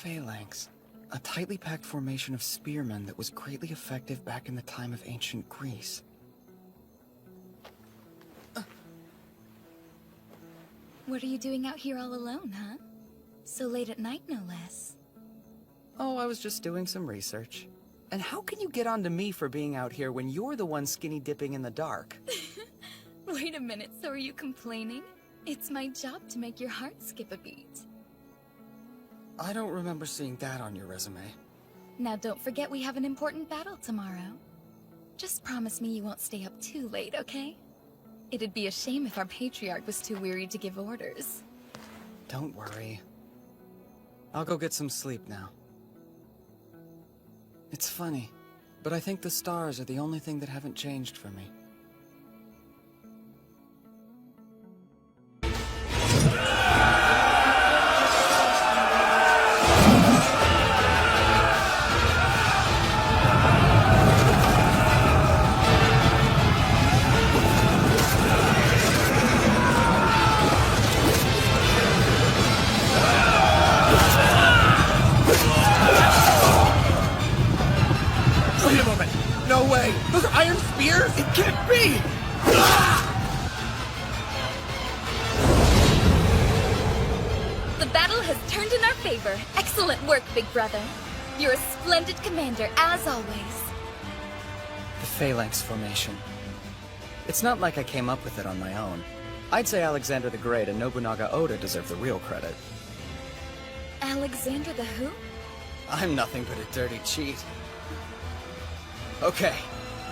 Phalanx. A tightly packed formation of spearmen that was greatly effective back in the time of ancient Greece. What are you doing out here all alone, huh? So late at night, no less. Oh, I was just doing some research. And how can you get on to me for being out here when you're the one skinny dipping in the dark? Wait a minute, so are you complaining? It's my job to make your heart skip a beat. I don't remember seeing that on your resume. Now don't forget we have an important battle tomorrow. Just promise me you won't stay up too late, okay? It'd be a shame if our patriarch was too weary to give orders. Don't worry. I'll go get some sleep now. It's funny, but I think the stars are the only thing that haven't changed for me. Wait a moment! No way! Those are iron spears? It can't be! The battle has turned in our favor. Excellent work, big brother. You're a splendid commander, as always. The Phalanx formation. It's not like I came up with it on my own. I'd say Alexander the Great and Nobunaga Oda deserve the real credit. Alexander the who? I'm nothing but a dirty cheat. Okay,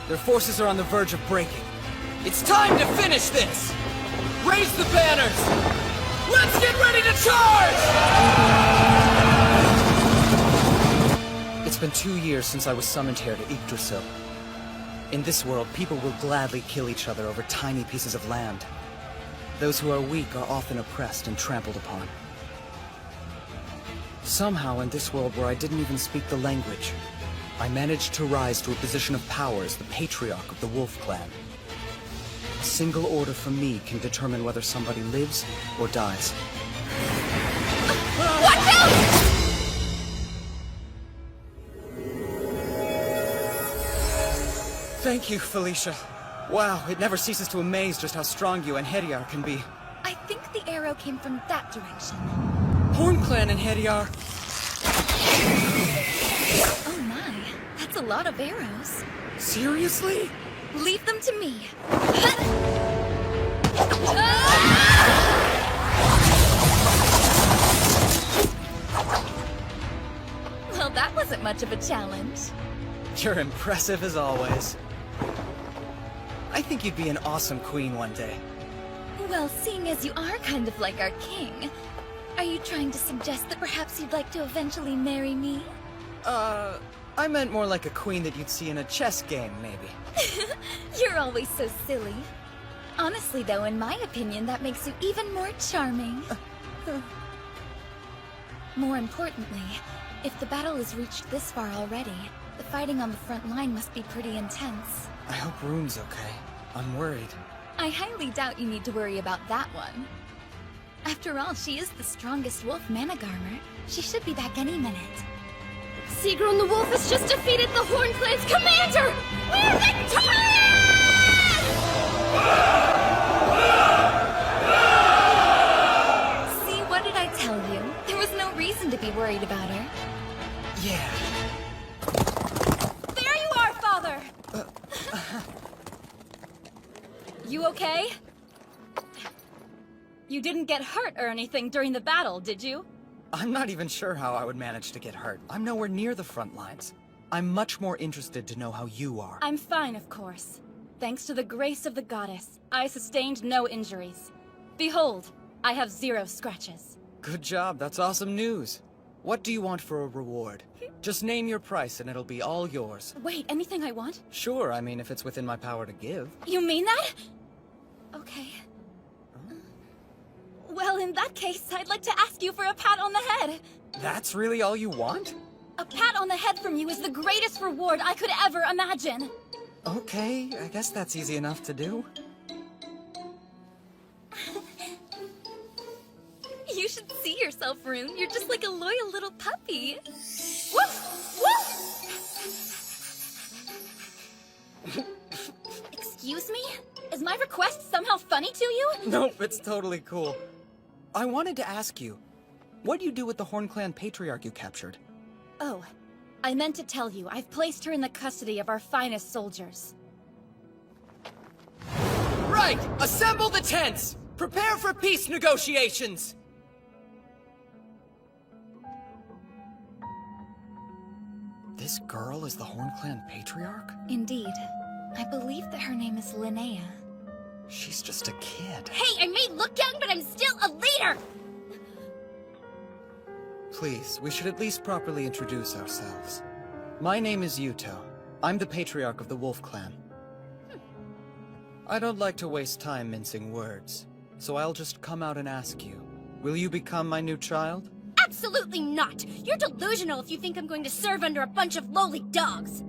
their forces are on the verge of breaking. It's time to finish this! Raise the banners! Let's get ready to charge! It's been 2 years since I was summoned here to Yggdrasil. In this world, people will gladly kill each other over tiny pieces of land. Those who are weak are often oppressed and trampled upon. Somehow, in this world where I didn't even speak the language, I managed to rise to a position of power as the patriarch of the Wolf Clan. A single order from me can determine whether somebody lives or dies. Watch out! Thank you, Felicia. Wow, it never ceases to amaze just how strong you and Hediar can be. I think the arrow came from that direction. Horn Clan and Hediar. Oh my, that's a lot of arrows. Seriously? Leave them to me. Well, that wasn't much of a challenge. You're impressive as always. I think you'd be an awesome queen one day. Well, seeing as you are kind of like our king, are you trying to suggest that perhaps you'd like to eventually marry me? I meant more like a queen that you'd see in a chess game, maybe. You're always so silly. Honestly, though, in my opinion, that makes you even more charming. More importantly, if the battle has reached this far already, the fighting on the front line must be pretty intense. I hope Rune's okay. I'm worried. I highly doubt you need to worry about that one. After all, she is the strongest wolf Managarmer. She should be back any minute. Seagrown the Wolf has just defeated the Horn Clan's commander! We're victorious! See, what did I tell you? There was no reason to be worried about her. Yeah. There you are, Father! You okay? You didn't get hurt or anything during the battle, did you? I'm not even sure how I would manage to get hurt. I'm nowhere near the front lines. I'm much more interested to know how you are. I'm fine, of course. Thanks to the grace of the goddess, I sustained no injuries. Behold, I have 0 scratches. Good job, that's awesome news. What do you want for a reward? Just name your price and it'll be all yours. Wait, anything I want? Sure, I mean if it's within my power to give. You mean that? Okay. Well, in that case, I'd like to ask you for a pat on the head. That's really all you want? A pat on the head from you is the greatest reward I could ever imagine. Okay, I guess that's easy You should see yourself, Rune. You're just like a loyal little puppy. Woof! Woof! Excuse me? Is my request somehow funny to you? Nope, it's totally cool. I wanted to ask you, what do you do with the Horn Clan patriarch you captured? Oh, I meant to tell you, I've placed her in the custody of our finest soldiers. Right! Assemble the tents! Prepare for peace negotiations! This girl is the Horn Clan patriarch? Indeed. I believe that her name is Linnea. She's just a kid. Hey, I may look young, but I'm still a leader! Please, we should at least properly introduce ourselves. My name is Yuto. I'm the patriarch of the Wolf Clan. I don't like to waste time mincing words, so I'll just come out and ask you. Will you become my new child? Absolutely not! You're delusional if you think I'm going to serve under a bunch of lowly dogs!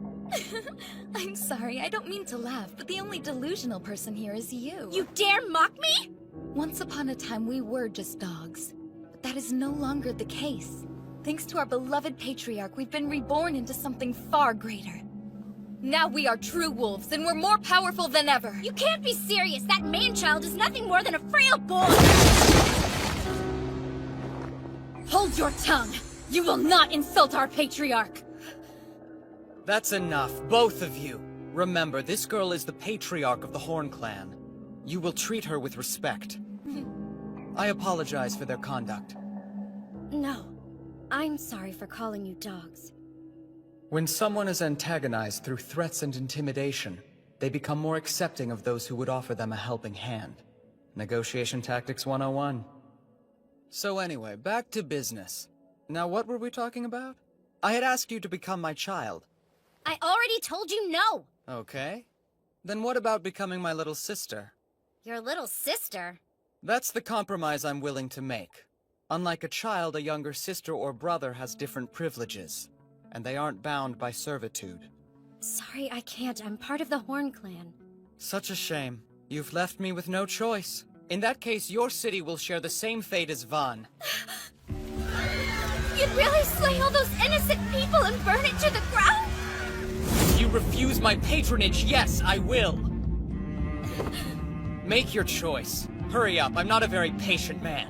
I'm sorry, I don't mean to laugh, but the only delusional person here is you. You dare mock me? Once upon a time, we were just dogs. But that is no longer the case. Thanks to our beloved patriarch, we've been reborn into something far greater. Now we are true wolves, and we're more powerful than ever. You can't be serious! That man-child is nothing more than a frail boy! Hold your tongue! You will not insult our patriarch! That's enough, both of you. Remember, this girl is the patriarch of the Horn Clan. You will treat her with respect. I apologize for their conduct. No. I'm sorry for calling you dogs. When someone is antagonized through threats and intimidation, they become more accepting of those who would offer them a helping hand. Negotiation Tactics 101. So anyway, back to business. Now what were we talking about? I had asked you to become my child. I already told you no! Okay. Then what about becoming my little sister? Your little sister? That's the compromise I'm willing to make. Unlike a child, a younger sister or brother has different privileges, and they aren't bound by servitude. Sorry, I can't. I'm part of the Horn Clan. Such a shame. You've left me with no choice. In that case, your city will share the same fate as Van. You'd really slay all those innocent people and burn it to the ground? If you refuse my patronage, yes, I will. Make your choice. Hurry up, I'm not a very patient man.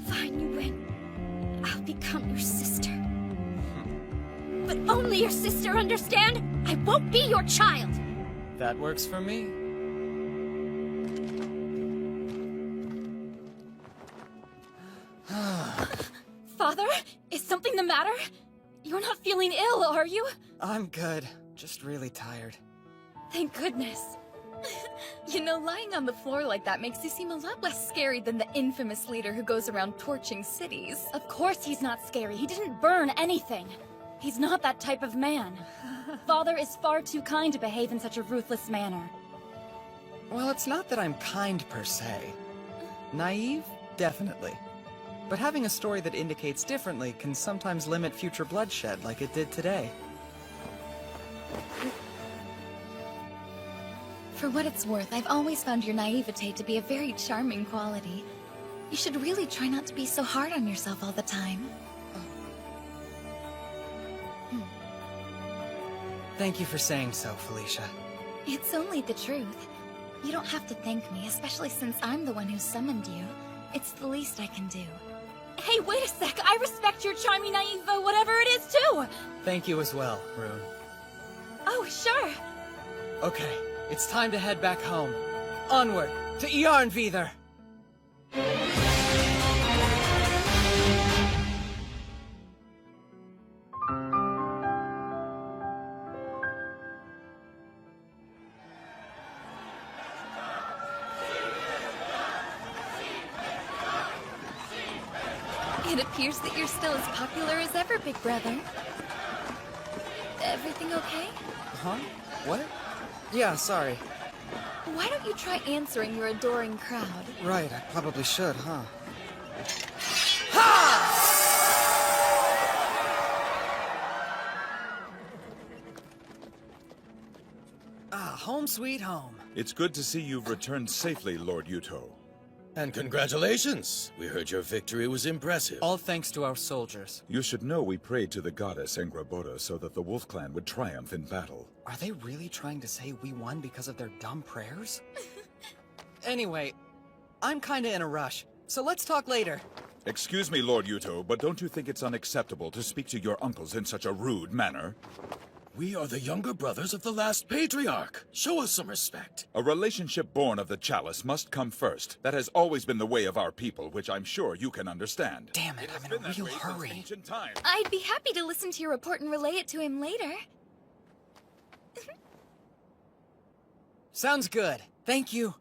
Fine, you win. I'll become your sister. But only your sister, understand? I won't be your child! That works for me. Father? Is something the matter? You're not feeling ill, are you? I'm good. Just really tired. Thank goodness. You know, lying on the floor like that makes you seem a lot less scary than the infamous leader who goes around torching cities. Of course he's not scary. He didn't burn anything. He's not that type of man. Father is far too kind to behave in such a ruthless manner. Well, it's not that I'm kind per se. Naive? Definitely. But having a story that indicates differently can sometimes limit future bloodshed like it did today. For what it's worth, I've always found your naivete to be a very charming quality. You should really try not to be so hard on yourself all the time. Thank you for saying so, Felicia. It's only the truth. You don't have to thank me, especially since I'm the one who summoned you. It's the least I can do. Hey, wait a sec! I respect your charming naive, whatever it is, too! Thank you as well, Rune. Oh, sure! Okay, it's time to head back home. Onward, to Yarnvidar! It appears that you're still as popular as ever, big brother. Everything okay? Huh? What? Yeah, sorry. Why don't you try answering your adoring crowd? Right, I probably should, huh? Ah, home sweet home. It's good to see you've returned safely, Lord Yuto. And congratulations! We heard your victory was impressive. All thanks to our soldiers. You should know we prayed to the goddess Engraboda so that the Wolf Clan would triumph in battle. Are they really trying to say we won because of their dumb prayers? Anyway, I'm kinda in a rush, so let's talk later. Excuse me, Lord Yuto, but don't you think it's unacceptable to speak to your uncles in such a rude manner? We are the younger brothers of the last patriarch. Show us some respect. A relationship born of the chalice must come first. That has always been the way of our people, which I'm sure you can understand. Damn it, has I'm in a been that real way since hurry. ancient times. I'd be happy to listen to your report and relay it to him later. Sounds good. Thank you.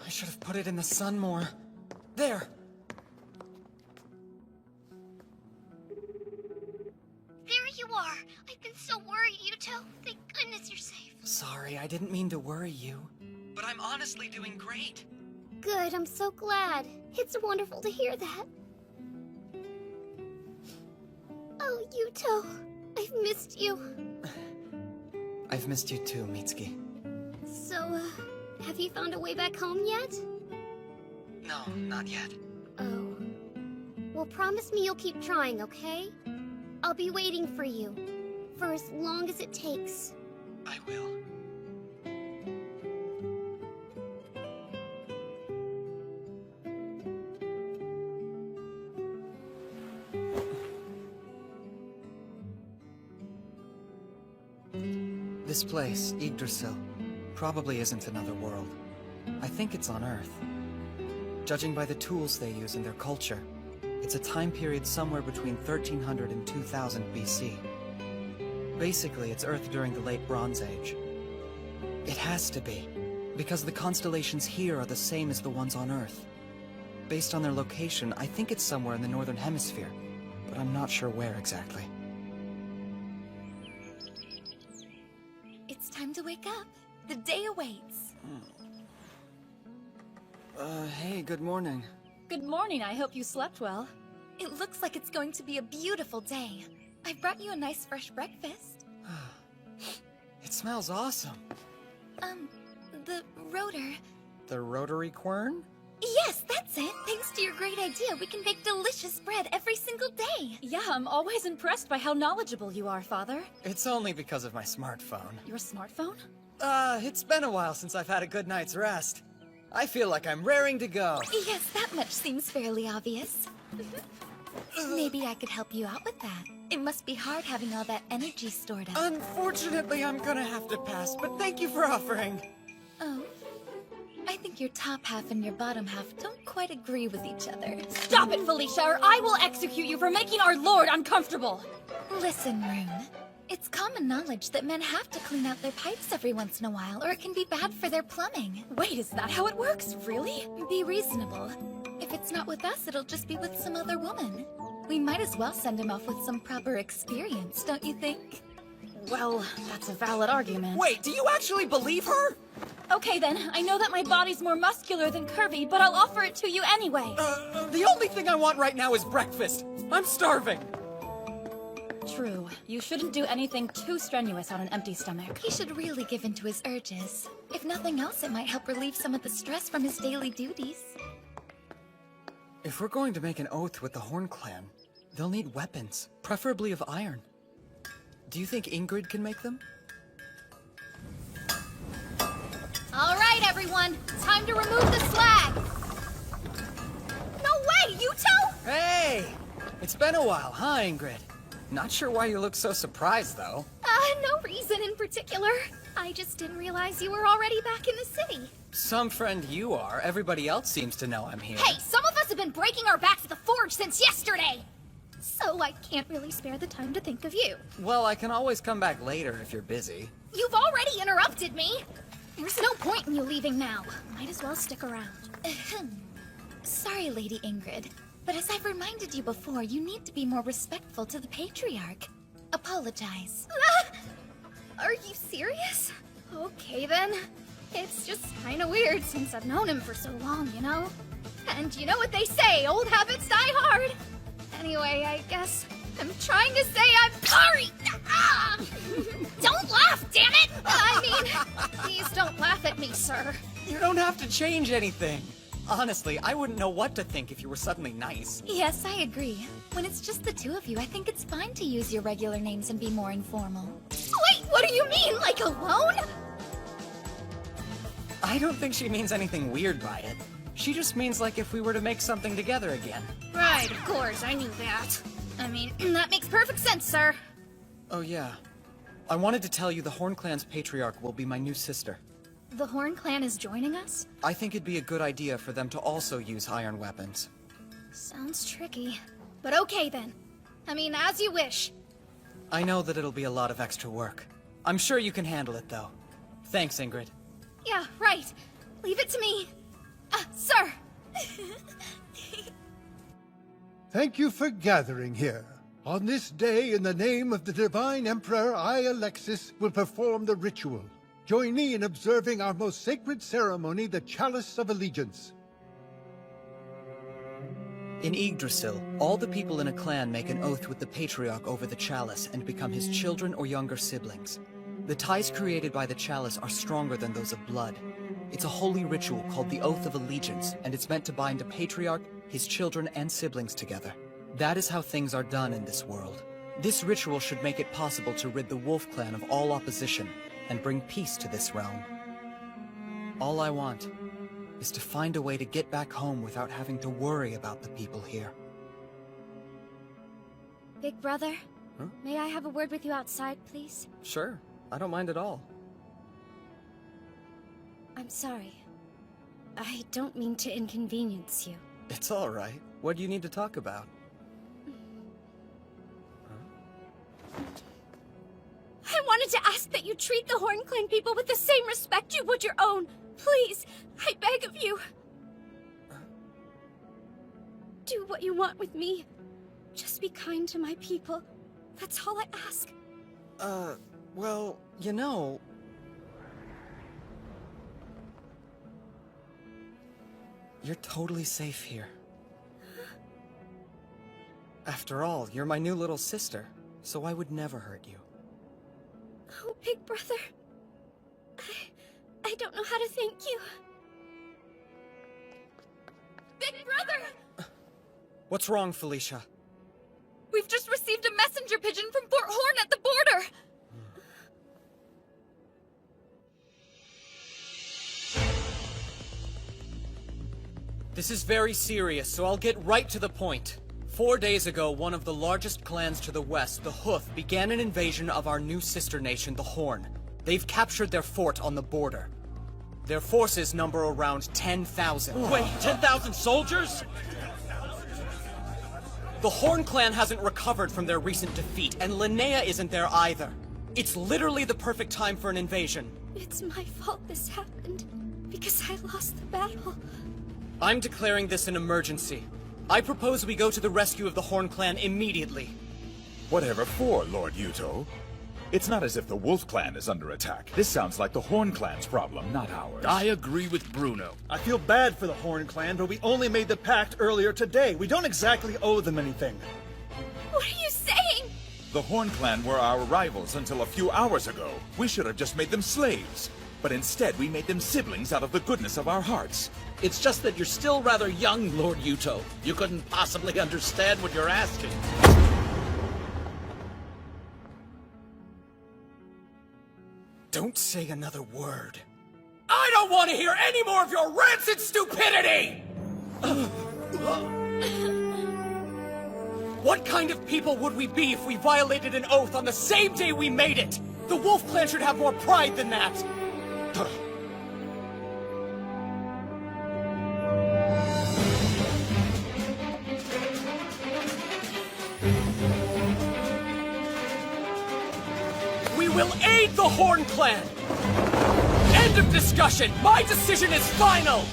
I should have put it in the sun more. There! There you are. I've been so worried, Yuto. Thank goodness you're safe. Sorry, I didn't mean to worry you. But I'm honestly doing great. Good, I'm so glad. It's wonderful to hear that. Oh, Yuto, I've missed you. I've missed you too, Mitsuki. So, have you found a way back home yet? No, not yet. Oh. Well, promise me you'll keep trying, okay? I'll be waiting for you. For as long as it takes. I will. This place, Yggdrasil, probably isn't another world. I think it's on Earth. Judging by the tools they use in their culture, it's a time period somewhere between 1300 and 2000 BC. Basically, it's Earth during the Late Bronze Age. It has to be, because the constellations here are the same as the ones on Earth. Based on their location, I think it's somewhere in the Northern Hemisphere, but I'm not sure where exactly. It's time to wake up. The day awaits. Hey, good morning. Good morning, I hope you slept well. It looks like it's going to be a beautiful day. I brought you a nice fresh breakfast. It smells awesome. The rotor. The rotary quern? Yes, that's it. Thanks to your great idea, we can bake delicious bread every single day. Yeah, I'm always impressed by how knowledgeable you are, Father. It's only because of my smartphone. Your smartphone? It's been a while since I've had a good night's rest. I feel like I'm raring to go. Yes, that much seems fairly obvious. Maybe I could help you out with that. It must be hard having all that energy stored up. Unfortunately, I'm gonna have to pass, but thank you for offering. Oh. I think your top half and your bottom half don't quite agree with each other. Stop it, Felicia, or I will execute you for making our Lord uncomfortable! Listen, Rune. It's common knowledge that men have to clean out their pipes every once in a while, or it can be bad for their plumbing. Wait, is that how it works? Really? Be reasonable. If it's not with us, it'll just be with some other woman. We might as well send him off with some proper experience, don't you think? Well, that's a valid argument. Wait, do you actually believe her? Okay then, I know that my body's more muscular than curvy, but I'll offer it to you anyway. The only thing I want right now is breakfast. I'm starving. True. You shouldn't do anything too strenuous on an empty stomach. He should really give in to his urges. If nothing else, it might help relieve some of the stress from his daily duties. If we're going to make an oath with the Horn Clan, they'll need weapons, preferably of iron. Do you think Ingrid can make them? All right, everyone. Time to remove the slag. No way, Yuto! Hey! It's been a while, huh, Ingrid? Not sure why you look so surprised, though. No reason in particular. I just didn't realize you were already back in the city. Some friend you are. Everybody else seems to know I'm here. Hey, some of us have been breaking our backs at the forge since yesterday! So I can't really spare the time to think of you. Well, I can always come back later if you're busy. You've already interrupted me! There's no point in you leaving now. Might as well stick around. Sorry, Lady Ingrid, but as I've reminded you before, you need to be more respectful to the Patriarch. Apologize. Are you serious? Okay then. It's just kinda weird since I've known him for so long, you know? And you know what they say, old habits die hard. Anyway, I guess I'm trying to say I'm sorry! Ah! Don't laugh, damn it! I mean, please don't laugh at me, sir. You don't have to change anything. Honestly, I wouldn't know what to think if you were suddenly nice. Yes, I agree. When it's just the two of you, I think it's fine to use your regular names and be more informal. Wait, what do you mean, like alone? I don't think she means anything weird by it. She just means like if we were to make something together again. Right, of course, I knew that. I mean, that makes perfect sense, sir. Oh yeah. I wanted to tell you the Horn Clan's patriarch will be my new sister. The Horn Clan is joining us? I think it'd be a good idea for them to also use iron weapons. Sounds tricky. But okay then. I mean, as you wish. I know that it'll be a lot of extra work. I'm sure you can handle it, though. Thanks, Ingrid. Yeah, right. Leave it to me. Sir! Thank you for gathering here. On this day, in the name of the Divine Emperor, I, Alexis, will perform the ritual. Join me in observing our most sacred ceremony, the Chalice of Allegiance. In Yggdrasil, all the people in a clan make an oath with the Patriarch over the Chalice and become his children or younger siblings. The ties created by the Chalice are stronger than those of blood. It's a holy ritual called the Oath of Allegiance, and it's meant to bind a Patriarch, his children, and siblings together. That is how things are done in this world. This ritual should make it possible to rid the Wolf Clan of all opposition and bring peace to this realm. All I want is to find a way to get back home without having to worry about the people here. Big brother, Huh? may I have a word with you outside, please? Sure, I don't mind at all. I'm sorry. I don't mean to inconvenience you. It's all right. What do you need to talk about? I wanted to ask that you treat the Horn Clan people with the same respect you would your own. Please, I beg of you. Do what you want with me. Just be kind to my people. That's all I ask. Well, you know... You're totally safe here. After all, you're my new little sister, so I would never hurt you. Oh, Big Brother. I don't know how to thank you. Big Brother! What's wrong, Felicia? We've just received a messenger pigeon from Fort Horn at the border! This is very serious, so I'll get right to the point. 4 days ago, one of the largest clans to the west, the Hoof, began an invasion of our new sister nation, the Horn. They've captured their fort on the border. Their forces number around 10,000. Wait, 10,000 soldiers? The Horn clan hasn't recovered from their recent defeat, and Linnea isn't there either. It's literally the perfect time for an invasion. It's my fault this happened. Because I lost the battle. I'm declaring this an emergency. I propose we go to the rescue of the Horn clan immediately. Whatever for, Lord Yuto? It's not as if the Wolf Clan is under attack. This sounds like the Horn Clan's problem, not ours. I agree with Bruno. I feel bad for the Horn Clan, but we only made the pact earlier today. We don't exactly owe them anything. What are you saying? The Horn Clan were our rivals until a few hours ago. We should have just made them slaves. But instead, we made them siblings out of the goodness of our hearts. It's just that you're still rather young, Lord Yuto. You couldn't possibly understand what you're asking. Don't say another word. I don't want to hear any more of your rancid stupidity! What kind of people would we be if we violated an oath on the same day we made it? The Wolf Clan should have more pride than that! We will aid the Horn Clan! End of discussion! My decision is final!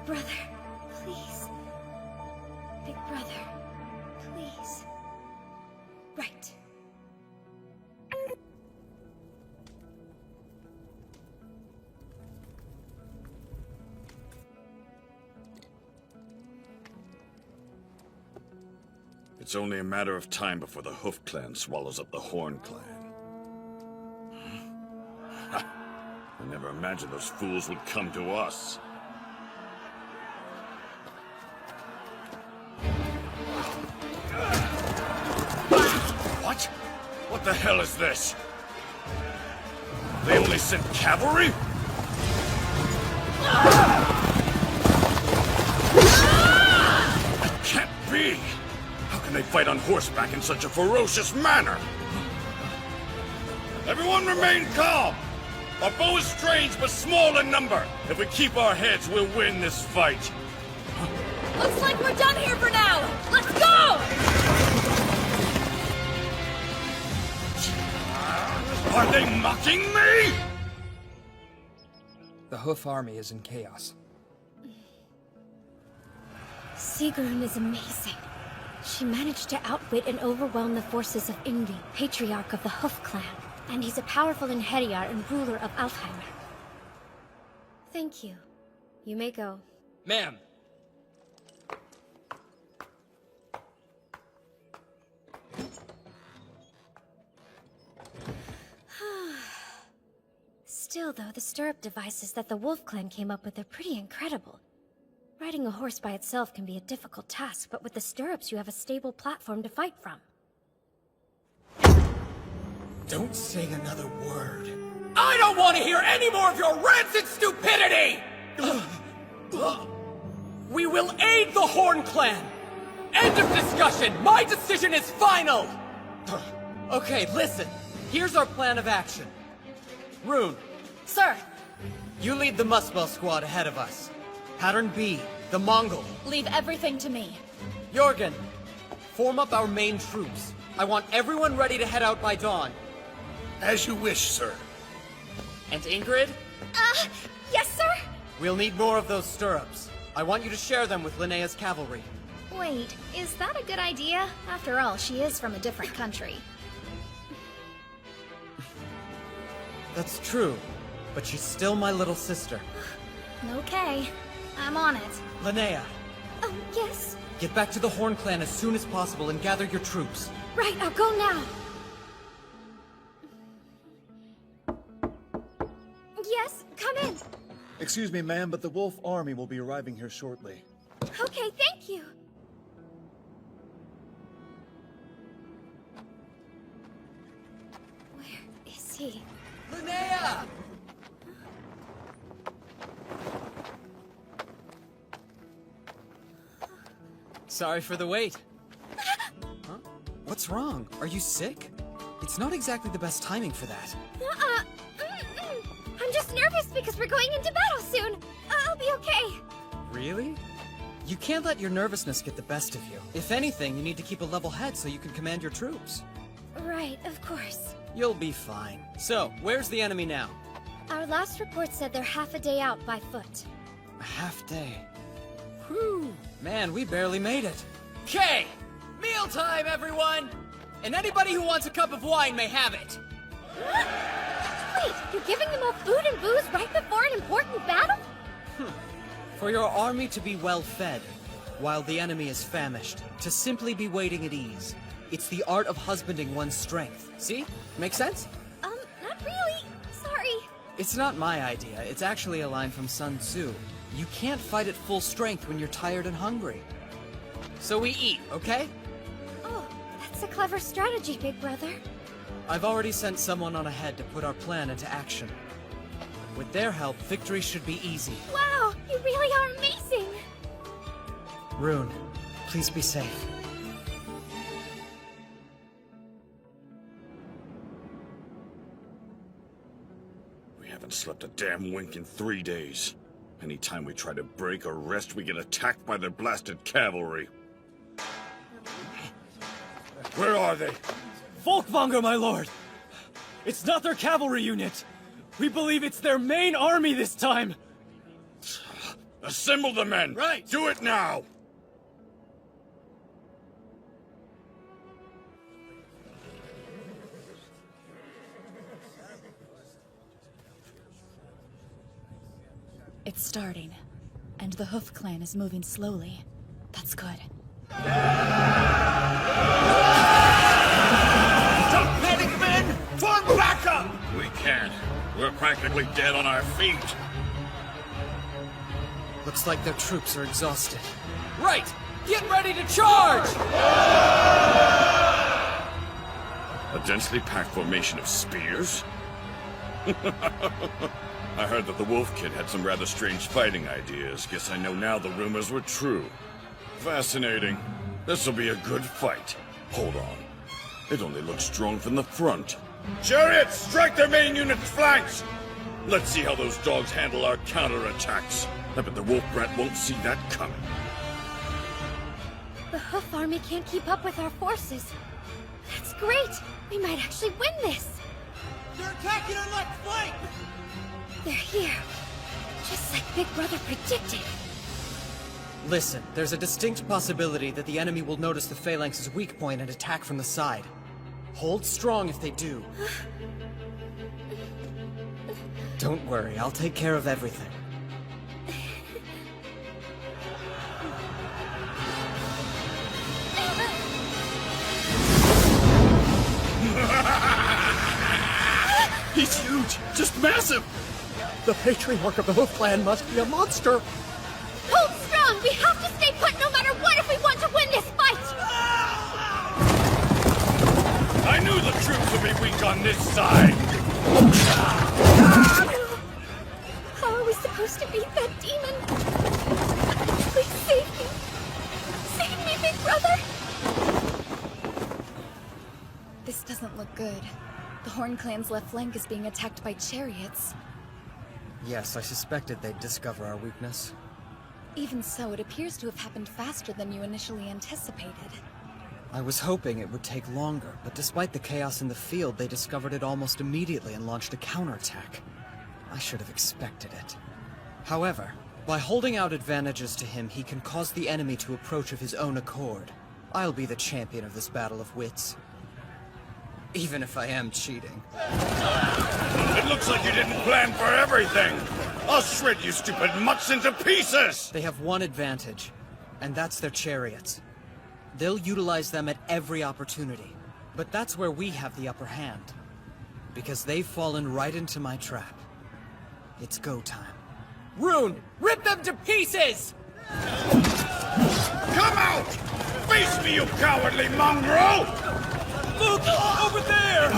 brother, please. Big brother, please. Right. It's only a matter of time before the Hoof Clan swallows up the Horn Clan. Ha! I never imagined those fools would come to us. What? What the hell is this? They only sent cavalry? That can't be! How can they fight on horseback in such a ferocious manner? Everyone remain calm! Our foe is strange but small in number. If we keep our heads, we'll win this fight. Looks like we're done here for now! Let's go! Are they mocking me? The Hoof army is in chaos. Sigrun is amazing. She managed to outwit and overwhelm the forces of Ingvi, patriarch of the Hoof Clan. And he's a powerful Inheriar and ruler of Alfheim. Thank you. You may go. Ma'am! Still, though, the stirrup devices that the Wolf Clan came up with are pretty incredible. Riding a horse by itself can be a difficult task, but with the stirrups you have a stable platform to fight from. Don't say another word. I don't want to hear any more of your rancid stupidity! We will aid the Horn Clan! End of discussion! My decision is final! Okay, listen. Here's our plan of action. Rune, Sir, you lead the Muspel squad ahead of us. Pattern B, the Mongol. leave everything to me. Jorgen, form up our main troops. I want everyone ready to head out by dawn. As you wish, sir. And Ingrid? Yes, sir? We'll need more of those stirrups. I want you to share them with Linnea's cavalry. Wait, is that a good idea? After all, she is from a different country. That's true, but she's still my little sister. Okay, I'm on it. Linnea, Yes? get back to the Horn Clan as soon as possible and gather your troops. Right, I'll go now. Yes, come in. Excuse me, ma'am, but the Wolf Army will be arriving here shortly. Okay, thank you. Where is he? Linnea! Sorry for the wait. Huh? What's wrong? Are you sick? It's not exactly the best timing for that. I'm just nervous because we're going into battle soon. I'll be okay. Really? You can't let your nervousness get the best of you. If anything, you need to keep a level head so you can command your troops. Right, of course. You'll be fine. So, where's the enemy now? Our last report said they're half a day out by foot. A half day. Whew. Man, we barely made it. Okay! Mealtime, everyone! And anybody who wants a cup of wine may have it. Wait, you're giving them all food and booze right before an important battle? For your army to be well fed, while the enemy is famished, to simply be waiting at ease. It's the art of husbanding one's strength. See? Make sense? Not really. Sorry. It's not my idea. It's actually a line from Sun Tzu. You can't fight at full strength when you're tired and hungry. So we eat, okay? Oh, that's a clever strategy, big brother. I've already sent someone on ahead to put our plan into action. With their help, victory should be easy. Wow, you really are amazing. Rune, please be safe. We haven't slept a damn wink in 3 days. Anytime we try to break or rest, we get attacked by their blasted cavalry. Where are they? Volkvanger, my lord! It's not their cavalry unit! We believe it's their main army this time! Assemble the men! Right. Do it now! It's starting, and the Hoof Clan is moving slowly. That's good. Don't panic, men! Form back up! We can't. We're practically dead on our feet. Looks like their troops are exhausted. Right! Get ready to charge! A densely packed formation of spears? I heard that the Wolf Kid had some rather strange fighting ideas. Guess I know now the rumors were true. Fascinating. This'll be a good fight. Hold on. It only looks strong from the front. Chariots, strike their main unit's flanks! Let's see how those dogs handle our counterattacks. I bet the Wolf Brat won't see that coming. The Hoof Army can't keep up with our forces. That's great! We might actually win this! They're attacking our left flank! They're here. Just like Big Brother predicted. Listen, there's a distinct possibility that the enemy will notice the Phalanx's weak point and attack from the side. Hold strong if they do. Don't worry, I'll take care of everything. He's huge! Just massive! The Patriarch of the Hoof Clan must be a monster! Hold strong! We have to stay put no matter what if we want to win this fight! I knew the troops would be weak on this side! How are we supposed to beat that demon? Please save me! Save me, Big Brother! This doesn't look good. The Horn Clan's left flank is being attacked by chariots. Yes, I suspected they'd discover our weakness. Even so, it appears to have happened faster than you initially anticipated. I was hoping it would take longer, but despite the chaos in the field, they discovered it almost immediately and launched a counterattack. I should have expected it. However, by holding out advantages to him, he can cause the enemy to approach of his own accord. I'll be the champion of this battle of wits. Even if I am cheating. It looks like you didn't plan for everything! I'll shred you stupid mutts into pieces! They have one advantage, and that's their chariots. They'll utilize them at every opportunity. But that's where we have the upper hand. Because they've fallen right into my trap. It's go time. Rune, rip them to pieces! Come out! Face me, you cowardly mongrel! Look, over there!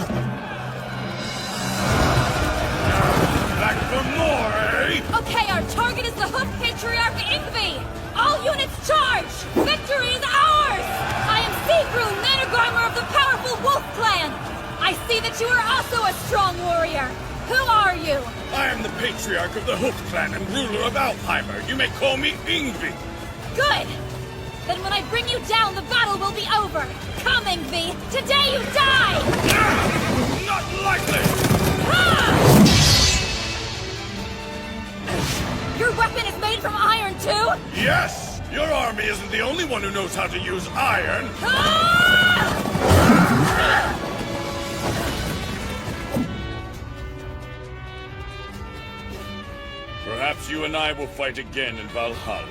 Back for more, eh? Okay, our target is the Hoof Patriarch Ingvi! All units charge! Victory is ours! I am Sigrun, Managarmer of the powerful Wolf Clan! I see that you are also a strong warrior! Who are you? I am the Patriarch of the Hoof Clan and ruler of Alzheimer. You may call me Ingvi. Good! Then when I bring you down, the battle will be over! Come, Ingvi! Today you die! Not likely! Ha! Your weapon is made from iron, too? Yes! Your army isn't the only one who knows how to use iron! Perhaps you and I will fight again in Valhalla.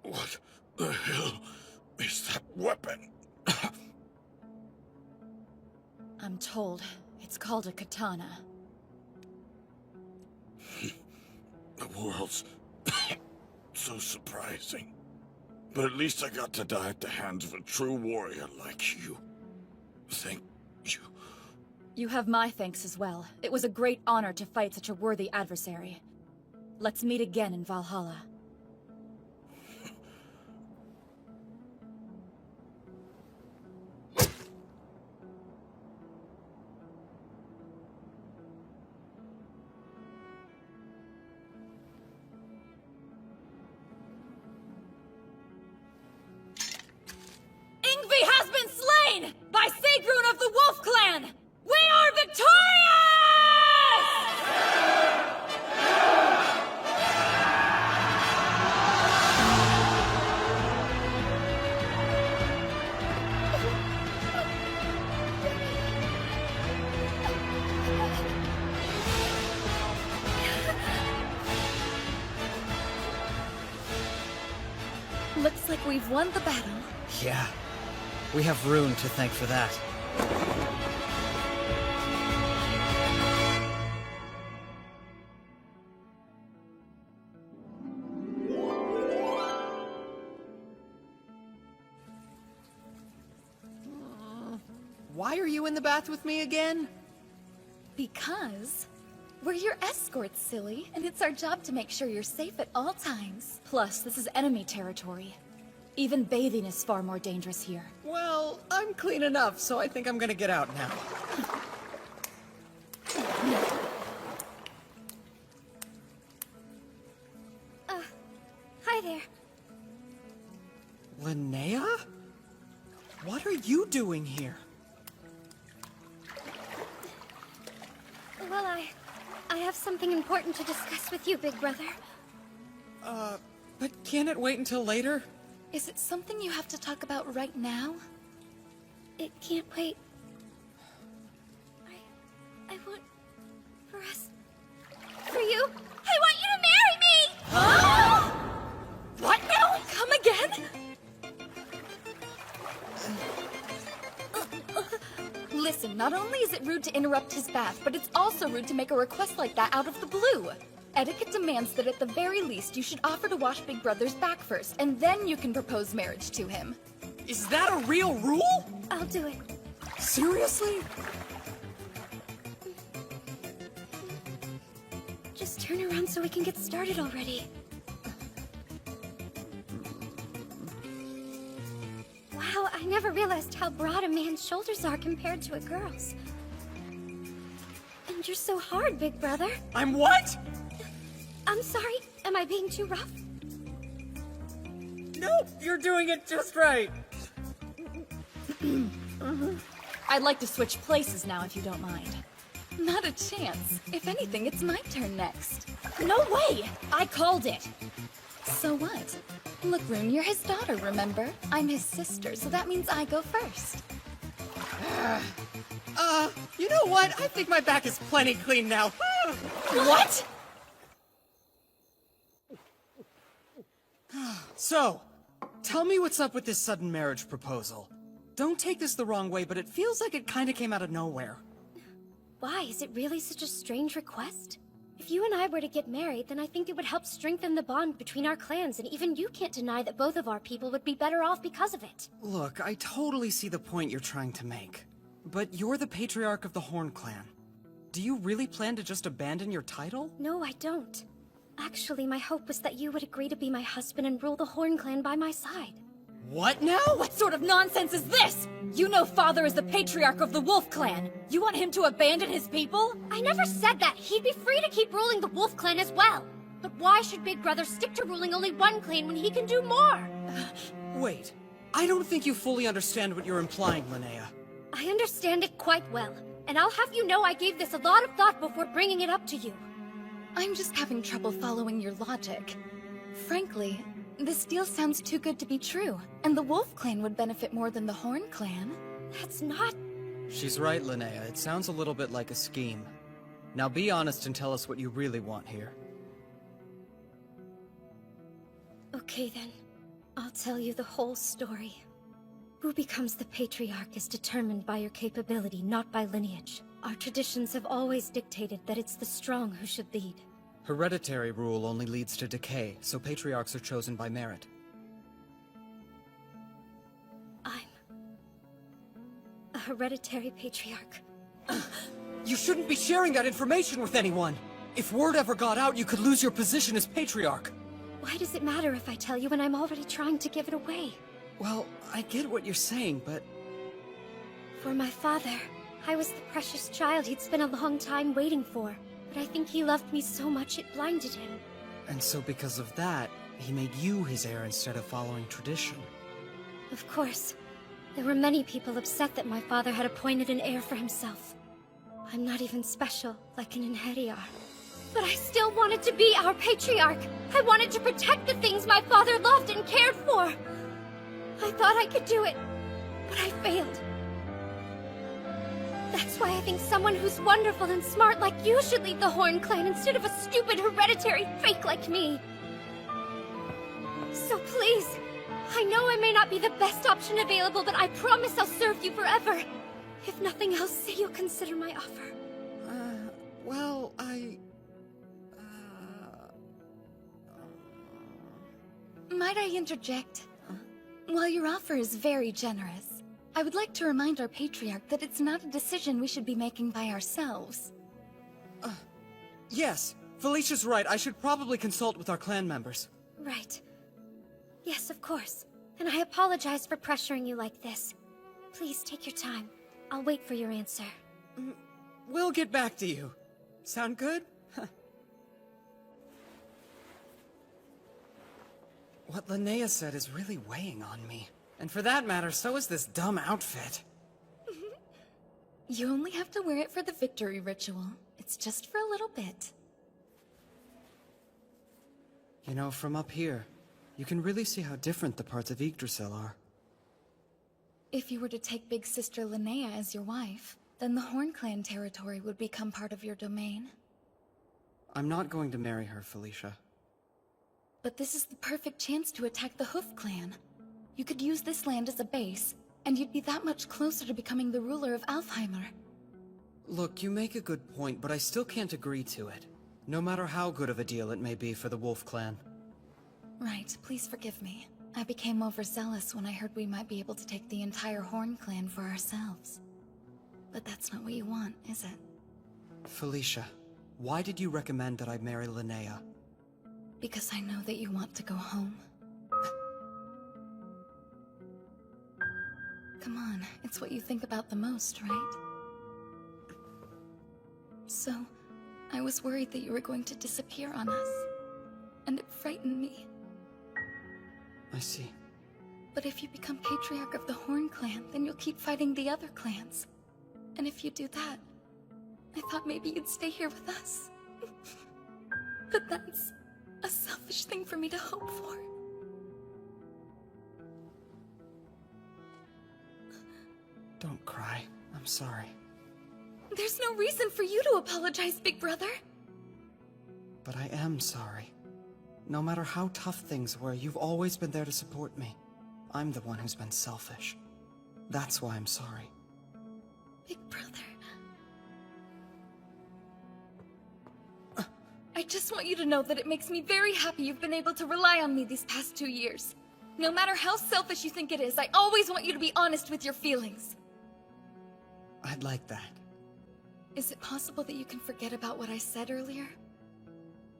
What the hell is that weapon? I'm told it's called a katana. The world's so surprising. But at least I got to die at the hands of a true warrior like you. Thank you. You have my thanks as well. It was a great honor to fight such a worthy adversary. Let's meet again in Valhalla. Looks like we've won the battle. Yeah. We have Rune to thank for that. Why are you in the bath with me again? Because we're your escorts, silly, and it's our job to make sure you're safe at all times. Plus, this is enemy territory. Even bathing is far more dangerous here. Well, I'm clean enough, so I think I'm gonna get out now. Hi there. Linnea? What are you doing here? Well, I have something important to discuss with you, big brother. But can't it wait until later? Is it something you have to talk about right now? It can't wait. I want for us, for you. I want you to marry me! Huh? What now? Come again? Listen, not only is it rude to interrupt his bath, but it's also rude to make a request like that out of the blue. Etiquette demands that at the very least you should offer to wash Big Brother's back first, and then you can propose marriage to him. Is that a real rule? I'll do it. Seriously? Just turn around so we can get started already. Wow, I never realized how broad a man's shoulders are compared to a girl's. And you're so hard, big brother. I'm what? I'm sorry, am I being too rough? Nope, you're doing it just right. I'd like to switch places now, if you don't mind. Not a chance. If anything, it's my turn next. No way! I called it. So what? Look, Rune, you're his daughter, remember? I'm his sister, so that means I go first. You know what? I think my back is plenty clean now. What? So, tell me what's up with this sudden marriage proposal. Don't take this the wrong way, but it feels like it kinda came out of nowhere. Why? Is it really such a strange request? If you and I were to get married, then I think it would help strengthen the bond between our clans, and even you can't deny that both of our people would be better off because of it. Look, I totally see the point you're trying to make. But you're the patriarch of the Horn Clan. Do you really plan to just abandon your title? No, I don't. Actually, my hope was that you would agree to be my husband and rule the Horn Clan by my side. What now? What sort of nonsense is this? You know Father is the patriarch of the Wolf Clan. You want him to abandon his people? I never said that. He'd be free to keep ruling the Wolf Clan as well. But why should Big Brother stick to ruling only one clan when he can do more? Wait, I don't think you fully understand what you're implying, Linnea. I understand it quite well, and I'll have you know I gave this a lot of thought before bringing it up to you. I'm just having trouble following your logic. Frankly, this deal sounds too good to be true, and the Wolf Clan would benefit more than the Horn Clan. That's not... She's right, Linnea. It sounds a little bit like a scheme. Now be honest and tell us what you really want here. Okay then, I'll tell you the whole story. Who becomes the patriarch is determined by your capability, not by lineage. Our traditions have always dictated that it's the strong who should lead. Hereditary rule only leads to decay, so patriarchs are chosen by merit. I'm a hereditary patriarch. You shouldn't be sharing that information with anyone! If word ever got out, you could lose your position as patriarch. Why does it matter if I tell you when I'm already trying to give it away? Well, I get what you're saying, but... For my father, I was the precious child he'd spent a long time waiting for. But I think he loved me so much it blinded him. And so because of that, he made you his heir instead of following tradition. Of course. There were many people upset that my father had appointed an heir for himself. I'm not even special, like an Inheriar. But I still wanted to be our patriarch! I wanted to protect the things my father loved and cared for! I thought I could do it, but I failed. That's why I think someone who's wonderful and smart like you should lead the Horn Clan instead of a stupid hereditary fake like me. So please, know I may not be the best option available, but I promise I'll serve you forever. If nothing else, say you'll consider my offer. Well, Might I interject? While your offer is very generous, I would like to remind our Patriarch that it's not a decision we should be making by ourselves. yes, Felicia's right. I should probably consult with our clan members. Right. Yes, of course. And I apologize for pressuring you like this. Please take your time. I'll wait for your answer. We'll get back to you. Sound good? What Linnea said is really weighing on me. And for that matter, so is this dumb outfit. You only have to wear it for the victory ritual. It's just for a little bit. You know, from up here, you can really see how different the parts of Yggdrasil are. If you were to take Big Sister Linnea as your wife, then the Horn Clan territory would become part of your domain. I'm not going to marry her, Felicia. But this is the perfect chance to attack the Hoof Clan. You could use this land as a base, and you'd be that much closer to becoming the ruler of Alfheimer. Look, you make a good point, but I still can't agree to it. No matter how good of a deal it may be for the Wolf Clan. Right, please forgive me. I became overzealous when I heard we might be able to take the entire Horn Clan for ourselves. But that's not what you want, is it? Felicia, why did you recommend that I marry Linnea? Because I know that you want to go home. Come on, it's what you think about the most, right? So, I was worried that you were going to disappear on us. And it frightened me. I see. But if you become Patriarch of the Horn Clan, then you'll keep fighting the other clans. And if you do that, I thought maybe you'd stay here with us. But that's a selfish thing for me to hope for. Don't cry. I'm sorry. There's no reason for you to apologize, big brother. But I am sorry. No matter how tough things were, you've always been there to support me. I'm the one who's been selfish. That's why I'm sorry. Big brother. I just want you to know that it makes me very happy you've been able to rely on me these past 2 years. No matter how selfish you think it is, I always want you to be honest with your feelings. I'd like that. Is it possible that you can forget about what I said earlier?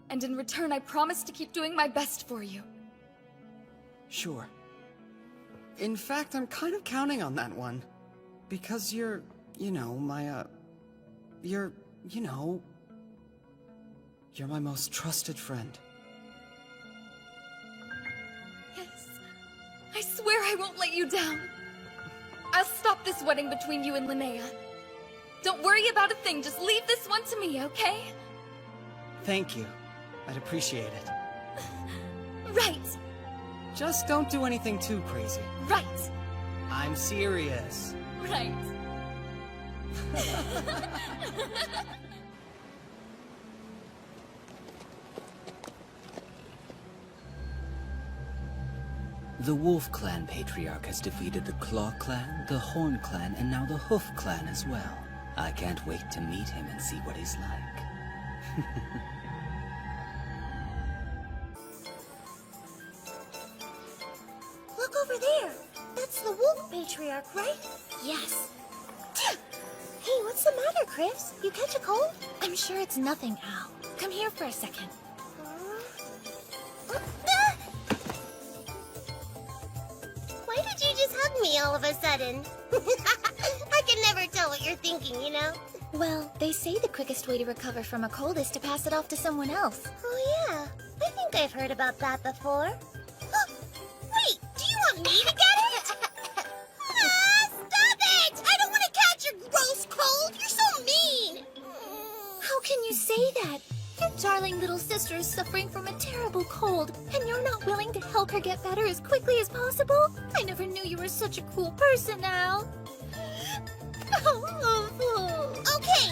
And in return, I promise to keep doing my best for you. Sure. In fact, I'm kind of counting on that one. Because you're, you know, my, you're my most trusted friend. Yes. I swear I won't let you down. I'll stop this wedding between you and Linnea. Don't worry about a thing, just leave this one to me, okay? Thank you. I'd appreciate it. Right. Just don't do anything too crazy. Right. I'm serious. Right. The Wolf Clan Patriarch has defeated the Claw Clan, the Horn Clan, and now the Hoof Clan as well. I can't wait to meet him and see what he's like. Look over there. That's the Wolf Patriarch, right? Yes. Hey, what's the matter, Chris? You catch a cold? I'm sure it's nothing, Al. Come here for a second. Why did you just hug me all of a sudden? I can never tell what you're thinking, you know? Well, they say the quickest way to recover from a cold is to pass it off to someone else. Oh, yeah. I think I've heard about that before. Wait, do you want me to get it? Stop it! I don't want to catch your gross cold. You're so mean. How can you say that? Your darling little sister is suffering from a terrible cold, and you're not willing to help her get better as quickly as possible? I never knew you were such a cool person, Al. Okay,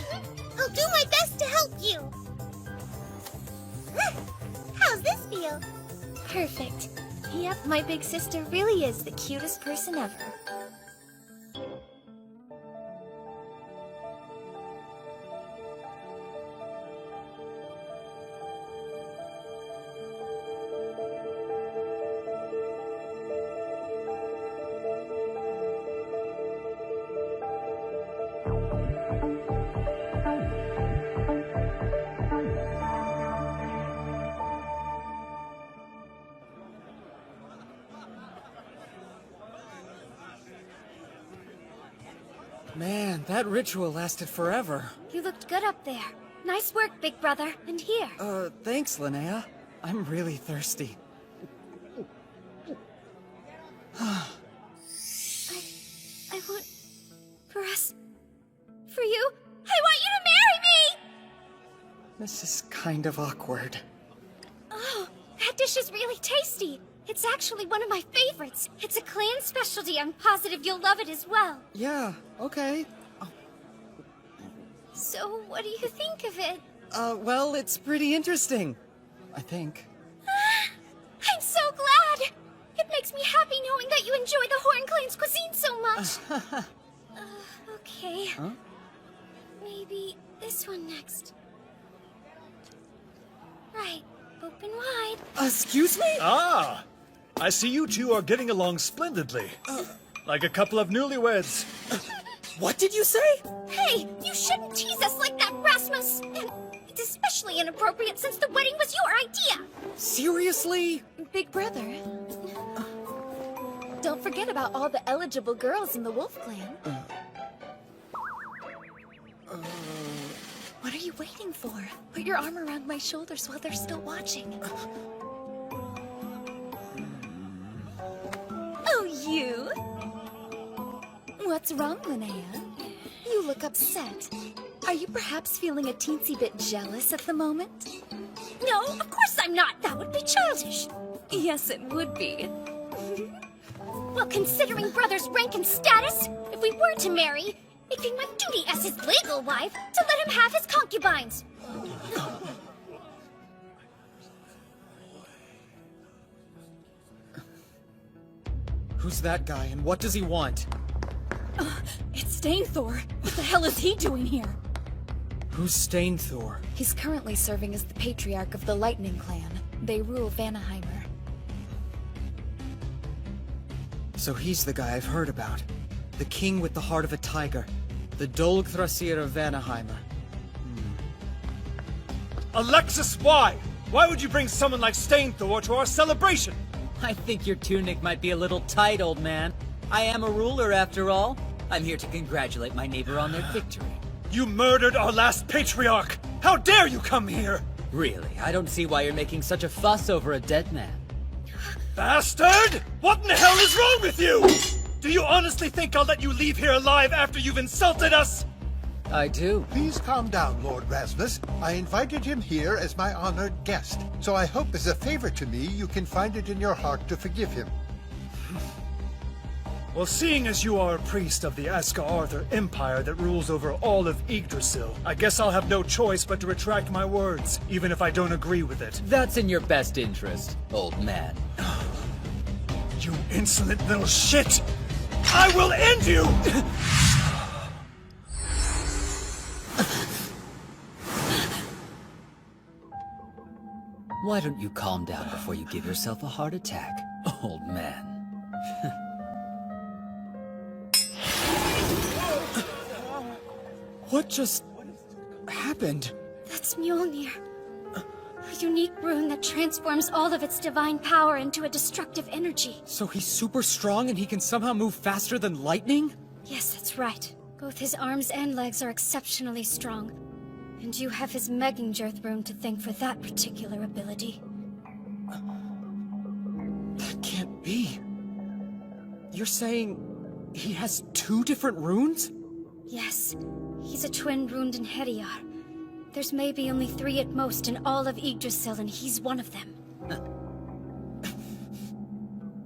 I'll do my best to help you. How's this feel? Perfect. Yep. Yep, my big sister really is the cutest person ever. Man, that ritual lasted forever. You looked good up there. Nice work, big brother. And here. Thanks, Linnea. I'm really thirsty. I want... for us... for you. I want you to marry me! This is kind of awkward. Oh, that dish is really tasty. It's actually one of my favorites. It's a clan specialty. I'm positive you'll love it as well. Yeah, okay. So, what do you think of it? Well, it's pretty interesting. I think. I'm so glad! It makes me happy knowing that you enjoy the Horn Clan's cuisine so much. Okay. Huh? Maybe this one next. Right. Open wide. Excuse me? Ah! I see you two are getting along splendidly. Like a couple of newlyweds. What did you say? Hey, you shouldn't tease us like that, Rasmus! And it's especially inappropriate since the wedding was your idea! Seriously? Big brother. Don't forget about all the eligible girls in the Wolf Clan. What are you waiting for? Put your arm around my shoulders while they're still watching. Oh, you? What's wrong, Linnea? You look upset. Are you perhaps feeling a teensy bit jealous at the moment? No, of course I'm not! That would be childish! Yes, it would be. Well, considering brother's rank and status, if we were to marry, it'd be my duty as his legal wife to let him have his concubines! Who's that guy, and what does he want? It's Stainthor. What the hell is he doing here? Who's Stainthor? He's currently serving as the patriarch of the Lightning Clan. They rule Vanaheimer. So he's the guy I've heard about. The king with the heart of a tiger. The Dolgthrasir of Vanaheimer. Alexis, why? Why would you bring someone like Stainthor to our celebration? I think your tunic might be a little tight, old man. I am a ruler, after all. I'm here to congratulate my neighbor on their victory. You murdered our last patriarch! How dare you come here! Really, I don't see why you're making such a fuss over a dead man. Bastard! What in the hell is wrong with you? Do you honestly think I'll let you leave here alive after you've insulted us? I do. Please calm down, Lord Rasmus. I invited him here as my honored guest, so I hope as a favor to me you can find it in your heart to forgive him. Well, seeing as you are a priest of the Aska-Arthur Empire that rules over all of Yggdrasil, I guess I'll have no choice but to retract my words, even if I don't agree with it. That's in your best interest, old man. You insolent little shit! I will end you! Why don't you calm down before you give yourself a heart attack, old man? What just happened? That's Mjolnir. A unique rune that transforms all of its divine power into a destructive energy. So he's super strong and he can somehow move faster than lightning? Yes, that's right. Both his arms and legs are exceptionally strong. And you have his Megingerth rune to thank for that particular ability. That can't be. You're saying he has two different runes? Yes, he's a twin runed in Heriar. There's maybe only 3 at most in all of Yggdrasil, and he's one of them.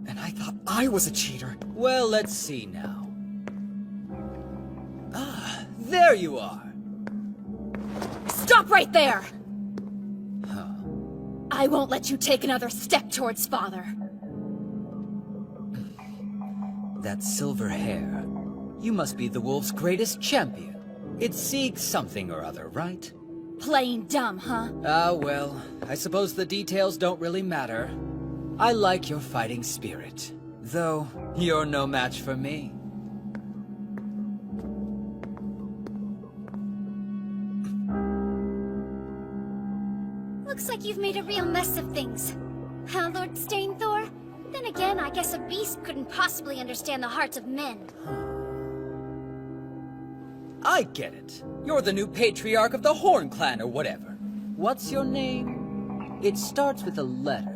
And I thought I was a cheater. Well, let's see now. Ah, there you are. Stop right there! I won't let you take another step towards father. that silver hair. You must be the wolf's greatest champion. It's Sieg something or other, right? Plain dumb, huh? Ah, well, I suppose the details don't really matter. I like your fighting spirit, though you're no match for me. Looks like you've made a real mess of things. Huh, Lord Stainthor? Then again, I guess a beast couldn't possibly understand the hearts of men. I get it. You're the new patriarch of the Horn Clan or whatever. What's your name? It starts with a letter.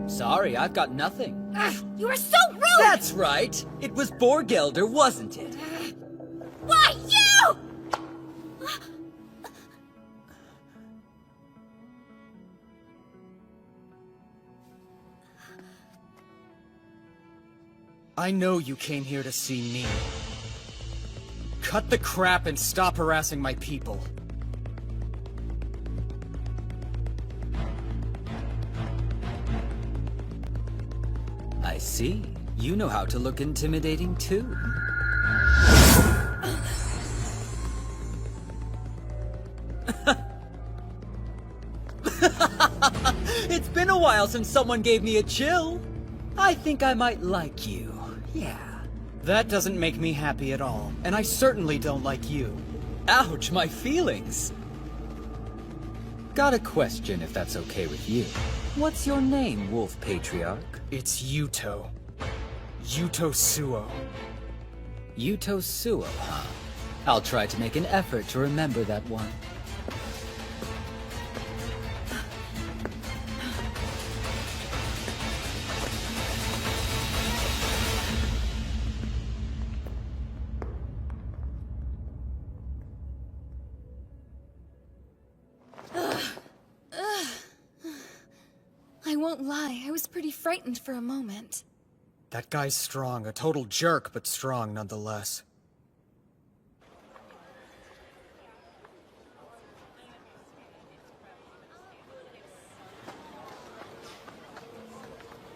Sorry, I've got nothing. Ugh, you are so rude! That's right! It was Borgelder, wasn't it? Why, you?! I know you came here to see me. Cut the crap and stop harassing my people. I see. You know how to look intimidating, too. It's been a while since someone gave me a chill. I think I might like you. Yeah. That doesn't make me happy at all, and I certainly don't like you. Ouch, my feelings. Got a question, if that's okay with you. What's your name, Wolf Patriarch? It's Yuto. Yuto Suo. Yuto Suo, huh? I'll try to make an effort to remember that one. I won't lie, I was pretty frightened for a moment. That guy's strong, a total jerk, but strong nonetheless.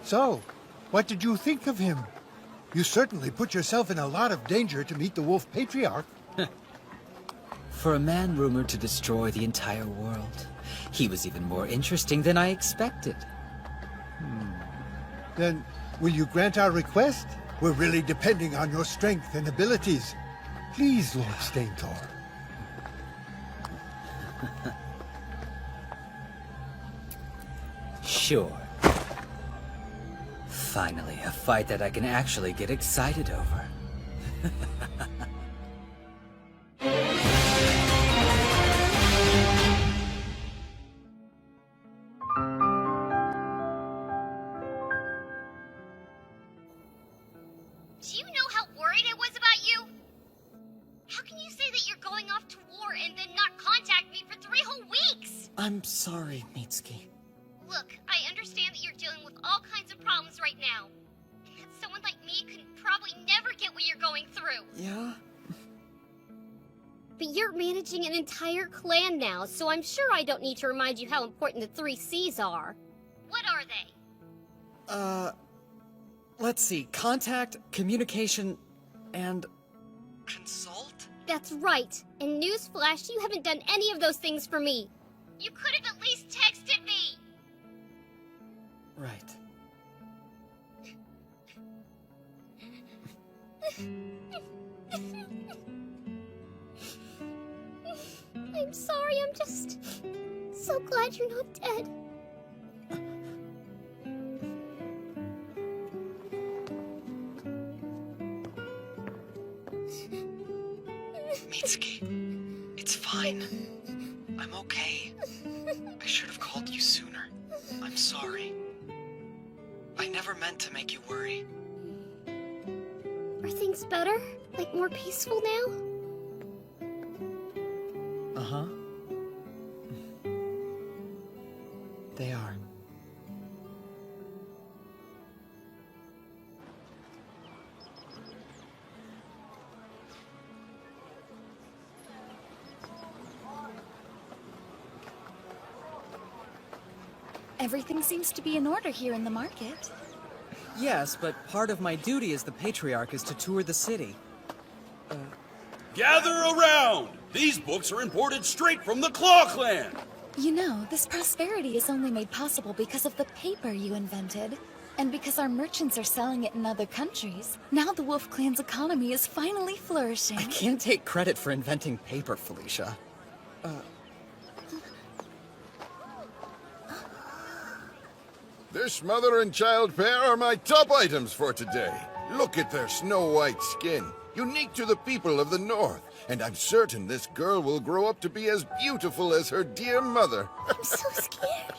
So, what did you think of him? You certainly put yourself in a lot of danger to meet the Wolf Patriarch. For a man rumored to destroy the entire world, he was even more interesting than I expected. Then, will you grant our request? We're really depending on your strength and abilities. Please, Lord Stainthor. Sure. Finally, a fight that I can actually get excited over. Do you know how worried I was about you? How can you say that you're going off to war and then not contact me for 3 whole weeks? I'm sorry, Mitsuki. Look, I understand that you're dealing with all kinds of problems right now. And that someone like me could probably never get what you're going through. Yeah? But you're managing an entire clan now, so I'm sure I don't need to remind you how important the 3 C's are. What are they? Let's see. Contact, communication, and... consult? That's right. And newsflash, you haven't done any of those things for me. You could have at least texted me. Right. I'm sorry, I'm just so glad you're not dead. Mitsuki, it's fine. I'm okay. I should have called you sooner. I'm sorry. I never meant to make you worry. Are things better? Like more peaceful now? Uh-huh. They are. Everything seems to be in order here in the market. Yes, but part of my duty as the Patriarch is to tour the city. Gather around! These books are imported straight from the Claw Clan! You know, this prosperity is only made possible because of the paper you invented. And because our merchants are selling it in other countries. Now the Wolf Clan's economy is finally flourishing. I can't take credit for inventing paper, Felicia. This mother and child pair are my top items for today. Look at their snow-white skin, unique to the people of the North. And I'm certain this girl will grow up to be as beautiful as her dear mother. I'm so scared.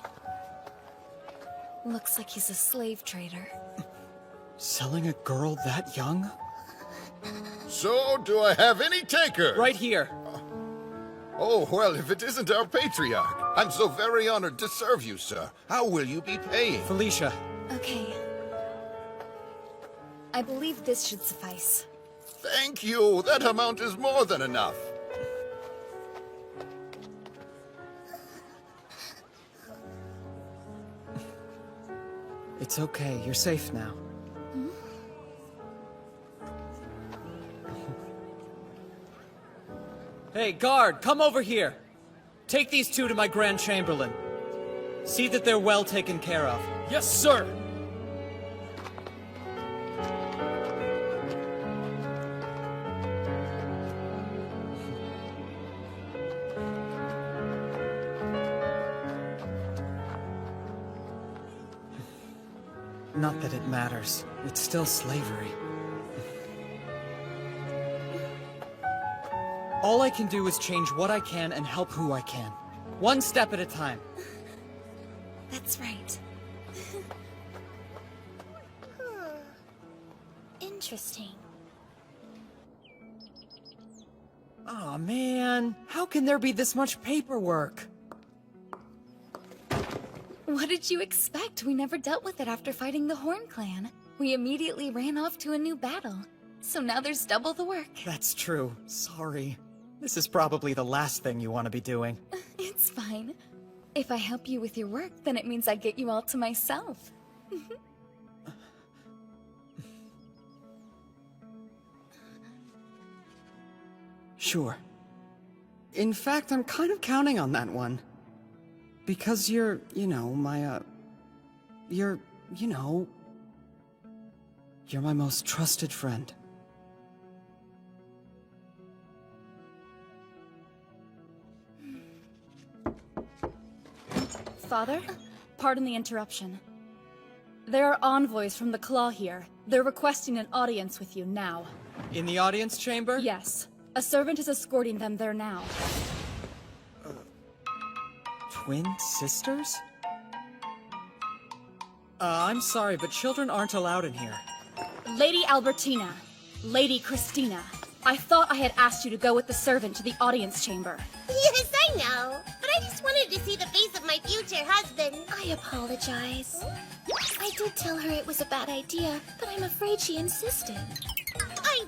Looks like he's a slave trader. Selling a girl that young? So, do I have any taker? Right here. Oh, well, if it isn't our Patriarch. I'm so very honored to serve you, sir. How will you be paying? Felicia. Okay. I believe this should suffice. Thank you. That amount is more than enough. It's okay. You're safe now. Hmm? Hey, guard, come over here. Take these two to my Grand Chamberlain. See that they're well taken care of. Yes, sir! Not that it matters. It's still slavery. All I can do is change what I can and help who I can. One step at a time. That's right. Interesting. Aw, man. How can there be this much paperwork? What did you expect? We never dealt with it after fighting the Horn Clan. We immediately ran off to a new battle. So now there's double the work. That's true. Sorry. This is probably the last thing you want to be doing. It's fine. If I help you with your work, then it means I get you all to myself. Sure. In fact, I'm kind of counting on that one. Because you're, you're my most trusted friend. Father, pardon the interruption. There are envoys from the Claw here. They're requesting an audience with you now. In the audience chamber? Yes. A servant is escorting them there now. Twin sisters? I'm sorry, but children aren't allowed in here. Lady Albertina, Lady Christina, I thought I had asked you to go with the servant to the audience chamber. Yes, I know. But I just wanted to see the face of my future husband. I apologize. I did tell her it was a bad idea, but I'm afraid she insisted.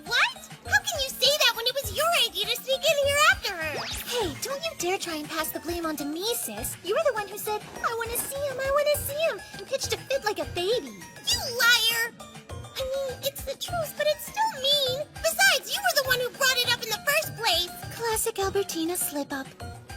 What? How can you say that when it was your idea to sneak in here after her? Hey, don't you dare try and pass the blame on to me, sis. You were the one who said, I want to see him, and pitched a fit like a baby. You liar! I mean, it's the truth, but it's still mean. Besides, you were the one who brought it up in the first place. Classic Albertina slip-up.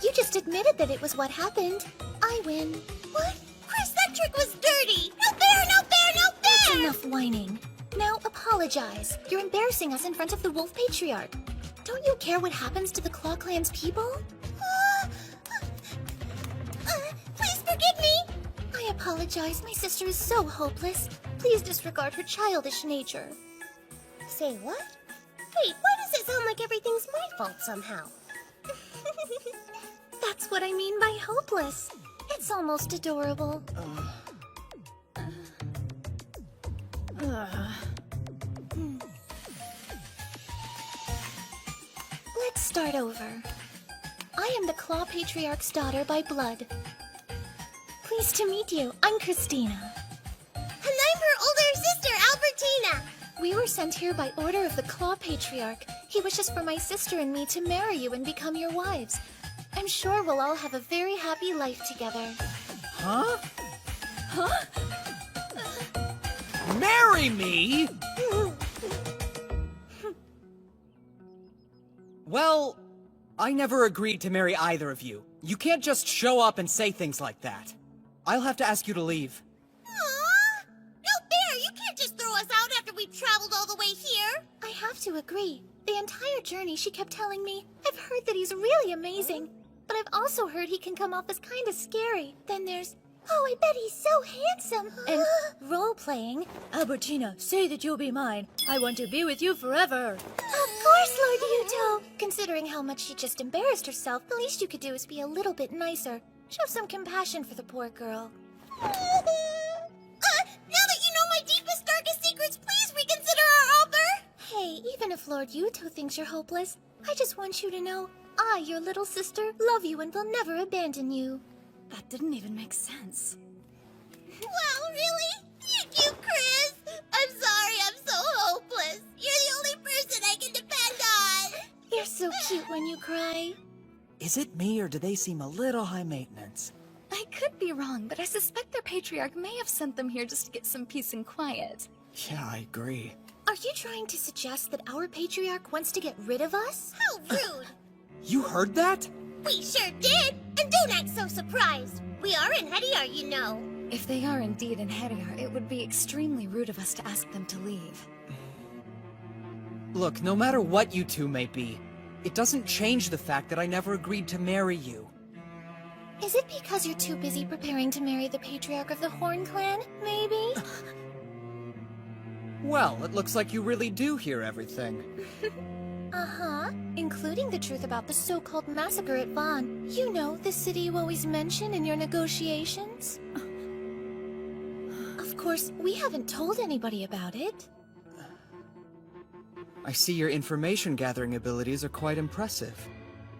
You just admitted that it was what happened. I win. What? Chris, that trick was dirty. No fair, no fair, no fair! That's enough whining. Now apologize. You're embarrassing us in front of the Wolf Patriarch. Don't you care what happens to the Claw Clan's people? Please forgive me. I apologize. My sister is so hopeless. Please disregard her childish nature. Say what? Wait, why does it sound like everything's my fault somehow? That's what I mean by hopeless. It's almost adorable. Let's start over. I am the Claw Patriarch's daughter by blood. Pleased to meet you. I'm Christina. And I'm her older sister, Albertina. We were sent here by order of the Claw Patriarch. He wishes for my sister and me to marry you and become your wives. I'm sure we'll all have a very happy life together. Huh? Huh? Marry me? Well, I never agreed to marry either of you. You can't just show up and say things like that. I'll have to ask you to leave. Aww! No fair! You can't just throw us out after we've traveled all the way here! I have to agree. The entire journey she kept telling me, I've heard that he's really amazing, but I've also heard he can come off as kinda scary. Then there's, oh, I bet he's so handsome! And role-playing. Albertina, say that you'll be mine. I want to be with you forever. Of course, Lord Yuto! Considering how much she just embarrassed herself, the least you could do is be a little bit nicer. Show some compassion for the poor girl. Now that you know my deepest, darkest secrets, please reconsider our offer! Hey, even if Lord Yuto thinks you're hopeless, I just want you to know, I, your little sister, love you and will never abandon you. That didn't even make sense. Wow, really? Thank you, Chris! I'm sorry I'm so hopeless. You're the only person I can depend on! You're so cute when you cry. Is it me, or do they seem a little high maintenance? I could be wrong, but I suspect their patriarch may have sent them here just to get some peace and quiet. Yeah, I agree. Are you trying to suggest that our patriarch wants to get rid of us? How rude! You heard that? We sure did! And don't act so surprised! We are in Hediar, you know. If they are indeed in Hediar, it would be extremely rude of us to ask them to leave. Look, no matter what you two may be, it doesn't change the fact that I never agreed to marry you. Is it because you're too busy preparing to marry the patriarch of the Horn Clan, maybe? Well, it looks like you really do hear everything. Uh-huh. Including the truth about the so-called massacre at Vaughn. You know, the city you always mention in your negotiations? Of course, we haven't told anybody about it. I see your information-gathering abilities are quite impressive.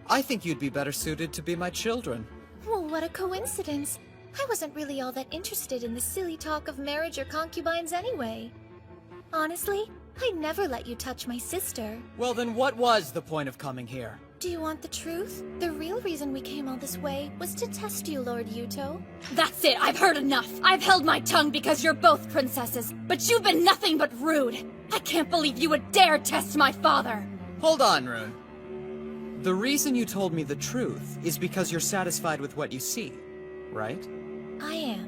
I think you'd be better suited to be my children. Well, what a coincidence. I wasn't really all that interested in the silly talk of marriage or concubines anyway. Honestly, I'd never let you touch my sister. Well, then what was the point of coming here? Do you want the truth? The real reason we came all this way was to test you, Lord Yuto. That's it, I've heard enough. I've held my tongue because you're both princesses, but you've been nothing but rude. I can't believe you would dare test my father. Hold on, Rune. The reason you told me the truth is because you're satisfied with what you see, right? I am.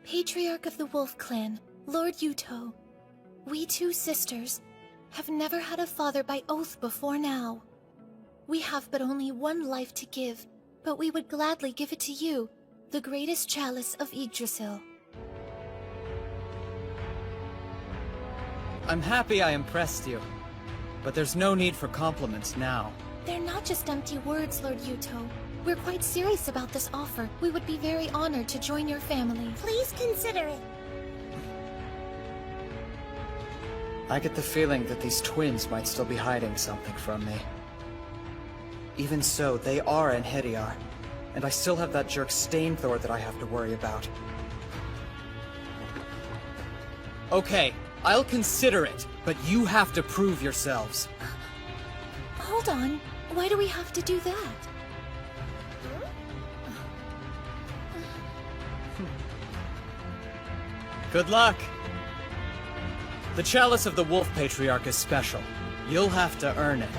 Patriarch of the Wolf Clan, Lord Yuto. We two sisters have never had a father by oath before now. We have but only one life to give, but we would gladly give it to you, the greatest chalice of Yggdrasil. I'm happy I impressed you, but there's no need for compliments now. They're not just empty words, Lord Yuto. We're quite serious about this offer. We would be very honored to join your family. Please consider it. I get the feeling that these twins might still be hiding something from me. Even so, they are in Hediar, and I still have that jerk Stainthor that I have to worry about. Okay, I'll consider it, but you have to prove yourselves. Hold on. Why do we have to do that? Good luck! The Chalice of the Wolf Patriarch is special. You'll have to earn it.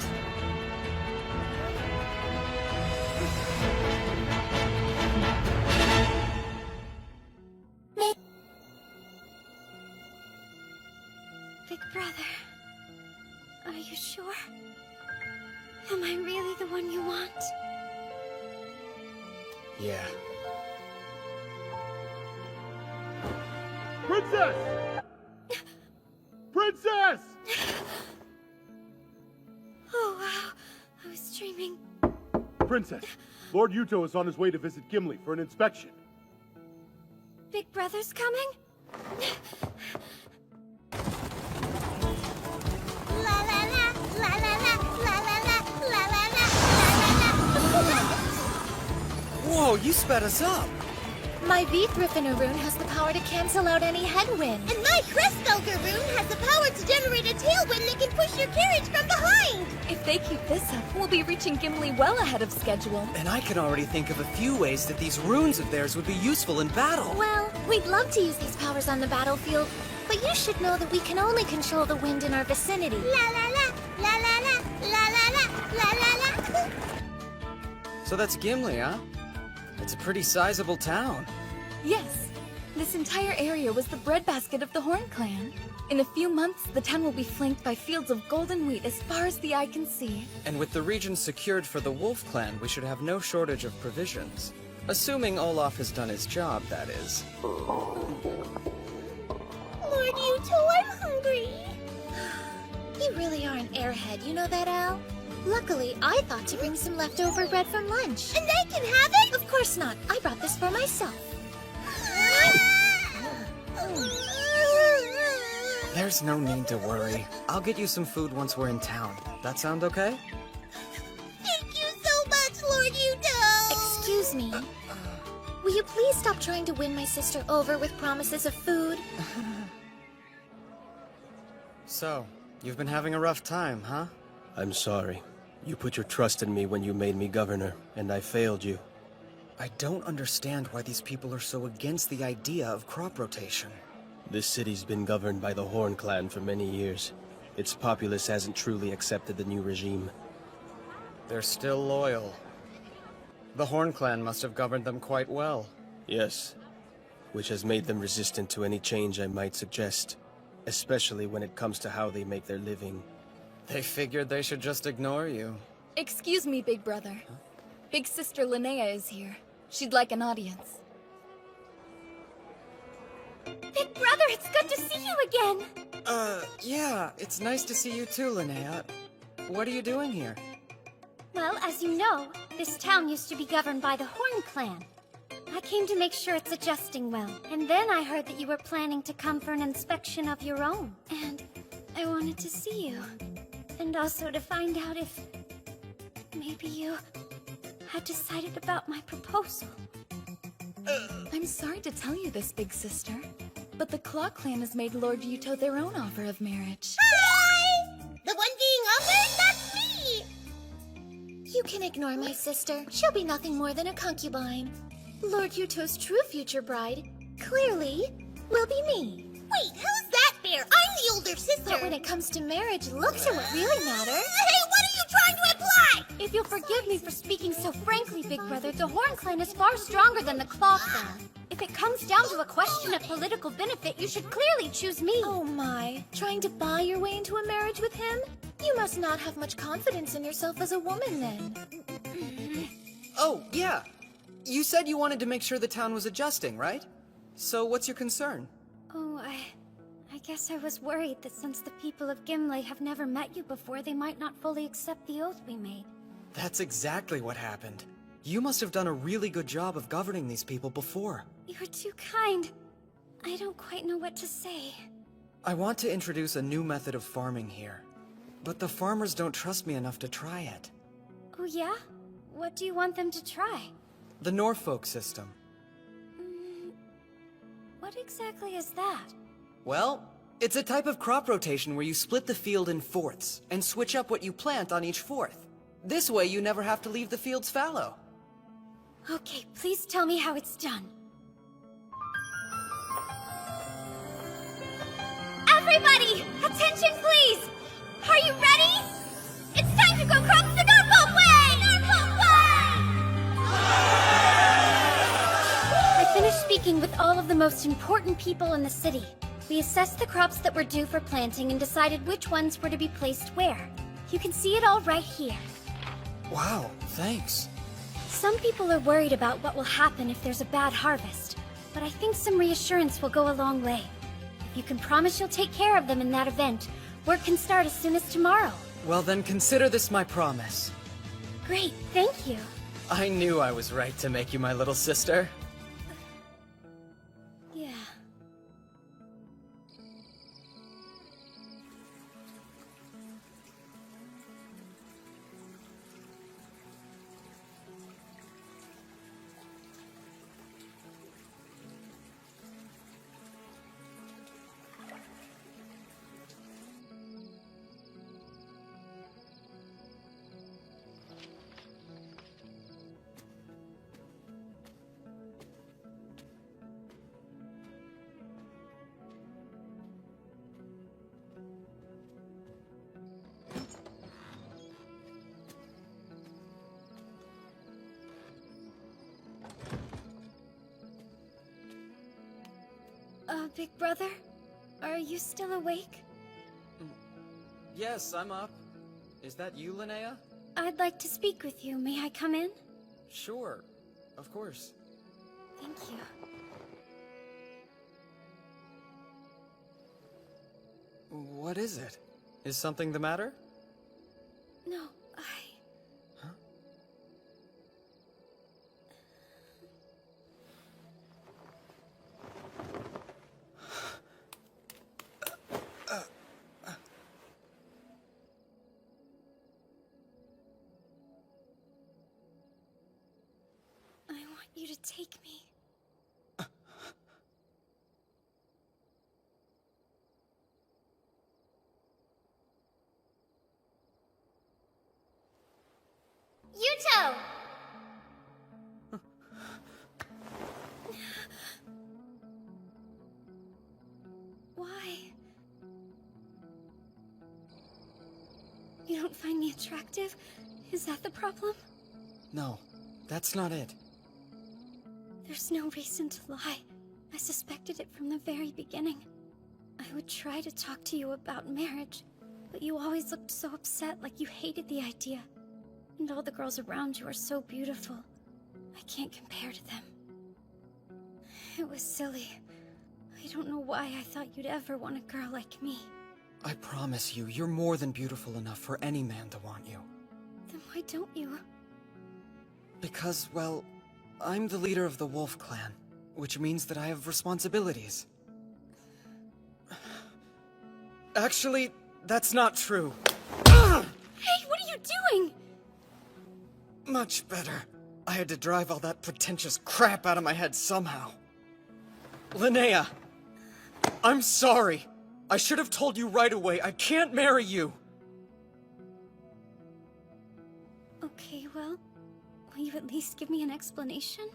Big brother, are you sure? Am I really the one you want? Yeah. Princess! Princess! Oh, wow. I was dreaming. Princess, Lord Yuto is on his way to visit Gimli for an inspection. Big brother's coming? La la la, la la la, la la la, la la la, la la la. Whoa, you sped us up! My V-Thriffener rune has the power to cancel out any headwind. And my Crestfelger rune has the power to generate a tailwind that can push your carriage from behind. If If they keep this up, we'll be reaching Gimli well ahead of schedule. And I can already think of a few ways that these runes of theirs would be useful in battle. Well, we'd love to use these powers on the battlefield, but you should know that we can only control the wind in our vicinity. La la la, la la la, la la la, la la la. So that's Gimli, huh? It's a pretty sizable town. Yes. This entire area was the breadbasket of the Horn Clan. In a few months, the town will be flanked by fields of golden wheat as far as the eye can see. And with the region secured for the Wolf Clan, we should have no shortage of provisions. Assuming Olaf has done his job, that is. Lord Yuto, I'm hungry. You really are an airhead, you know that, Al? Luckily, I thought to bring some leftover bread from lunch. And I can have it? Of course not. I brought this for myself. There's no need to worry. I'll get you some food once we're in town. That sound okay? Thank you so much, Lord Yuto! Excuse me. Will you please stop trying to win my sister over with promises of food? So, you've been having a rough time, huh? I'm sorry. You put your trust in me when you made me governor, and I failed you. I don't understand why these people are so against the idea of crop rotation. This city's been governed by the Horn Clan for many years. Its populace hasn't truly accepted the new regime. They're still loyal. The Horn Clan must have governed them quite well. Yes, which has made them resistant to any change I might suggest, especially when it comes to how they make their living. They figured they should just ignore you. Excuse me, Big Brother. Big Sister Linnea is here. She'd like an audience. Big Brother, it's good to see you again! Yeah, it's nice to see you too, Linnea. What are you doing here? Well, as you know, this town used to be governed by the Horn Clan. I came to make sure it's adjusting well. And then I heard that you were planning to come for an inspection of your own. And I wanted to see you. And also to find out if maybe you had decided about my proposal. I'm sorry to tell you this, Big Sister, but the Claw Clan has made Lord Yuto their own offer of marriage. Hi! The one being offered? That's me! You can ignore my sister. She'll be nothing more than a concubine. Lord Yuto's true future bride, clearly, will be me. Wait, who's that fair? I'm the older sister. But when it comes to marriage, looks are what really matter. Hey, what are you trying to imply? If you'll forgive me for speaking so frankly, Big Brother, the Horn Clan is far stronger than the Claw Clan. If it comes down to a question of political benefit, you should clearly choose me. Oh my, trying to buy your way into a marriage with him? You must not have much confidence in yourself as a woman, then. Oh, yeah. You said you wanted to make sure the town was adjusting, right? So what's your concern? Oh, I guess I was worried that since the people of Gimli have never met you before, they might not fully accept the oath we made. That's exactly what happened. You must have done a really good job of governing these people before. You're too kind. I don't quite know what to say. I want to introduce a new method of farming here. But the farmers don't trust me enough to try it. Oh yeah? What do you want them to try? The Norfolk system. What exactly is that? Well, it's a type of crop rotation where you split the field in fourths and switch up what you plant on each fourth. This way you never have to leave the fields fallow. Okay, please tell me how it's done. Everybody, attention please! Are you ready? It's time to go cross the Norfolk Way! Norfolk Way! I finished speaking with all of the most important people in the city. We assessed the crops that were due for planting and decided which ones were to be placed where. You can see it all right here. Wow, thanks. Some people are worried about what will happen if there's a bad harvest, but I think some reassurance will go a long way. If you can promise you'll take care of them in that event, work can start as soon as tomorrow. Well then consider this my promise. Great, thank you. I knew I was right to make you my little sister. Yeah. Big brother? Are you still awake? Yes, I'm up. Is that you, Linnea? I'd like to speak with you. May I come in? Sure. Of course. Thank you. What is it? Is something the matter? No, Huh? I want you to take me. Yuto! Why? You don't find me attractive? Is that the problem? No, that's not it. There's no reason to lie. I suspected it from the very beginning. I would try to talk to you about marriage, but you always looked so upset, like you hated the idea. And all the girls around you are so beautiful. I can't compare to them. It was silly. I don't know why I thought you'd ever want a girl like me. I promise you, you're more than beautiful enough for any man to want you. Then why don't you? Because, well, I'm the leader of the Wolf Clan, which means that I have responsibilities. Actually, that's not true. Hey, what are you doing? Much better. I had to drive all that pretentious crap out of my head somehow. Linnea! I'm sorry. I should have told you right away. I can't marry you. Okay, well, will you at least give me an explanation?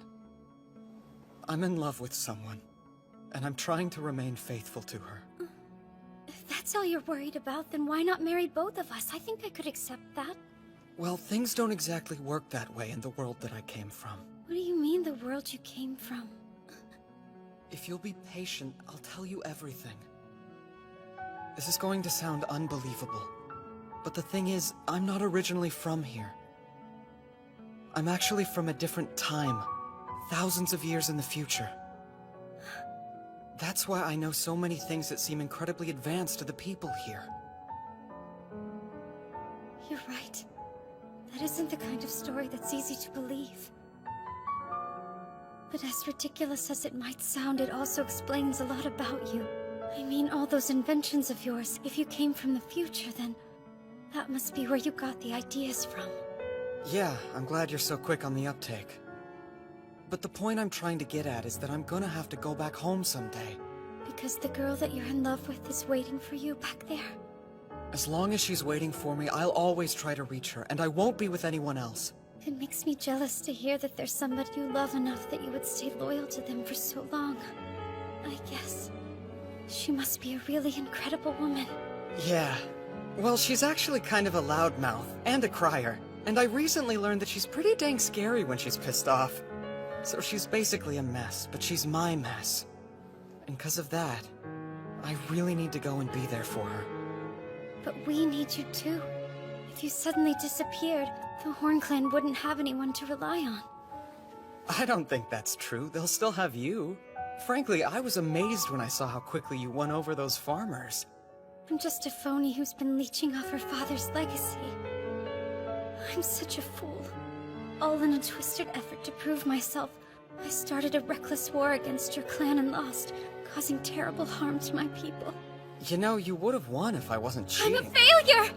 I'm in love with someone, and I'm trying to remain faithful to her. If that's all you're worried about, then why not marry both of us? I think I could accept that. Well, things don't exactly work that way in the world that I came from. What do you mean, the world you came from? If you'll be patient, I'll tell you everything. This is going to sound unbelievable, but the thing is, I'm not originally from here. I'm actually from a different time, thousands of years in the future. That's why I know so many things that seem incredibly advanced to the people here. You're right. That isn't the kind of story that's easy to believe. But as ridiculous as it might sound, it also explains a lot about you. I mean, all those inventions of yours, if you came from the future, then that must be where you got the ideas from. Yeah, I'm glad you're so quick on the uptake. But the point I'm trying to get at is that I'm gonna have to go back home someday. Because the girl that you're in love with is waiting for you back there. As long as she's waiting for me, I'll always try to reach her, and I won't be with anyone else. It makes me jealous to hear that there's somebody you love enough that you would stay loyal to them for so long. I guess she must be a really incredible woman. Yeah. Well, she's actually kind of a loudmouth, and a crier. And I recently learned that she's pretty dang scary when she's pissed off. So she's basically a mess, but she's my mess. And because of that, I really need to go and be there for her. But we need you too. If you suddenly disappeared, the Horn Clan wouldn't have anyone to rely on. I don't think that's true. They'll still have you. Frankly, I was amazed when I saw how quickly you won over those farmers. I'm just a phony who's been leeching off her father's legacy. I'm such a fool. All in a twisted effort to prove myself, I started a reckless war against your clan and lost, causing terrible harm to my people. You know, you would have won if I wasn't cheating. I'm a failure!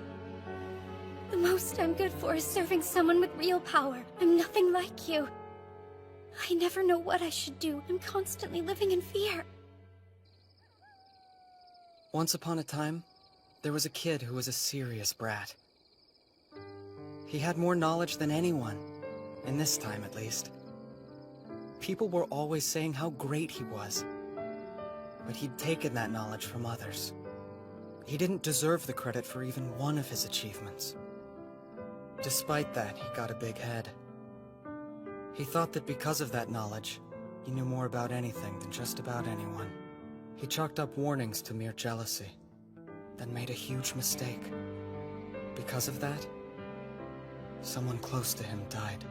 The most I'm good for is serving someone with real power. I'm nothing like you. I never know what I should do. I'm constantly living in fear. Once upon a time, there was a kid who was a serious brat. He had more knowledge than anyone, in this time at least. People were always saying how great he was, but he'd taken that knowledge from others. He didn't deserve the credit for even one of his achievements. Despite that, he got a big head. He thought that because of that knowledge, he knew more about anything than just about anyone. He chalked up warnings to mere jealousy, then made a huge mistake. Because of that, someone close to him died.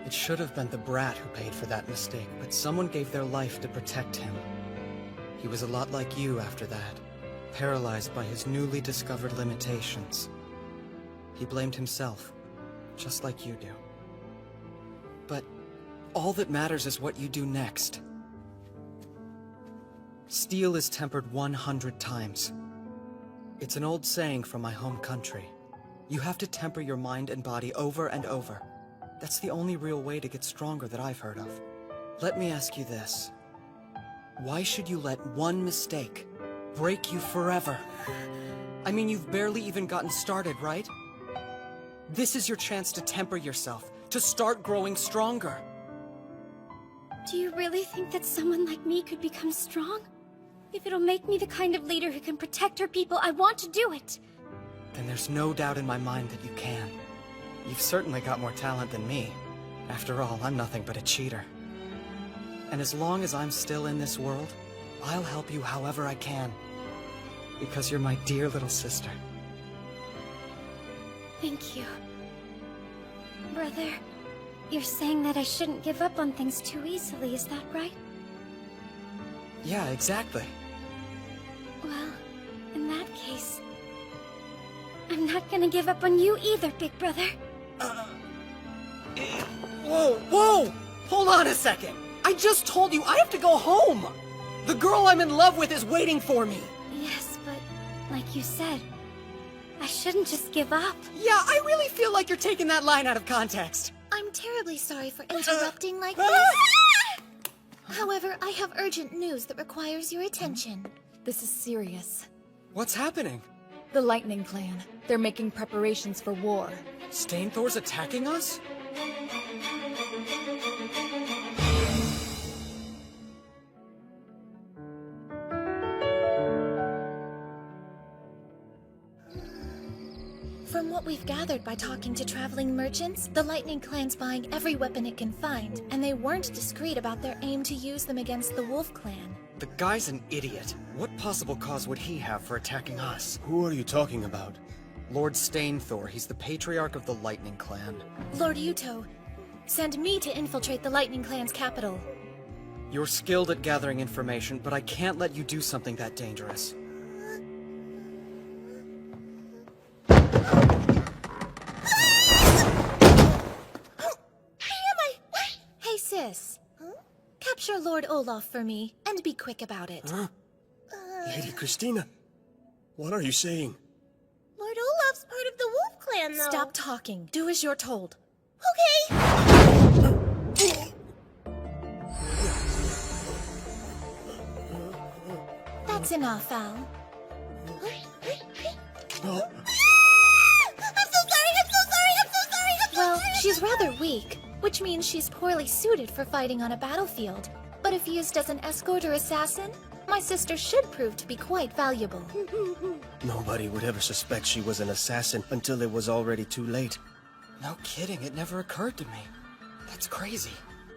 It should have been the brat who paid for that mistake, but someone gave their life to protect him. He was a lot like you after that, paralyzed by his newly discovered limitations. He blamed himself, just like you do. But all that matters is what you do next. Steel is tempered 100 times. It's an old saying from my home country. You have to temper your mind and body over and over. That's the only real way to get stronger that I've heard of. Let me ask you this. Why should you let one mistake break you forever? I mean, you've barely even gotten started, right? This is your chance to temper yourself, to start growing stronger. Do you really think that someone like me could become strong? If it'll make me the kind of leader who can protect her people, I want to do it. Then there's no doubt in my mind that you can. You've certainly got more talent than me. After all, I'm nothing but a cheater. And as long as I'm still in this world, I'll help you however I can. Because you're my dear little sister. Thank you. Brother, you're saying that I shouldn't give up on things too easily, is that right? Yeah, exactly. Well, in that case, I'm not gonna give up on you either, big brother. Whoa, whoa! Hold on a second! I just told you I have to go home! The girl I'm in love with is waiting for me! Yes, but like you said, I shouldn't just give up. Yeah, I really feel like you're taking that line out of context. I'm terribly sorry for interrupting like this. However, I have urgent news that requires your attention. This is serious. What's happening? The Lightning Clan. They're making preparations for war. Stainthor's attacking us? From what we've gathered by talking to traveling merchants, the Lightning Clan's buying every weapon it can find, and they weren't discreet about their aim to use them against the Wolf Clan. The guy's an idiot. What possible cause would he have for attacking us? Who are you talking about? Lord Stainthor. He's the patriarch of the Lightning Clan. Lord Yuto, send me to infiltrate the Lightning Clan's capital. You're skilled at gathering information, but I can't let you do something that dangerous. Hey, sis. Capture Lord Olaf for me, and be quick about it. Huh? Lady Christina, what are you saying? Lord Olaf's part of the Wolf Clan, though. Stop talking. Do as you're told. Okay. That's enough, Al. Well, she's rather weak, which means she's poorly suited for fighting on a battlefield. But if used as an escort or assassin, my sister should prove to be quite valuable. Nobody would ever suspect she was an assassin until it was already too late. No kidding, it never occurred to me. That's crazy.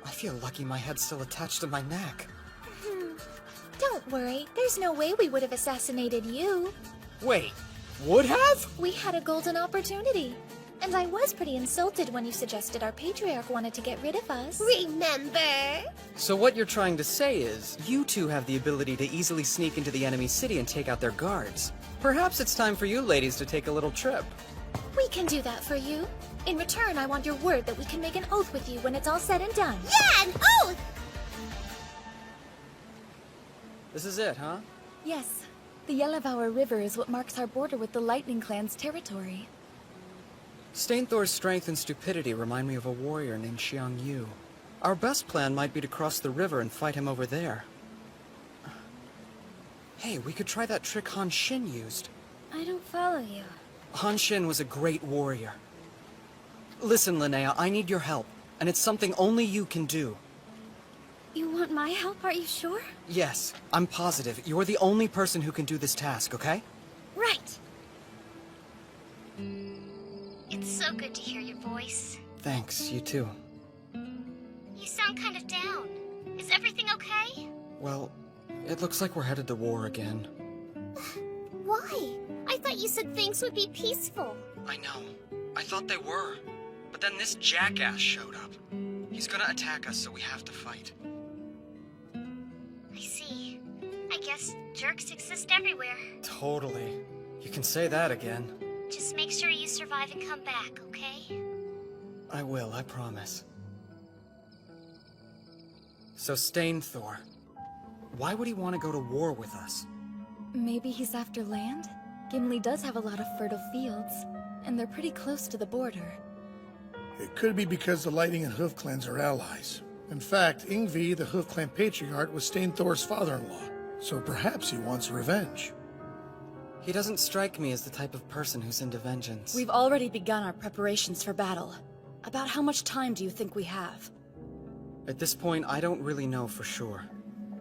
I feel lucky my head's still attached to my neck. Don't worry, there's no way we would have assassinated you. Wait, would have? We had a golden opportunity. And I was pretty insulted when you suggested our patriarch wanted to get rid of us. Remember? So what you're trying to say is, you two have the ability to easily sneak into the enemy city and take out their guards. Perhaps it's time for you ladies to take a little trip. We can do that for you. In return, I want your word that we can make an oath with you when it's all said and done. Yeah, an oath! This is it, huh? Yes. The Yellowvour River is what marks our border with the Lightning Clan's territory. Stainthor's strength and stupidity remind me of a warrior named Xiang Yu. Our best plan might be to cross the river and fight him over there. Hey, we could try that trick Han Xin used. I don't follow you. Han Xin was a great warrior. Listen, Linnea, I need your help, and it's something only you can do. You want my help, are you sure? Yes, I'm positive. You're the only person who can do this task, okay? Right. It's so good to hear your voice. Thanks, you too. You sound kind of down. Is everything okay? Well, It looks like we're headed to war again. Why? I thought you said things would be peaceful. I know. I thought they were. But then this jackass showed up. He's gonna attack us, so we have to fight. I see. I guess jerks exist everywhere. Totally. You can say that again. Just make sure you survive and come back, okay? I will, I promise. So Stainthor, why would he want to go to war with us? Maybe he's after land? Gimli does have a lot of fertile fields, and they're pretty close to the border. It could be because the Lightning and Hoof clans are allies. In fact, Ingvi, the Hoof clan patriarch, was Stainthor's father-in-law, so perhaps he wants revenge. He doesn't strike me as the type of person who's into vengeance. We've already begun our preparations for battle. About how much time do you think we have? At this point, I don't really know for sure.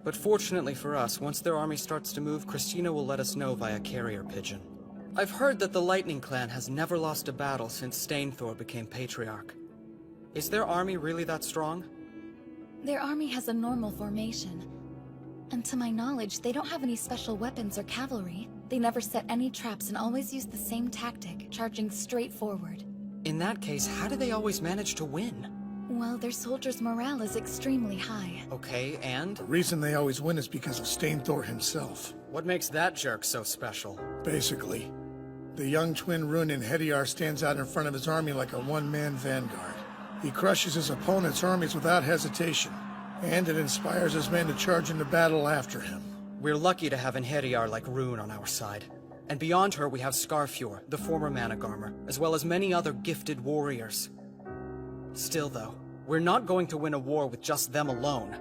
But fortunately for us, once their army starts to move, Christina will let us know via carrier pigeon. I've heard that the Lightning Clan has never lost a battle since Stainthor became Patriarch. Is their army really that strong? Their army has a normal formation. And to my knowledge, they don't have any special weapons or cavalry. They never set any traps and always use the same tactic, charging straight forward. In that case, how do they always manage to win? Well, their soldiers' morale is extremely high. Okay, and? The reason they always win is because of Stainthor himself. What makes that jerk so special? Basically, the young twin Runin Hediar stands out in front of his army like a one-man vanguard. He crushes his opponent's armies without hesitation, and it inspires his men to charge into battle after him. We're lucky to have an Hediar like Rune on our side. And beyond her, we have Scarfjord, the former Managarmer, as well as many other gifted warriors. Still, though, we're not going to win a war with just them alone.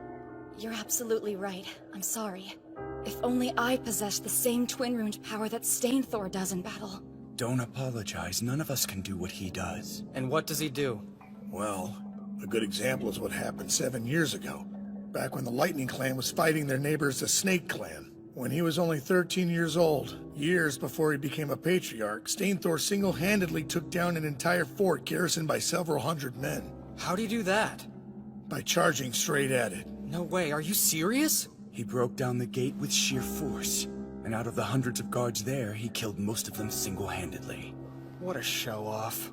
You're absolutely right. I'm sorry. If only I possessed the same twin-runed power that Stainthor does in battle. Don't apologize. None of us can do what he does. And what does he do? Well, a good example is what happened 7 years ago, back when the Lightning Clan was fighting their neighbors, the Snake Clan. When he was only 13 years old, years before he became a patriarch, Stainthor single-handedly took down an entire fort garrisoned by several hundred men. How'd he do that? By charging straight at it. No way, are you serious? He broke down the gate with sheer force, and out of the hundreds of guards there, he killed most of them single-handedly. What a show-off.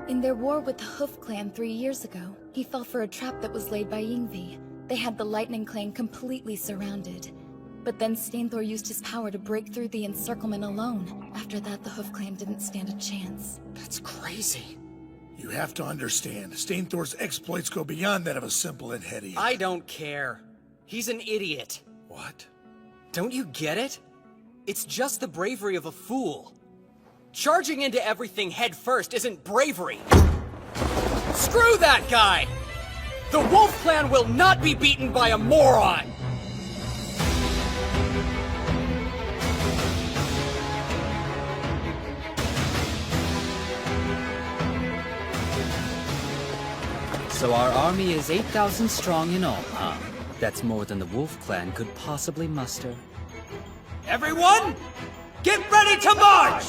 In their war with the Hoof clan 3 years ago, he fell for a trap that was laid by Yngvi. They had the Lightning clan completely surrounded. But then Stainthor used his power to break through the encirclement alone. After that, the Hoof clan didn't stand a chance. That's crazy. You have to understand, Stainthor's exploits go beyond that of a simple Enhedi. I don't care. He's an idiot. What? Don't you get it? It's just the bravery of a fool. Charging into everything head first isn't bravery. Screw that guy! The Wolf Clan will not be beaten by a moron! So our army is 8,000 strong in all, huh? That's more than the Wolf Clan could possibly muster. Everyone, get ready to march!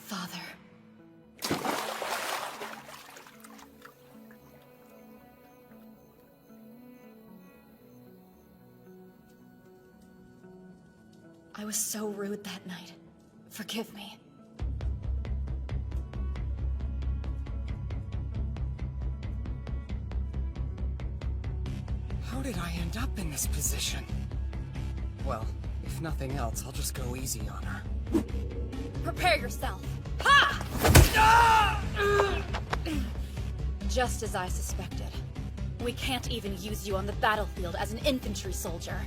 Father. I was so rude that night. Forgive me. How did I end up in this position? Well, if nothing else, I'll just go easy on her. Prepare yourself. Ha! Just as I suspected. We can't even use you on the battlefield as an infantry soldier.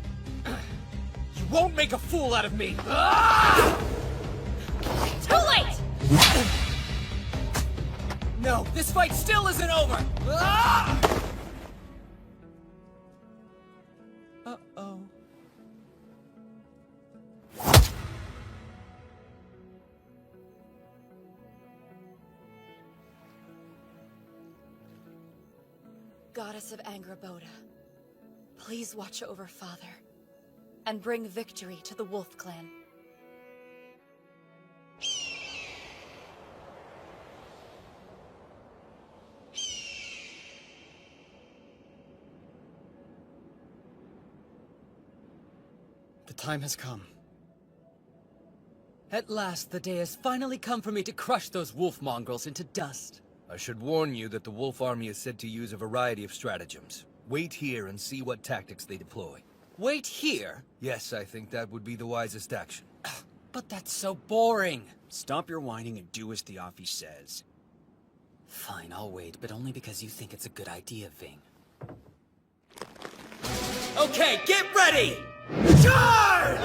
You won't make a fool out of me! Too late! No, this fight still isn't over! Uh-oh. goddess of Angraboda, please watch over Father, and bring victory to the Wolf Clan. The time has come. At last, the day has finally come for me to crush those wolf mongrels into dust. I should warn you that the Wolf Army is said to use a variety of stratagems. Wait here and see what tactics they deploy. Wait here? Yes, I think that would be the wisest action. But that's so boring. Stop your whining and do as Theophis says. Fine, I'll wait, but only because you think it's a good idea, Ving. Okay, get ready! Charge!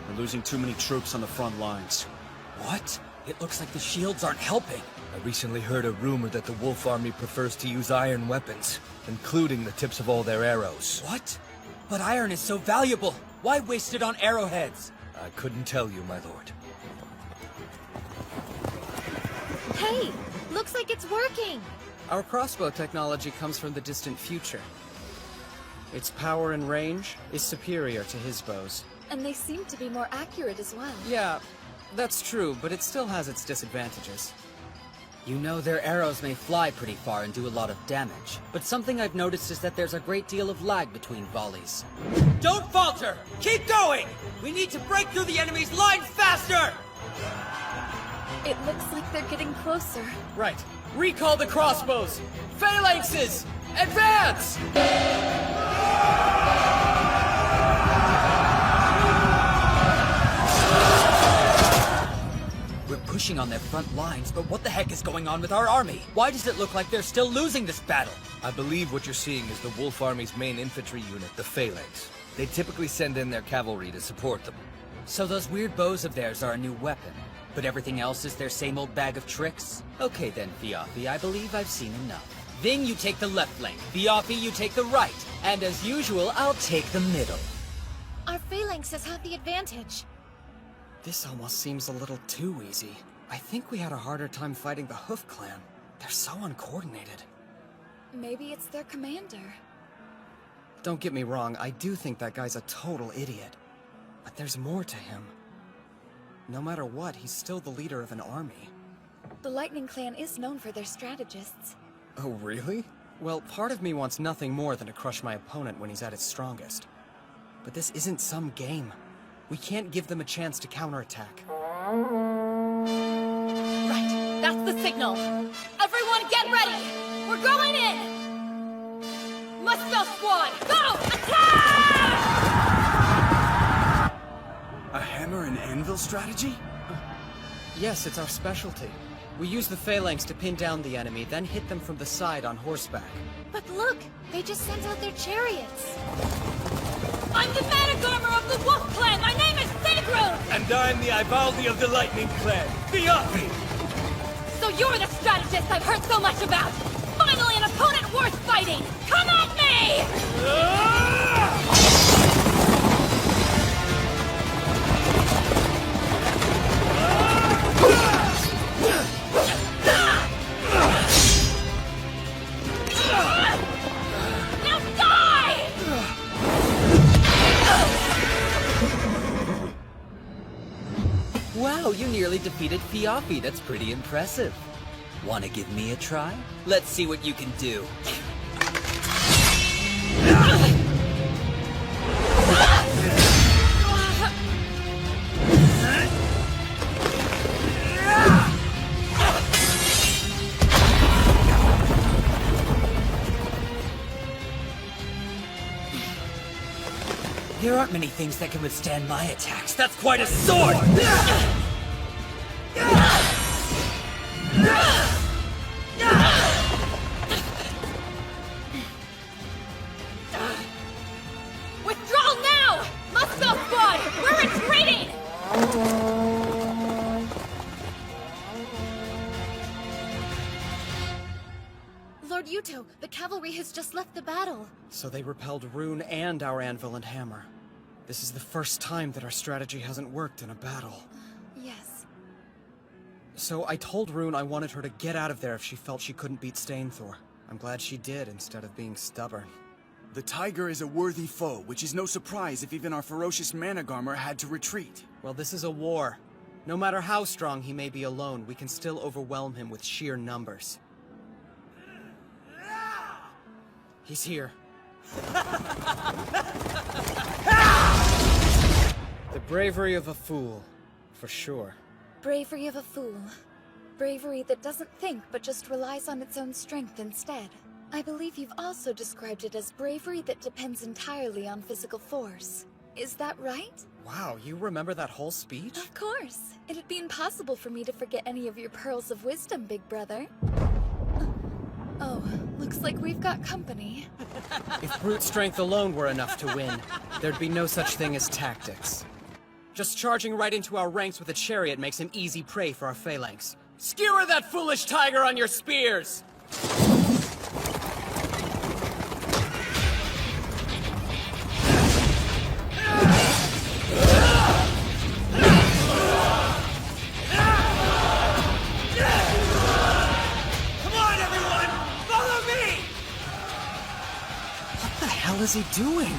We're losing too many troops on the front lines. What? It looks like the shields aren't helping. I recently heard a rumor that the Wolf Army prefers to use iron weapons, including the tips of all their arrows. What? But iron is so valuable. Why waste it on arrowheads? I couldn't tell you, my lord. Hey, looks like it's working. Our crossbow technology comes from the distant future. Its power and range is superior to his bows. And they seem to be more accurate as well. Yeah, that's true, but it still has its disadvantages. You know, their arrows may fly pretty far and do a lot of damage, but something I've noticed is that there's a great deal of lag between volleys. Don't falter! Keep going! We need to break through the enemy's lines faster! It looks like they're getting closer. Right. Recall the crossbows! Phalanxes! Advance! We're pushing on their front lines, but what the heck is going on with our army? Why does it look like they're still losing this battle? I believe what you're seeing is the Wolf Army's main infantry unit, the Phalanx. They typically send in their cavalry to support them. So those weird bows of theirs are a new weapon, but everything else is their same old bag of tricks? Okay then, Theophis, I believe I've seen enough. Ving, you take the left flank. Theophis, you take the right. And as usual, I'll take the middle. Our phalanxes have the advantage. This almost seems a little too easy. I think we had a harder time fighting the Hoof Clan. They're so uncoordinated. Maybe it's their commander. Don't get me wrong, I do think that guy's a total idiot. But there's more to him. No matter what, he's still the leader of an army. The Lightning Clan is known for their strategists. Oh, really? Well, part of me wants nothing more than to crush my opponent when he's at his strongest. But this isn't some game. We can't give them a chance to counterattack. Right, that's the signal. Everyone get ready! We're going in! Muspel Squad, go! Attack! A hammer and anvil strategy? Yes, it's our specialty. We use the phalanx to pin down the enemy, then hit them from the side on horseback. But look, they just sent out their chariots. I'm the Managarmer of the Wolf Clan! My name is Sigrun! And I'm the Ivaldi of the Lightning Clan, Theophis! So you're the strategist I've heard so much about! Finally an opponent worth fighting! Come at me! Now die! Wow, you nearly defeated Theophis. That's pretty impressive. Wanna give me a try? Let's see what you can do. There aren't many things that can withstand my attacks. That's quite a sword! Withdrawal now! Muspel Squad, we're retreating! Lord Yuto, the cavalry has just left the battle. So they repelled Rune and our anvil and hammer. This is the first time that our strategy hasn't worked in a battle. Yes. So I told Rune I wanted her to get out of there if she felt she couldn't beat Stainthor. I'm glad she did, instead of being stubborn. The tiger is a worthy foe, which is no surprise if even our ferocious Managarmer had to retreat. Well, this is a war. No matter how strong he may be alone, we can still overwhelm him with sheer numbers. He's here. The bravery of a fool, for sure. Bravery of a fool. Bravery that doesn't think but just relies on its own strength instead. I believe you've also described it as bravery that depends entirely on physical force. Is that right? Wow, you remember that whole speech? Of course. It'd be impossible for me to forget any of your pearls of wisdom, big brother. Oh, looks like we've got company. If brute strength alone were enough to win, there'd be no such thing as tactics. Just charging right into our ranks with a chariot makes him easy prey for our phalanx. Skewer that foolish tiger on your spears! What is he doing?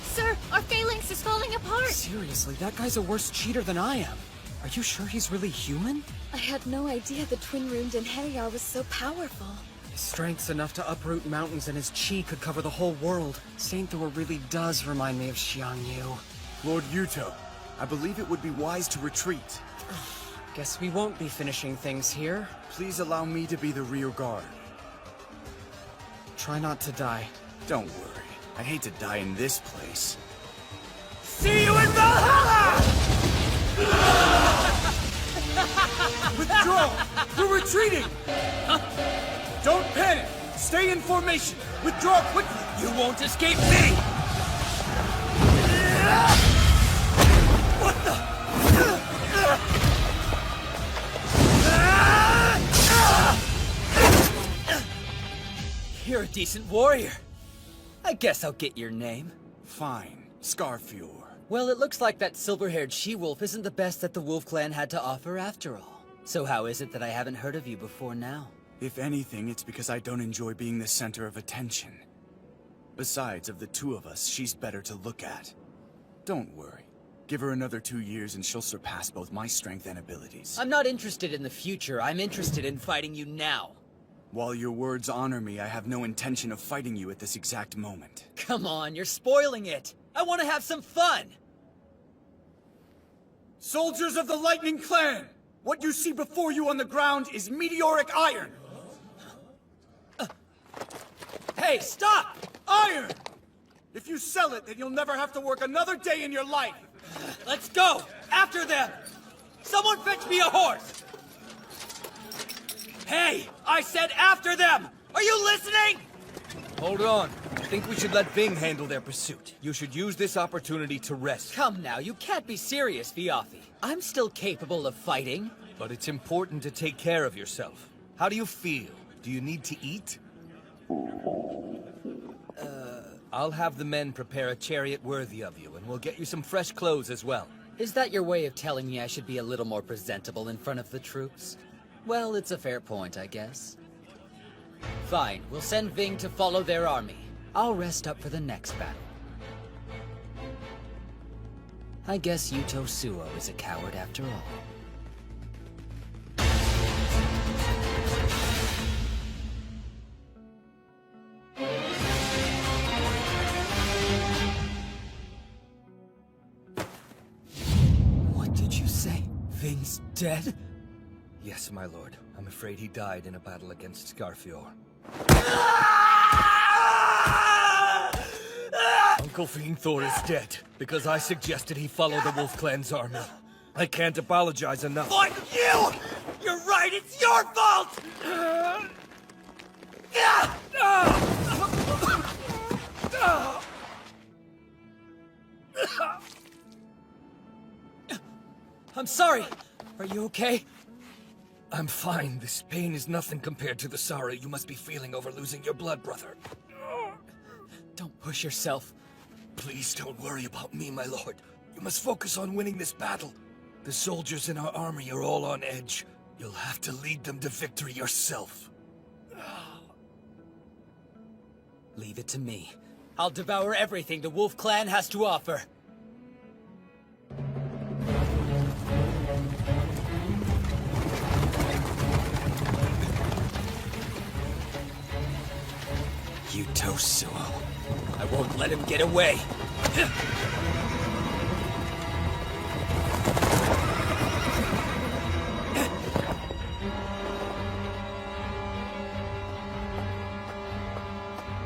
Sir, our phalanx is falling apart! Seriously, that guy's a worse cheater than I am. Are you sure he's really human? I had no idea the twin-ruined Heliar was so powerful. His strength's enough to uproot mountains and his chi could cover the whole world. Stainthor really does remind me of Xiangyu. Lord Yuto, I believe it would be wise to retreat. Guess we won't be finishing things here. Please allow me to be the rear guard. Try not to die. Don't worry. I'd hate to die in this place. See you in Valhalla! Withdraw! We're retreating! Don't panic! Stay in formation! Withdraw quickly! You won't escape me! What the? You're a decent warrior. I guess I'll get your name. Fine. Scarfior. Well, it looks like that silver-haired she-wolf isn't the best that the Wolf Clan had to offer after all. So how is it that I haven't heard of you before now? If anything, it's because I don't enjoy being the center of attention. Besides, of the two of us, she's better to look at. Don't worry. Give her another 2 years and she'll surpass both my strength and abilities. I'm not interested in the future. I'm interested in fighting you now. While your words honor me, I have no intention of fighting you at this exact moment. Come on, you're spoiling it. I want to have some fun. Soldiers of the Lightning Clan! What you see before you on the ground is meteoric iron! Hey, stop! Iron! If you sell it, then you'll never have to work another day in your life! Let's go! After them! Someone fetch me a horse! Hey! I said after them! Are you listening? Hold on. I think we should let Ving handle their pursuit. You should use this opportunity to rest. Come now, you can't be serious, Viafi. I'm still capable of fighting. But it's important to take care of yourself. How do you feel? Do you need to eat? I'll have the men prepare a chariot worthy of you, and we'll get you some fresh clothes as well. Is that your way of telling me I should be a little more presentable in front of the troops? Well, it's a fair point, I guess. Fine, we'll send Ving to follow their army. I'll rest up for the next battle. I guess Yuto Suo is a coward after all. What did you say? Ving's dead? Yes, my lord. I'm afraid he died in a battle against Scarfior. Uncle Fiendthor is dead, because I suggested he follow the Wolf Clan's army. I can't apologize enough. Fuck you! You're right, it's your fault! I'm sorry! Are you okay? I'm fine. This pain is nothing compared to the sorrow you must be feeling over losing your blood brother. Don't push yourself. Please don't worry about me, my lord. You must focus on winning this battle. The soldiers in our army are all on edge. You'll have to lead them to victory yourself. Leave it to me. I'll devour everything the Wolf Clan has to offer. Yuto Suo. I won't let him get away.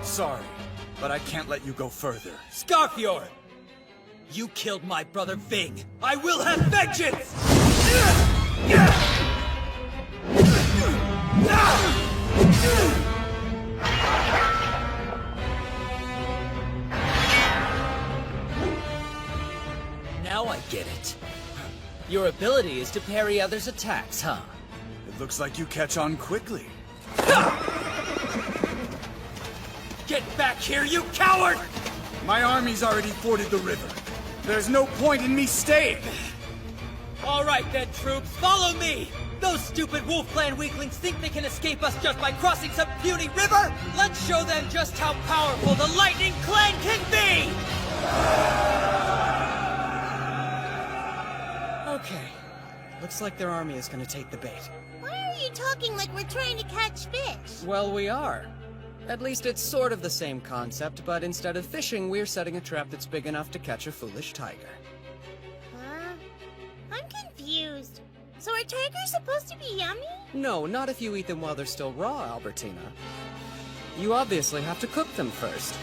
Sorry, but I can't let you go further. Scarfjord! You killed my brother Ving. I will have vengeance! Now I get it. Your ability is to parry others' attacks, huh? It looks like you catch on quickly. Get back here, you coward! My army's already forded the river. There's no point in me staying. All right then, troops, follow me! Those stupid Wolf Clan weaklings think they can escape us just by crossing some puny river? Let's show them just how powerful the Lightning Clan can be! Okay. Looks like their army is gonna take the bait. Why are you talking like we're trying to catch fish? Well, we are. At least it's sort of the same concept, but instead of fishing, we're setting a trap that's big enough to catch a foolish tiger. Huh? I'm confused. So are tigers supposed to be yummy? No, not if you eat them while they're still raw, Albertina. You obviously have to cook them first.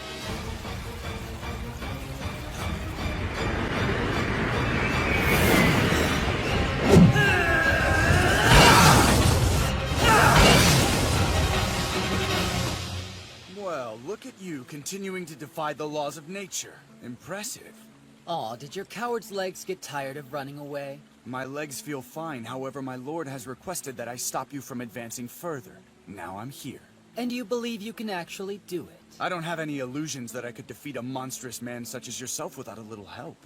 Well, look at you continuing to defy the laws of nature. Impressive. Aw, did your coward's legs get tired of running away? My legs feel fine, however my lord has requested that I stop you from advancing further. Now I'm here. And you believe you can actually do it? I don't have any illusions that I could defeat a monstrous man such as yourself without a little help.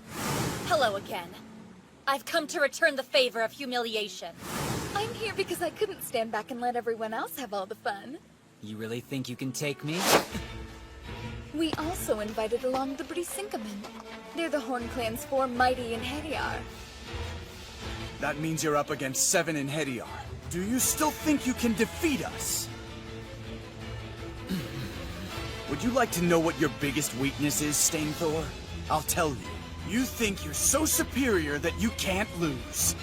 Hello again. I've come to return the favor of humiliation. I'm here because I couldn't stand back and let everyone else have all the fun. You really think you can take me? We also invited along the Brisinkamen. They're the Horn Clan's 4 mighty in Hediar. That means you're up against 7 in Hediar. Do you still think you can defeat us? Would you like to know what your biggest weakness is, Stainthor? I'll tell you. You think you're so superior that you can't lose.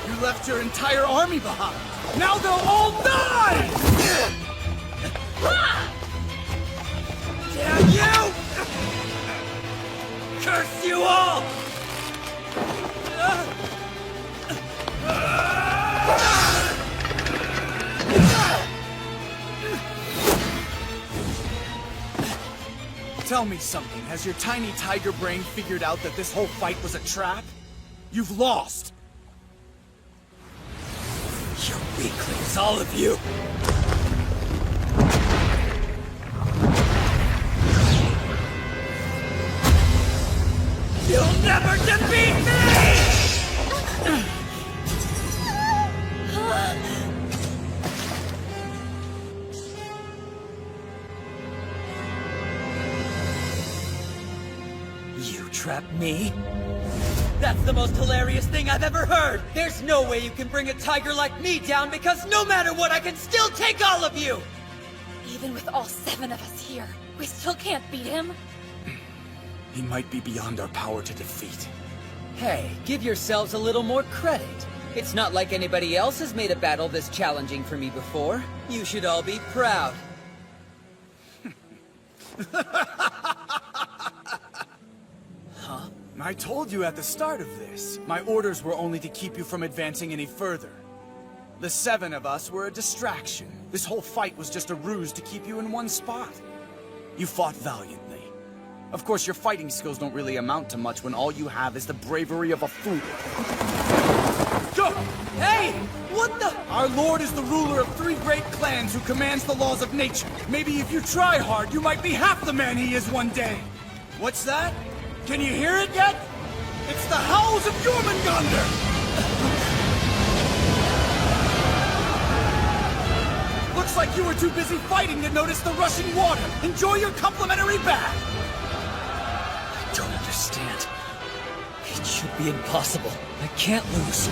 You left your entire army behind. Now they'll all die! Damn you! Curse you all! Tell me something. Has your tiny tiger brain figured out that this whole fight was a trap? You've lost! You weaklings, all of you! You'll never defeat me! You trapped me? That's the most hilarious thing I've ever heard! There's no way you can bring a tiger like me down because no matter what, I can still take all of you! Even with all 7 of us here, we still can't beat him. He might be beyond our power to defeat. Hey, give yourselves a little more credit. It's not like anybody else has made a battle this challenging for me before. You should all be proud. Huh? I told you at the start of this. My orders were only to keep you from advancing any further. The 7 of us were a distraction. This whole fight was just a ruse to keep you in one spot. You fought valiantly. Of course, your fighting skills don't really amount to much when all you have is the bravery of a fool. Go! Hey! What the? Our lord is the ruler of 3 great clans who commands the laws of nature. Maybe if you try hard, you might be half the man he is one day. What's that? Can you hear it yet? It's the howls of Jormungandr! Looks like you were too busy fighting to notice the rushing water. Enjoy your complimentary bath! I don't understand. It should be impossible. I can't lose.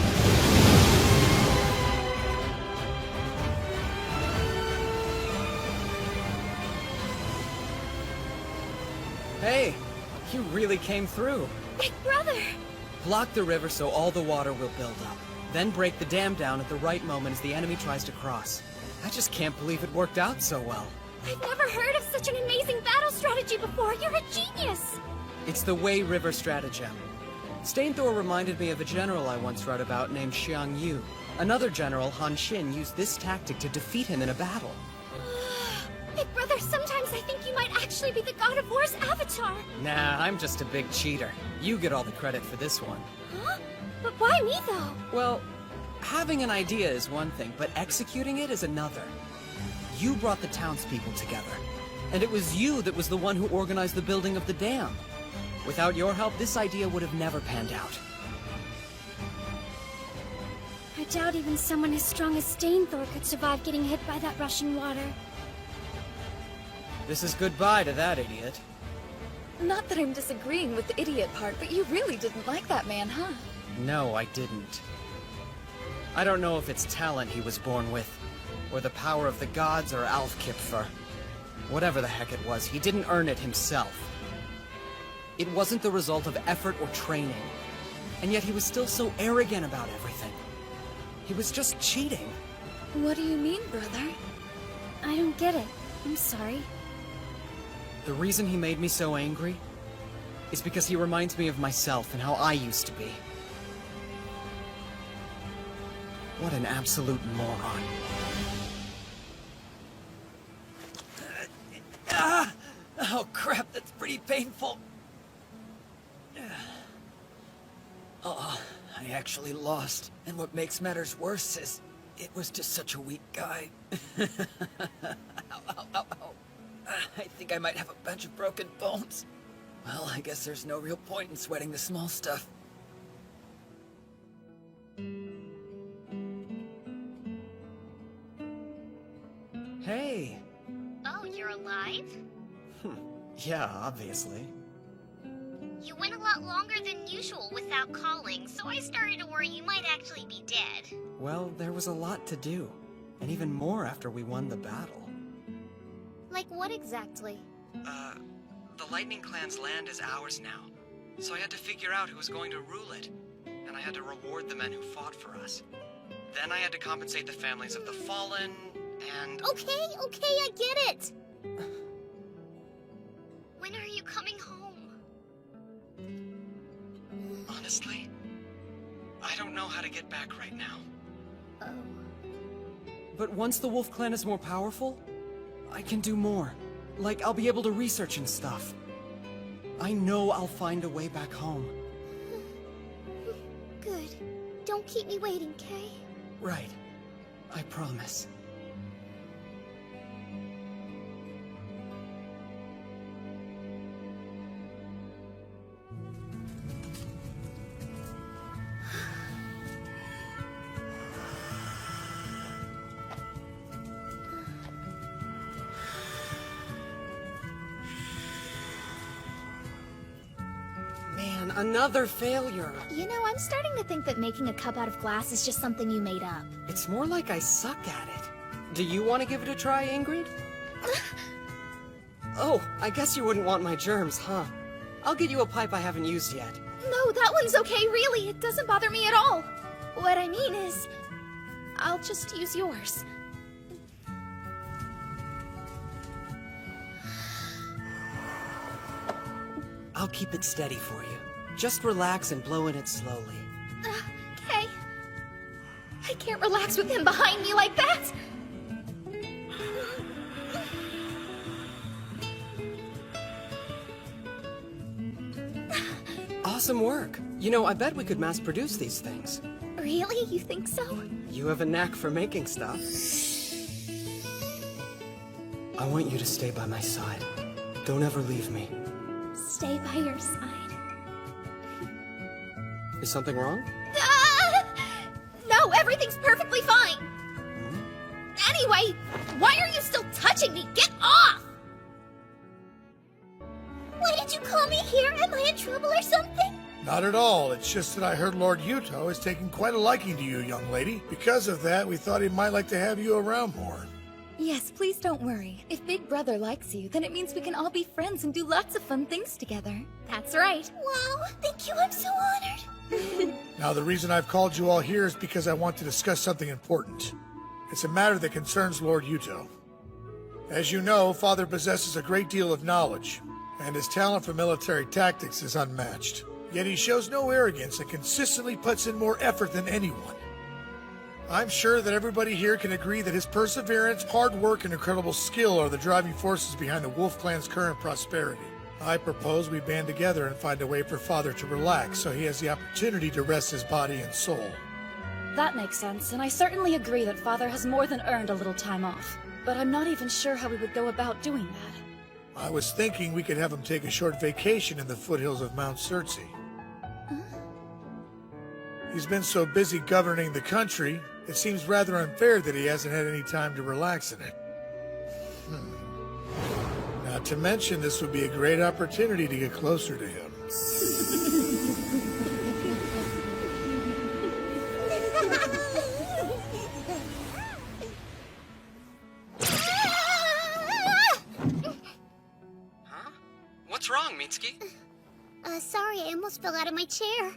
Hey, you really came through. Big brother! Block the river so all the water will build up. Then break the dam down at the right moment as the enemy tries to cross. I just can't believe it worked out so well. I've never heard of such an amazing battle strategy before. You're a genius! It's the Wei River stratagem. Stainthor reminded me of a general I once read about named Xiang Yu. Another general, Han Xin, used this tactic to defeat him in a battle. Big brother, sometimes I think you might actually be the God of War's avatar. Nah, I'm just a big cheater. You get all the credit for this one. Huh? But why me, though? Well, having an idea is one thing, but executing it is another. You brought the townspeople together, and it was you that was the one who organized the building of the dam. Without your help, this idea would have never panned out. I doubt even someone as strong as Stainthor could survive getting hit by that rushing water. This is goodbye to that idiot. Not that I'm disagreeing with the idiot part, but you really didn't like that man, huh? No, I didn't. I don't know if it's talent he was born with, or the power of the gods, or Alfkipfer. Whatever the heck it was, he didn't earn it himself. It wasn't the result of effort or training, and yet he was still so arrogant about everything. He was just cheating. What do you mean, brother? I don't get it. I'm sorry. The reason he made me so angry is because he reminds me of myself and how I used to be. What an absolute moron. Oh crap, that's pretty painful. Oh, I actually lost. And what makes matters worse is, it was just such a weak guy. Ow, ow, ow, ow. I think I might have a bunch of broken bones. Well, I guess there's no real point in sweating the small stuff. Hey! Oh, you're alive? Yeah, obviously. You went a lot longer than usual without calling, so I started to worry you might actually be dead. Well, there was a lot to do. And even more after we won the battle. Like what exactly? The Lightning Clan's land is ours now. So I had to figure out who was going to rule it. And I had to reward the men who fought for us. Then I had to compensate the families of the fallen, and... Okay, I get it! When are you coming home? Honestly, I don't know how to get back right now. Oh. But once the Wolf Clan is more powerful, I can do more. Like, I'll be able to research and stuff. I know I'll find a way back home. Good. Don't keep me waiting, Kay? Right. I promise. Man, another failure. You know, I'm starting to think that making a cup out of glass is just something you made up. It's more like I suck at it. Do you want to give it a try, Ingrid? Oh, I guess you wouldn't want my germs, huh? I'll get you a pipe I haven't used yet. No, that one's okay, really. It doesn't bother me at all. What I mean is, I'll just use yours. I'll keep it steady for you. Just relax and blow in it slowly. Okay. I can't relax with him behind me like that! Awesome work. You know, I bet we could mass produce these things. Really? You think so? You have a knack for making stuff. I want you to stay by my side. Don't ever leave me. Stay by your side. Is something wrong? No, everything's perfectly fine. Anyway, why are you still touching me? Get off! Why did you call me here? Am I in trouble or something? Not at all. It's just that I heard Lord Yuto is taking quite a liking to you, young lady. Because of that, we thought he might like to have you around more. Yes, please don't worry. If Big Brother likes you, then it means we can all be friends and do lots of fun things together. That's right. Wow, thank you. I'm so honored. Now, the reason I've called you all here is because I want to discuss something important. It's a matter that concerns Lord Yuto. As you know, Father possesses a great deal of knowledge, and his talent for military tactics is unmatched. Yet he shows no arrogance and consistently puts in more effort than anyone. I'm sure that everybody here can agree that his perseverance, hard work, and incredible skill are the driving forces behind the Wolf Clan's current prosperity. I propose we band together and find a way for Father to relax so he has the opportunity to rest his body and soul. That makes sense, and I certainly agree that Father has more than earned a little time off. But I'm not even sure how we would go about doing that. I was thinking we could have him take a short vacation in the foothills of Mount Circe. He's been so busy governing the country, it seems rather unfair that he hasn't had any time to relax in it. Not to mention, this would be a great opportunity to get closer to him. What's wrong, Mitsuki? Sorry, I almost fell out of my chair.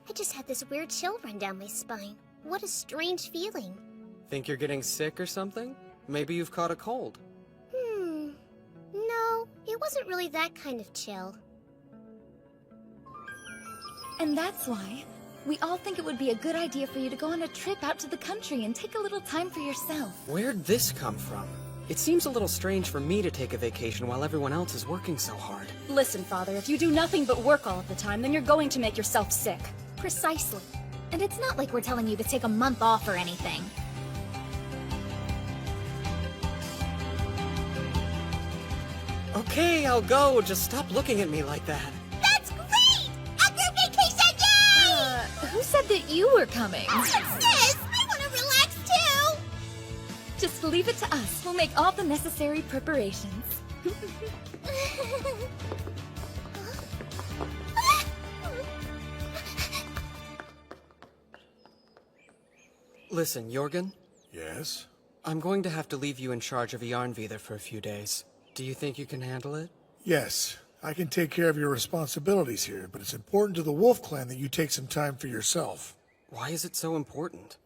I just had this weird chill run down my spine. What a strange feeling. Think you're getting sick or something? Maybe you've caught a cold. No, it wasn't really that kind of chill. And that's why we all think it would be a good idea for you to go on a trip out to the country and take a little time for yourself. Where'd this come from? It seems a little strange for me to take a vacation while everyone else is working so hard. Listen, Father, if you do nothing but work all of the time, then you're going to make yourself sick. Precisely. And it's not like we're telling you to take a month off or anything. Okay, I'll go. Just stop looking at me like that. That's great! A good vacation, yay! Who said that you were coming? Sis, I want to relax too! Just leave it to us. We'll make all the necessary preparations. Listen, Jorgen? Yes? I'm going to have to leave you in charge of Yarnvidar for a few days. Do you think you can handle it? Yes, I can take care of your responsibilities here, but it's important to the Wolf Clan that you take some time for yourself. Why is it so important?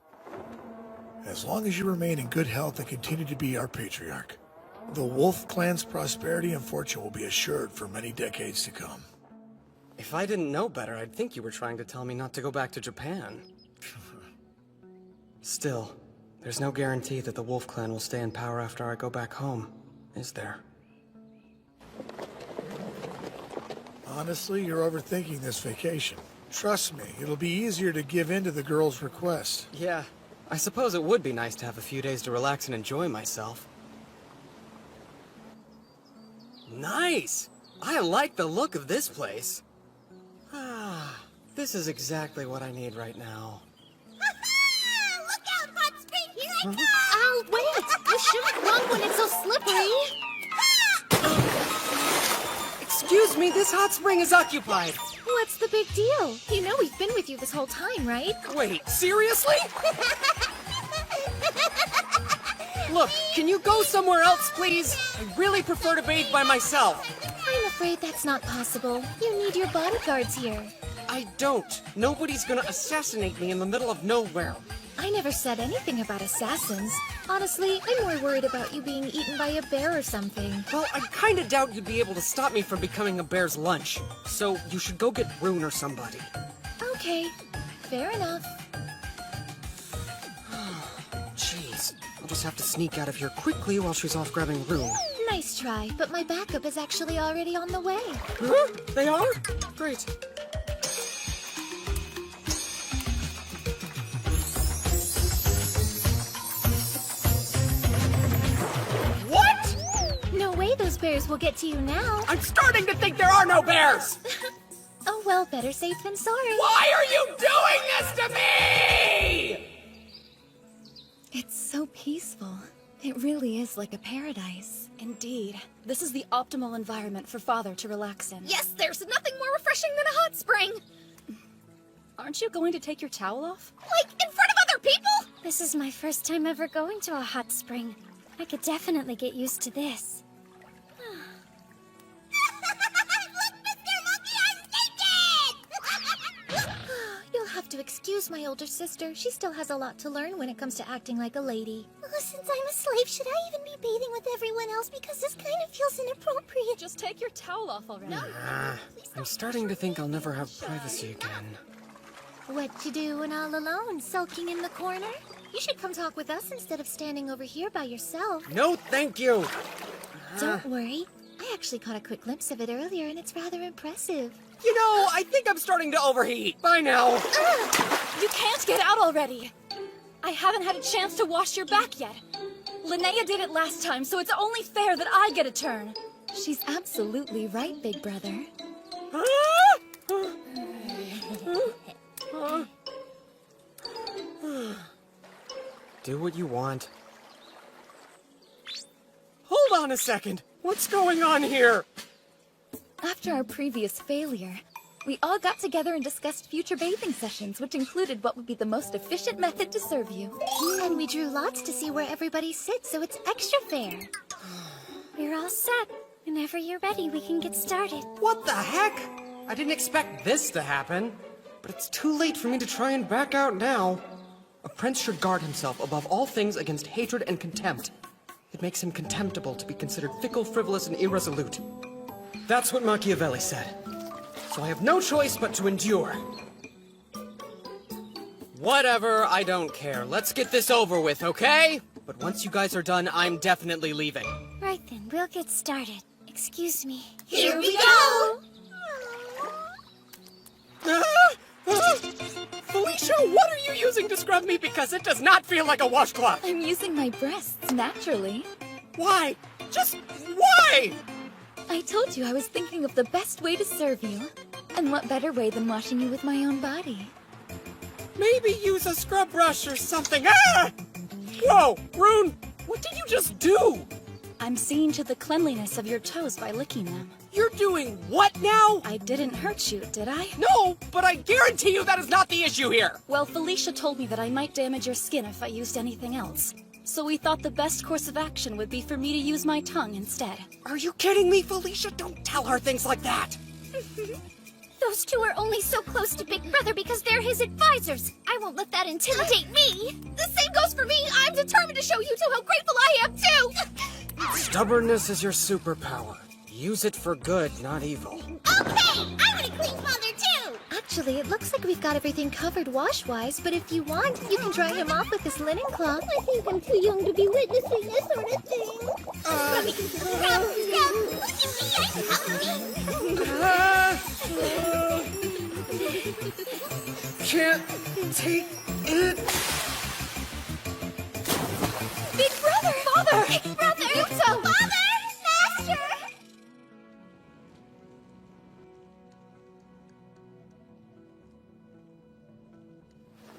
As long as you remain in good health and continue to be our patriarch, the Wolf Clan's prosperity and fortune will be assured for many decades to come. If I didn't know better, I'd think you were trying to tell me not to go back to Japan. Still, there's no guarantee that the Wolf Clan will stay in power after I go back home, is there? Honestly, you're overthinking this vacation. Trust me, it'll be easier to give in to the girl's request. Yeah, I suppose it would be nice to have a few days to relax and enjoy myself. Nice! I like the look of this place. Ah, this is exactly what I need right now. Look out, Hot Spring, here I come! Ow, wait! You shouldn't run when it's so slippery! Excuse me, this hot spring is occupied. What's the big deal? You know we've been with you this whole time, right? Wait, seriously? Look, can you go somewhere else, please? I really prefer to bathe by myself. I'm afraid that's not possible. You need your bodyguards here. I don't. Nobody's gonna assassinate me in the middle of nowhere. I never said anything about assassins. Honestly, I'm more worried about you being eaten by a bear or something. Well, I kinda doubt you'd be able to stop me from becoming a bear's lunch. So you should go get Rune or somebody. Okay, fair enough. Jeez, I'll just have to sneak out of here quickly while she's off grabbing Rune. Nice try, but my backup is actually already on the way. Huh? They are? Great. bears will get to you now. I'm starting to think there are no bears! Oh well, better safe than sorry. Why are you doing this to me?! It's so peaceful. It really is like a paradise. Indeed. This is the optimal environment for Father to relax in. Yes, there's nothing more refreshing than a hot spring. Aren't you going to take your towel off? Like, in front of other people? This is my first time ever going to a hot spring. I could definitely get used to this. You'll have to excuse my older sister. She still has a lot to learn when it comes to acting like a lady. Since I'm a slave, should I even be bathing with everyone else? Because this kind of feels inappropriate. Just take your towel off already. I'm starting to think I'll never have privacy again. What you doing all alone, sulking in the corner? You should come talk with us instead of standing over here by yourself. No, thank you! Don't worry. I actually caught a quick glimpse of it earlier, and it's rather impressive. You know, I think I'm starting to overheat. Bye now. You can't get out already! I haven't had a chance to wash your back yet. Linnea did it last time, so it's only fair that I get a turn. She's absolutely right, big brother. Do what you want. Hold on a second! What's going on here? After our previous failure, we all got together and discussed future bathing sessions, which included what would be the most efficient method to serve you. And we drew lots to see where everybody sits, so it's extra fair. We're all set. Whenever you're ready, we can get started. What the heck? I didn't expect this to happen. But it's too late for me to try and back out now. A prince should guard himself above all things against hatred and contempt. It makes him contemptible to be considered fickle, frivolous, and irresolute. That's what Machiavelli said. So I have no choice but to endure. Whatever, I don't care. Let's get this over with, okay? But once you guys are done, I'm definitely leaving. Right then, we'll get started. Excuse me. Here we go! Felicia, what are you using to scrub me? Because it does not feel like a washcloth. I'm using my breasts naturally. Why? Just why? I told you I was thinking of the best way to serve you. And what better way than washing you with my own body? Maybe use a scrub brush or something. Ah! Whoa, Rune, what did you just do? I'm seeing to the cleanliness of your toes by licking them. You're doing what now? I didn't hurt you, did I? No, but I guarantee you that is not the issue here. Well, Felicia told me that I might damage your skin if I used anything else. So we thought the best course of action would be for me to use my tongue instead. Are you kidding me, Felicia? Don't tell her things like that. Those two are only so close to Big Brother because they're his advisors. I won't let that intimidate me. The same goes for me. I'm determined to show you two how grateful I am, too. Stubbornness is your superpower. Use it for good, not evil. Okay, I want a clean father, too. Actually, it looks like we've got everything covered wash-wise, but if you want, you can dry him off with this linen cloth. I think I'm too young to be witnessing this sort of thing. Can't take it. Big brother! Father! Big brother! Yuto! Father! Master!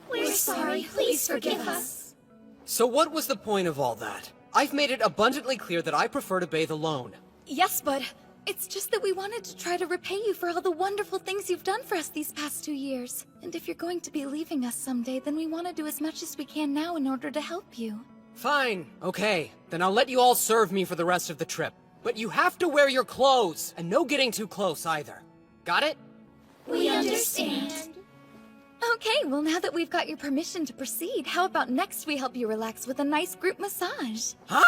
We're sorry. Please forgive us. So what was the point of all that? I've made it abundantly clear that I prefer to bathe alone. Yes, but It's just that we wanted to try to repay you for all the wonderful things you've done for us these past 2 years. And if you're going to be leaving us someday, then we want to do as much as we can now in order to help you. Fine, okay. Then I'll let you all serve me for the rest of the trip. But you have to wear your clothes, and no getting too close either. Got it? We understand. Okay, well now that we've got your permission to proceed, how about next we help you relax with a nice group massage? Huh?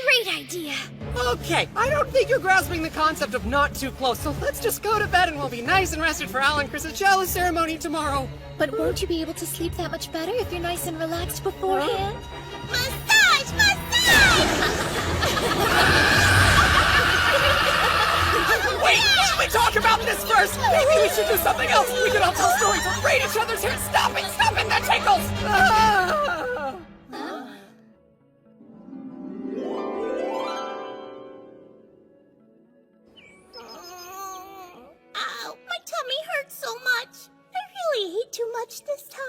Great idea. Okay, I don't think you're grasping the concept of not too close, so let's just go to bed and we'll be nice and rested for Al and Chris's chalice ceremony tomorrow. But won't you be able to sleep that much better if you're nice and relaxed beforehand? Massage! Massage! Wait, should we talk about this first? Maybe we should do something else. We could all tell stories or braid each other's hair. Stop it, that tickles! much this time.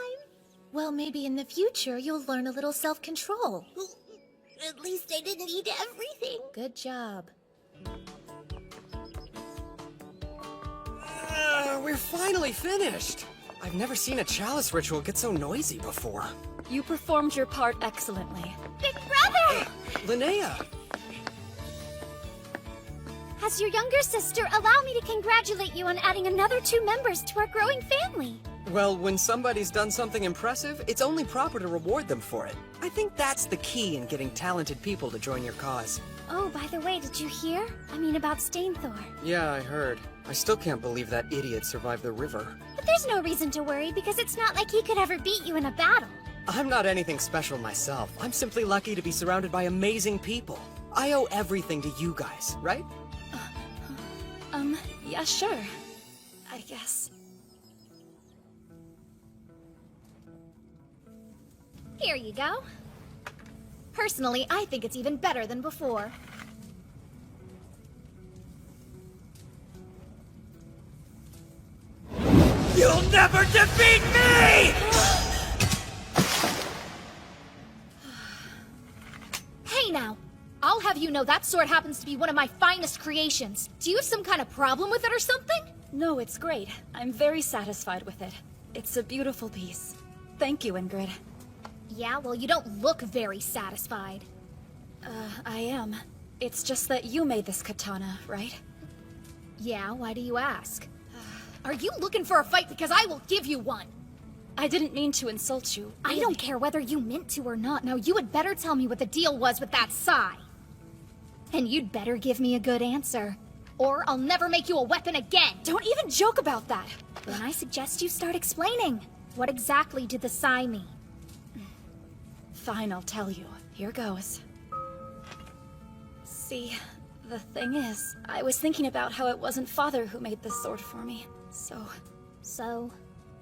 Well, maybe in the future you'll learn a little self-control. Well, at least I didn't eat everything. Good job. We're finally finished! I've never seen a chalice ritual get so noisy before. You performed your part excellently. Big brother! Linnea! As your younger sister, allow me to congratulate you on adding another 2 members to our growing family. Well, when somebody's done something impressive, it's only proper to reward them for it. I think that's the key in getting talented people to join your cause. Oh, by the way, did you hear? I mean about Stainthor. Yeah, I heard. I still can't believe that idiot survived the river. But there's no reason to worry because it's not like he could ever beat you in a battle. I'm not anything special myself. I'm simply lucky to be surrounded by amazing people. I owe everything to you guys, right? Yeah, sure. I guess. Here you go. Personally, I think it's even better than before. You'll never defeat me! Hey now! I'll have you know that sword happens to be one of my finest creations. Do you have some kind of problem with it or something? No, it's great. I'm very satisfied with it. It's a beautiful piece. Thank you, Ingrid. Yeah, well, you don't look very satisfied. I am. It's just that you made this katana, right? Yeah, why do you ask? Are you looking for a fight? Because I will give you one! I didn't mean to insult you. I don't care whether you meant to or not. Now, you had better tell me what the deal was with that sai. And you'd better give me a good answer. Or I'll never make you a weapon again! Don't even joke about that! Then I suggest you start explaining. What exactly did the sai mean? Fine, I'll tell you. Here goes. See, the thing is, I was thinking about how it wasn't Father who made this sword for me, So?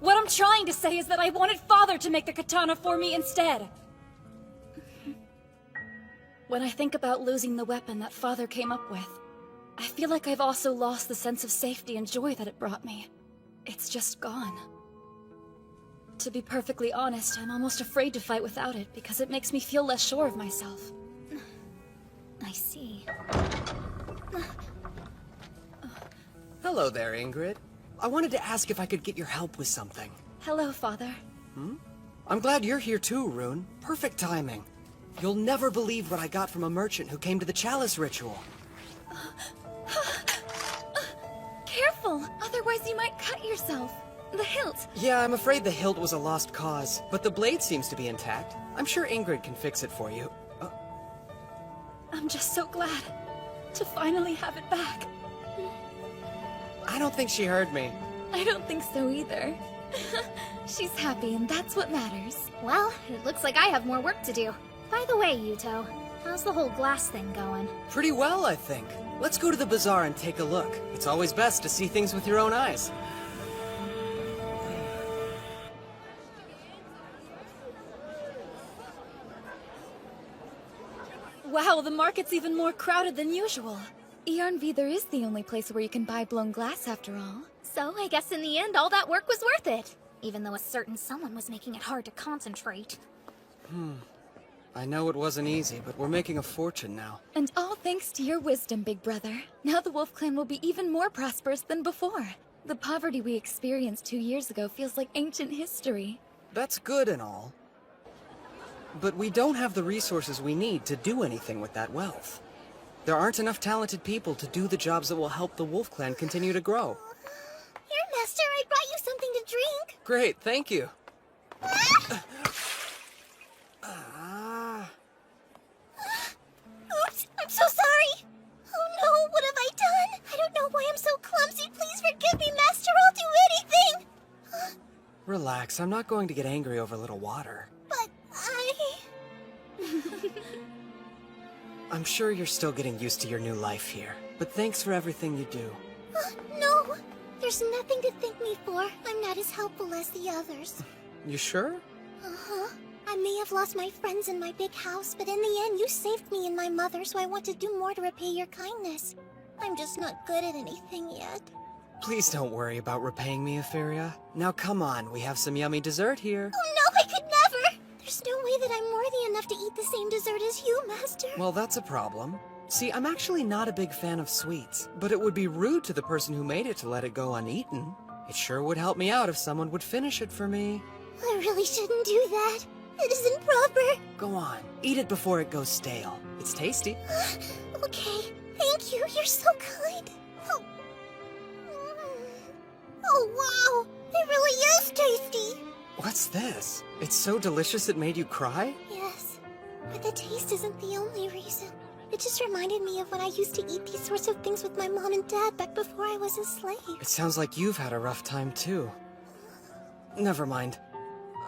What I'm trying to say is that I wanted Father to make the katana for me instead! When I think about losing the weapon that Father came up with, I feel like I've also lost the sense of safety and joy that it brought me. It's just gone. To be perfectly honest, I'm almost afraid to fight without it because it makes me feel less sure of myself. I see. Hello there, Ingrid. I wanted to ask if I could get your help with something. Hello, Father. I'm glad you're here too, Rune. Perfect timing. You'll never believe what I got from a merchant who came to the chalice ritual. Careful, otherwise you might cut yourself. The hilt. Yeah, I'm afraid the hilt was a lost cause, but the blade seems to be intact. I'm sure Ingrid can fix it for you. I'm just so glad to finally have it back. I don't think she heard me. I don't think so either. She's happy, and that's what matters. Well, it looks like I have more work to do. By the way, Yuto, how's the whole glass thing going? Pretty well, I think. Let's go to the bazaar and take a look. It's always best to see things with your own eyes. Wow, the market's even more crowded than usual. Iarnvidar is the only place where you can buy blown glass after all. So I guess in the end, all that work was worth it. Even though a certain someone was making it hard to concentrate. I know it wasn't easy, but we're making a fortune now. And all thanks to your wisdom, big brother. Now the Wolf Clan will be even more prosperous than before. The poverty we experienced 2 years ago feels like ancient history. That's good and all. But we don't have the resources we need to do anything with that wealth. There aren't enough talented people to do the jobs that will help the Wolf Clan continue to grow. Here, Master, I brought you something to drink. Great, thank you. Oops, I'm so sorry. Oh no, what have I done? I don't know why I'm so clumsy. Please forgive me, Master. I'll do anything. Relax, I'm not going to get angry over a little water. But I'm sure you're still getting used to your new life here, but thanks for everything you do. No, there's nothing to thank me for. I'm not as helpful as the others. You sure? Uh-huh. I may have lost my friends in my big house, but in the end you saved me and my mother, so I want to do more to repay your kindness. I'm just not good at anything yet. Please don't worry about repaying me, Etheria. Now come on, we have some yummy dessert here. Oh no, I could never! There's no way that I'm worthy enough to eat the same dessert as you, Master. Well, that's a problem. See, I'm actually not a big fan of sweets, but it would be rude to the person who made it to let it go uneaten. It sure would help me out if someone would finish it for me. I really shouldn't do that. It isn't proper. Go on, eat it before it goes stale. It's tasty. Okay, thank you. You're so kind. Oh. Oh, wow. It really is tasty. What's this? It's so delicious it made you cry? Yes, but the taste isn't the only reason. It just reminded me of when I used to eat these sorts of things with my mom and dad back before I was a slave. It sounds like you've had a rough time, too. Never mind.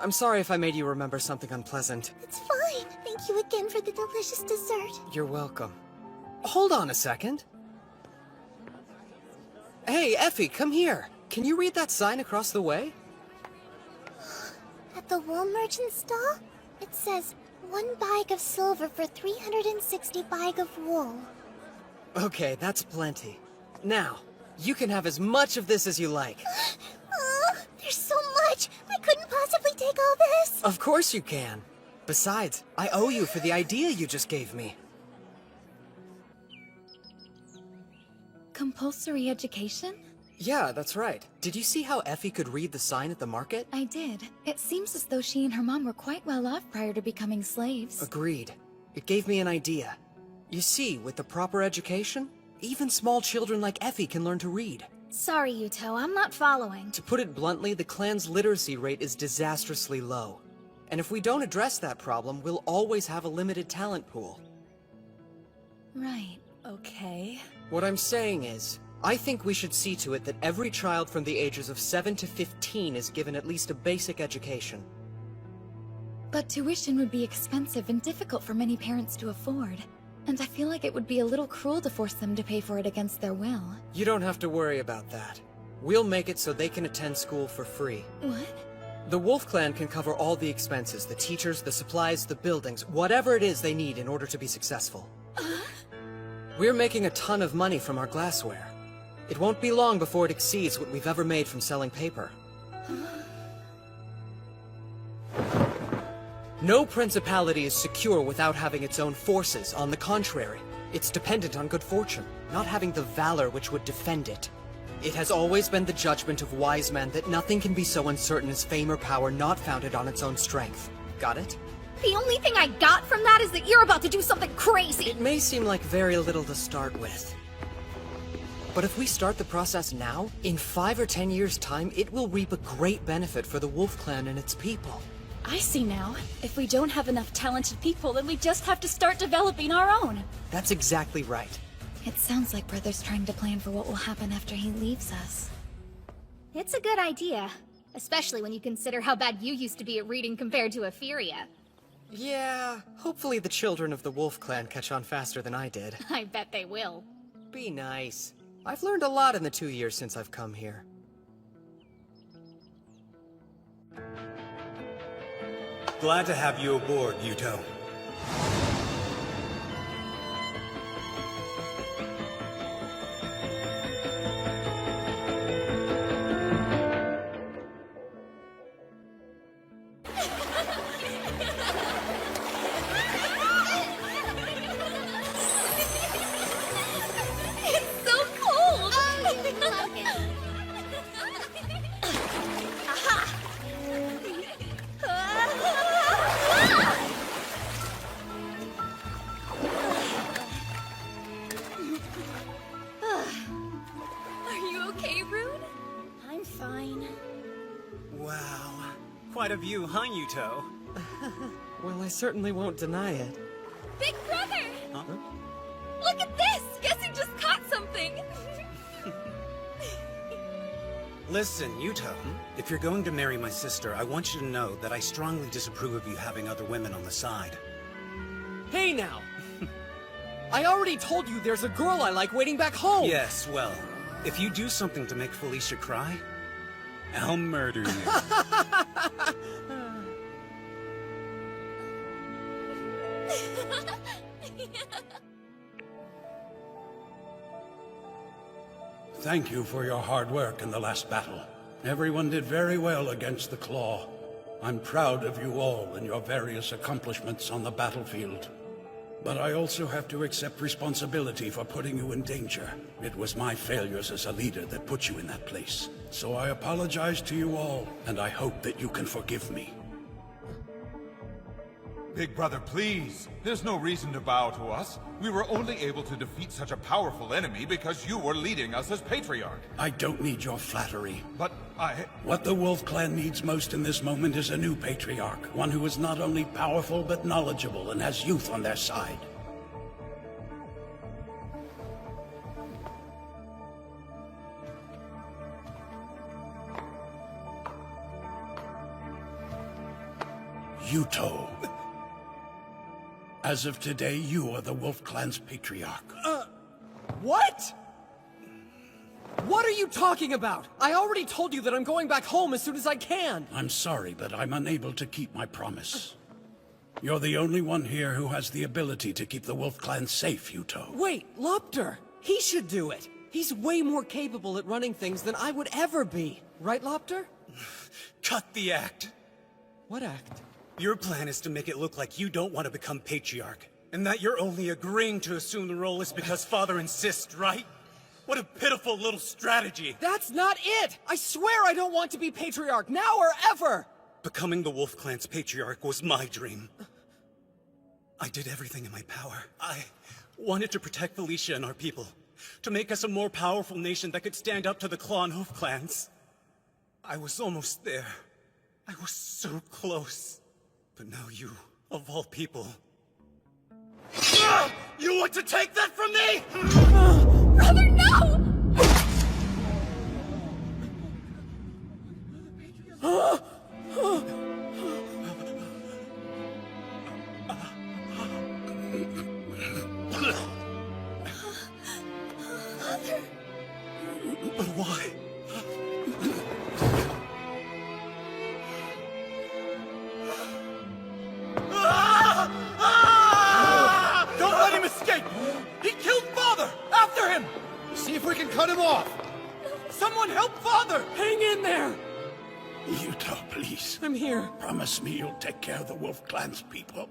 I'm sorry if I made you remember something unpleasant. It's fine. Thank you again for the delicious dessert. You're welcome. Hold on a second. Hey, Effie, come here. Can you read that sign across the way? At the wool merchant stall, it says, 1 bag of silver for 360 bag of wool. Okay, that's plenty. Now, you can have as much of this as you like. Oh, there's so much! I couldn't possibly take all this! Of course you can. Besides, I owe you for the idea you just gave me. Compulsory education? Yeah, that's right. Did you see how Effie could read the sign at the market? I did. It seems as though she and her mom were quite well off prior to becoming slaves. Agreed. It gave me an idea. You see, with the proper education, even small children like Effie can learn to read. Sorry, Yuto, I'm not following. To put it bluntly, the clan's literacy rate is disastrously low. And if we don't address that problem, we'll always have a limited talent pool. Right, okay. What I'm saying is, I think we should see to it that every child from the ages of 7 to 15 is given at least a basic education. But tuition would be expensive and difficult for many parents to afford. And I feel like it would be a little cruel to force them to pay for it against their will. You don't have to worry about that. We'll make it so they can attend school for free. What? The Wolf Clan can cover all the expenses, the teachers, the supplies, the buildings, whatever it is they need in order to be successful. We're making a ton of money from our glassware. It won't be long before it exceeds what we've ever made from selling paper. No principality is secure without having its own forces. On the contrary, it's dependent on good fortune, not having the valor which would defend it. It has always been the judgment of wise men that nothing can be so uncertain as fame or power not founded on its own strength. Got it? The only thing I got from that is that you're about to do something crazy! It may seem like very little to start with. But if we start the process now, in 5 or 10 years' time, it will reap a great benefit for the Wolf Clan and its people. I see now. If we don't have enough talented people, then we just have to start developing our own. That's exactly right. It sounds like Brother's trying to plan for what will happen after he leaves us. It's a good idea. Especially when you consider how bad you used to be at reading compared to Etheria. Yeah, hopefully the children of the Wolf Clan catch on faster than I did. I bet they will. Be nice. I've learned a lot in the 2 years since I've come here. Glad to have you aboard, Yuto. Quite a view, huh, Yuto? Well, I certainly won't deny it. Big brother! Huh? Look at this! Guess he just caught something! Listen, Yuto, if you're going to marry my sister, I want you to know that I strongly disapprove of you having other women on the side. Hey now! I already told you there's a girl I like waiting back home! Yes, well, if you do something to make Felicia cry, I'll murder you. Thank you for your hard work in the last battle. Everyone did very well against the Claw. I'm proud of you all and your various accomplishments on the battlefield. But I also have to accept responsibility for putting you in danger. It was my failures as a leader that put you in that place. So I apologize to you all, and I hope that you can forgive me. Big brother, please. There's no reason to bow to us. We were only able to defeat such a powerful enemy because you were leading us as Patriarch. I don't need your flattery. But What the Wolf Clan needs most in this moment is a new Patriarch. One who is not only powerful, but knowledgeable and has youth on their side. Yuto. As of today, you are the Wolf Clan's Patriarch. What? What are you talking about? I already told you that I'm going back home as soon as I can. I'm sorry, but I'm unable to keep my promise. You're the only one here who has the ability to keep the Wolf Clan safe, Yuto. Wait, Lopter! He should do it! He's way more capable at running things than I would ever be. Right, Lopter? Cut the act. What act? Your plan is to make it look like you don't want to become Patriarch, and that you're only agreeing to assume the role is because Father insists, right? What a pitiful little strategy! That's not it! I swear I don't want to be Patriarch, now or ever! Becoming the Wolf Clan's Patriarch was my dream. I did everything in my power. I wanted to protect Felicia and our people, to make us a more powerful nation that could stand up to the Claw and Hoof clans. I was almost there. I was so close. But now you, of all people... You want to take that from me?! Brother, no! But why? Don't let him escape! He killed Father! After him! See if we can cut him off! Someone help Father! Hang in there! Yuto, please. I'm here. Promise me you'll take care of the Wolf Clan's people.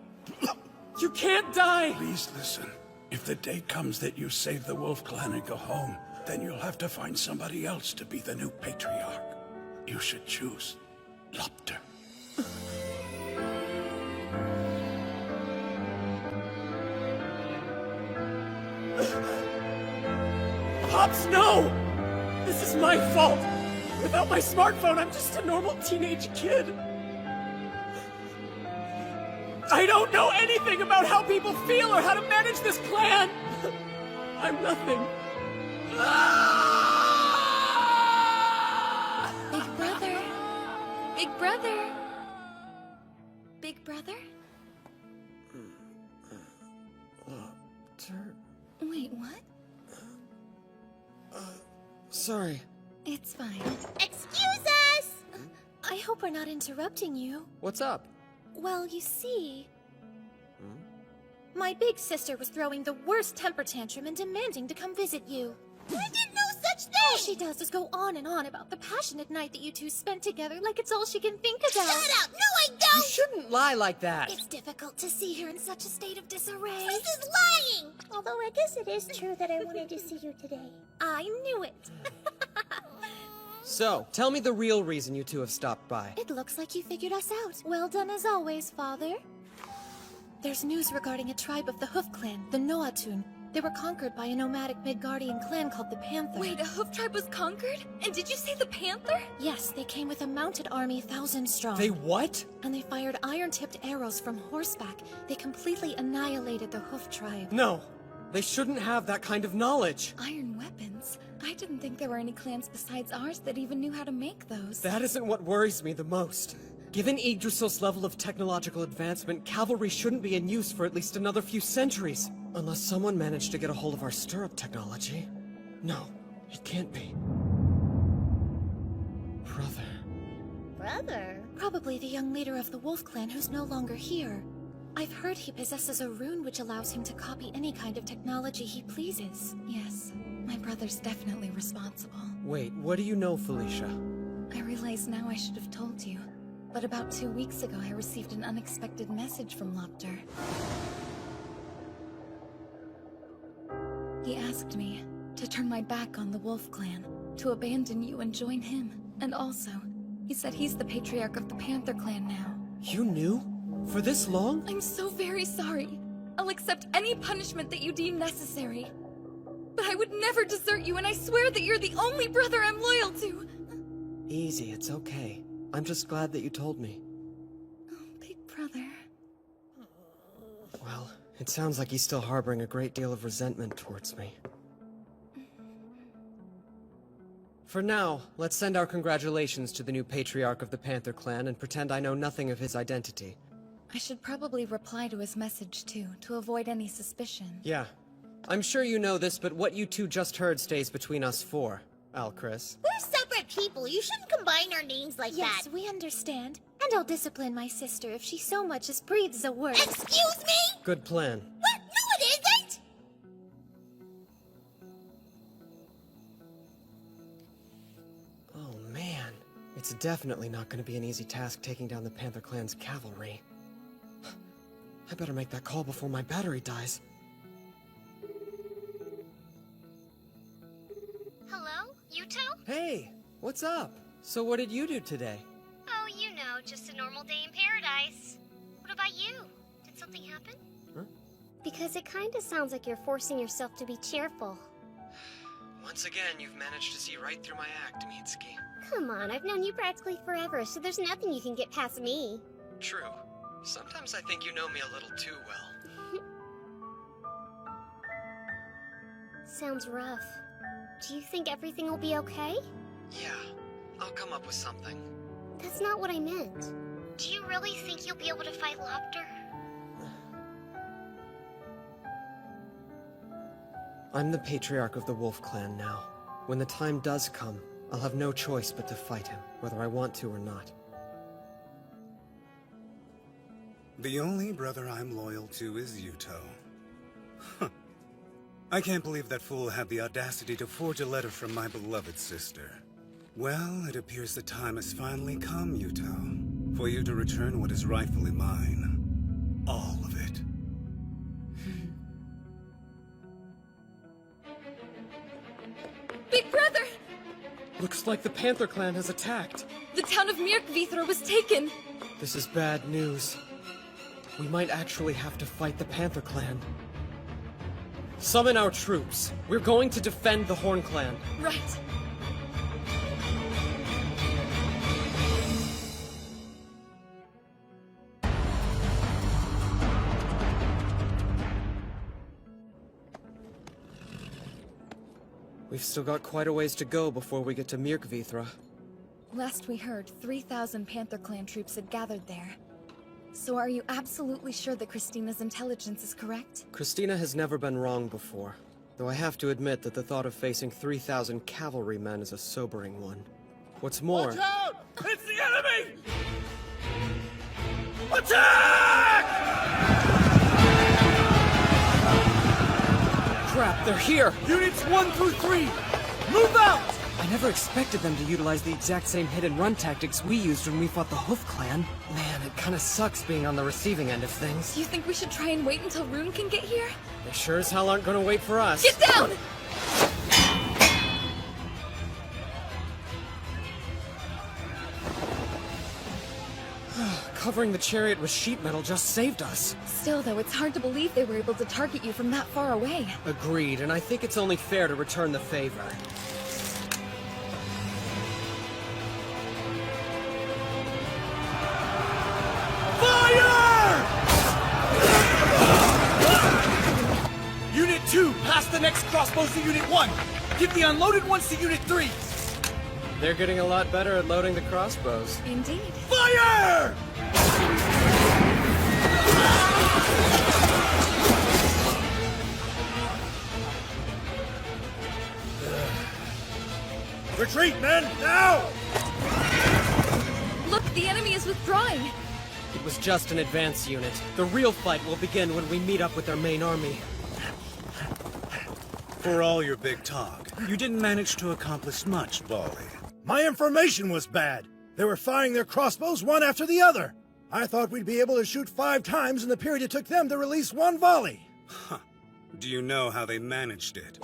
You can't die! Please listen. If the day comes that you save the Wolf Clan and go home, then you'll have to find somebody else to be the new Patriarch. You should choose Lopter. Pops, no! This is my fault! Without my smartphone, I'm just a normal teenage kid. I don't know anything about how people feel or how to manage this clan! I'm nothing. Big brother. Big brother. Big brother? Wait, what? Sorry. It's fine. Excuse us! I hope we're not interrupting you. What's up? Well, you see... My big sister was throwing the worst temper tantrum and demanding to come visit you. I did no such thing! All she does is go on and on about the passionate night that you two spent together like it's all she can think about. Shut up! No, I don't! You shouldn't lie like that! It's difficult to see her in such a state of disarray. This is lying! Although I guess it is true that I wanted to see you today. I knew it. So, tell me the real reason you two have stopped by. It looks like you figured us out. Well done as always, Father. There's news regarding a tribe of the Hoof Clan, the Noatun. They were conquered by a nomadic Midgardian clan called the Panther. Wait, a hoof tribe was conquered? And did you say the Panther? Yes, they came with a mounted army 1,000 strong. They what? And they fired iron-tipped arrows from horseback. They completely annihilated the Hoof tribe. No, they shouldn't have that kind of knowledge. Iron weapons? I didn't think there were any clans besides ours that even knew how to make those. That isn't what worries me the most. Given Yggdrasil's level of technological advancement, cavalry shouldn't be in use for at least another few centuries. Unless someone managed to get a hold of our stirrup technology. No, it can't be. Brother? Probably the young leader of the Wolf Clan who's no longer here. I've heard he possesses a rune which allows him to copy any kind of technology he pleases. Yes. My brother's definitely responsible. Wait, what do you know, Felicia? I realize now I should have told you. But about 2 weeks ago, I received an unexpected message from Lopter. He asked me to turn my back on the Wolf Clan, to abandon you and join him. And also, he said he's the Patriarch of the Panther Clan now. You knew? For this long? I'm so very sorry. I'll accept any punishment that you deem necessary. But I would never desert you, and I swear that you're the only brother I'm loyal to. Easy, it's okay. I'm just glad that you told me. Oh, big brother. Well, it sounds like he's still harboring a great deal of resentment towards me. For now, let's send our congratulations to the new Patriarch of the Panther Clan and pretend I know nothing of his identity. I should probably reply to his message too, to avoid any suspicion. Yeah. I'm sure you know this, but what you two just heard stays between us four, Alchris. We're separate people. You shouldn't combine our names like that. Yes, we understand. And I'll discipline my sister if she so much as breathes a word. Excuse me? Good plan. What? No, it isn't! Oh man, it's definitely not going to be an easy task taking down the Panther Clan's cavalry. I better make that call before my battery dies. Hello? Yuto? Hey, what's up? So what did you do today? Oh, you know, just a normal day in paradise. What about you? Did something happen? Huh? Because it kinda sounds like you're forcing yourself to be cheerful. Once again, you've managed to see right through my act, Mitsuki. Come on, I've known you practically forever, so there's nothing you can get past me. True. Sometimes I think you know me a little too well. Sounds rough. Do you think everything will be okay? Yeah, I'll come up with something. That's not what I meant. Do you really think you'll be able to fight Lopter? I'm the Patriarch of the Wolf Clan now. When the time does come, I'll have no choice but to fight him, whether I want to or not. The only brother I'm loyal to is Yuto. Huh. I can't believe that fool had the audacity to forge a letter from my beloved sister. Well, it appears the time has finally come, Yuto, for you to return what is rightfully mine. All of it. Big brother! Looks like the Panther Clan has attacked. The town of Mirkvithra was taken! This is bad news. We might actually have to fight the Panther Clan. Summon our troops. We're going to defend the Horn Clan. Right. We've still got quite a ways to go before we get to Mirkvithra. Last we heard, 3,000 Panther Clan troops had gathered there. So are you absolutely sure that Christina's intelligence is correct? Christina has never been wrong before, though I have to admit that the thought of facing 3,000 cavalrymen is a sobering one. What's more... Watch out! It's the enemy! Attack! Crap, they're here! Units 1 through 3! Move out! I never expected them to utilize the exact same hit-and-run tactics we used when we fought the Hoof Clan. Man, it kinda sucks being on the receiving end of things. Do you think we should try and wait until Rune can get here? They sure as hell aren't gonna wait for us. Get down! Covering the chariot with sheet metal just saved us. Still, though, it's hard to believe they were able to target you from that far away. Agreed, and I think it's only fair to return the favor. Unit 2, pass the next crossbows to Unit 1. Give the unloaded ones to Unit 3. They're getting a lot better at loading the crossbows. Indeed. Fire! Retreat, men! Now! Look, the enemy is withdrawing. It was just an advance unit. The real fight will begin when we meet up with their main army. For all your big talk, you didn't manage to accomplish much, Volley. My information was bad. They were firing their crossbows one after the other. I thought we'd be able to shoot 5 times in the period it took them to release 1 volley. Huh. Do you know how they managed it?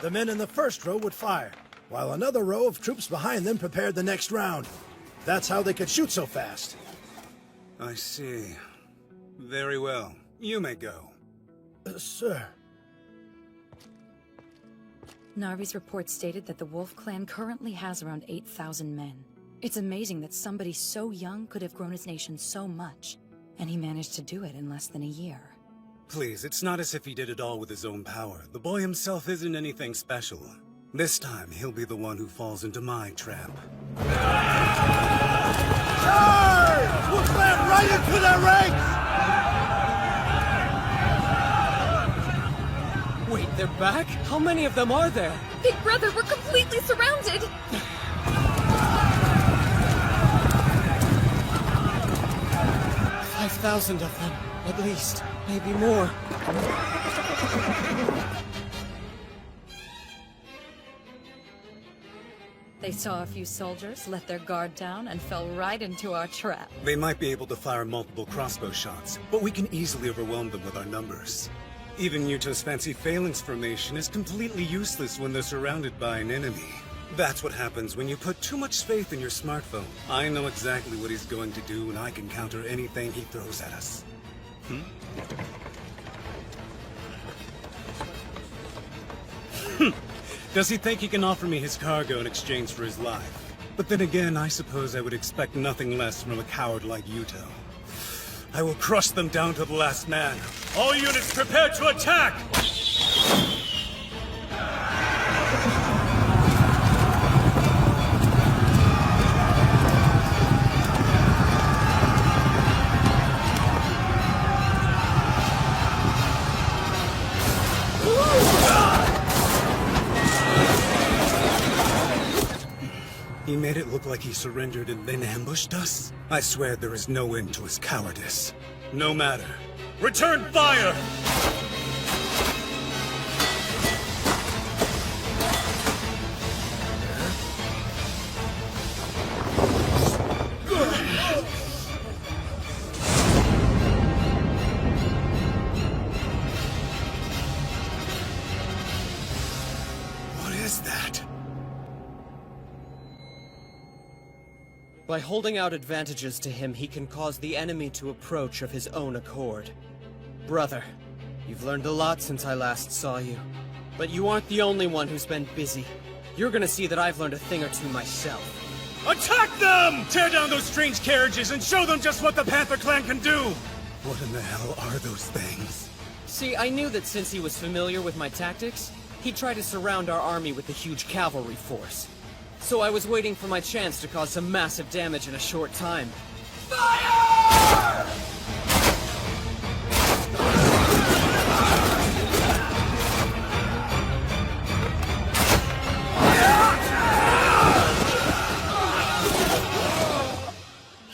The men in the first row would fire, while another row of troops behind them prepared the next round. That's how they could shoot so fast. I see. Very well. You may go. Sir. Narvi's report stated that the Wolf Clan currently has around 8,000 men. It's amazing that somebody so young could have grown his nation so much, and he managed to do it in less than a year. Please, it's not as if he did it all with his own power. The boy himself isn't anything special. This time, he'll be the one who falls into my trap. Charge! We'll slam right into their ranks! Wait, they're back? How many of them are there? Big brother, we're completely surrounded! 5,000 of them, at least. Maybe more. They saw a few soldiers, let their guard down, and fell right into our trap. They might be able to fire multiple crossbow shots, but we can easily overwhelm them with our numbers. Even Yuto's fancy phalanx formation is completely useless when they're surrounded by an enemy. That's what happens when you put too much faith in your smartphone. I know exactly what he's going to do, and I can counter anything he throws at us. Does he think he can offer me his cargo in exchange for his life? But then again, I suppose I would expect nothing less from a coward like Yuto. I will crush them down to the last man. All units prepare to attack! He made it look like he surrendered and then ambushed us? I swear there is no end to his cowardice. No matter. Return fire! What is that? By holding out advantages to him, he can cause the enemy to approach of his own accord. Brother, you've learned a lot since I last saw you. But you aren't the only one who's been busy. You're gonna see that I've learned a thing or two myself. Attack them! Tear down those strange carriages and show them just what the Panther Clan can do! What in the hell are those things? See, I knew that since he was familiar with my tactics, he'd try to surround our army with a huge cavalry force. So I was waiting for my chance to cause some massive damage in a short time. Fire!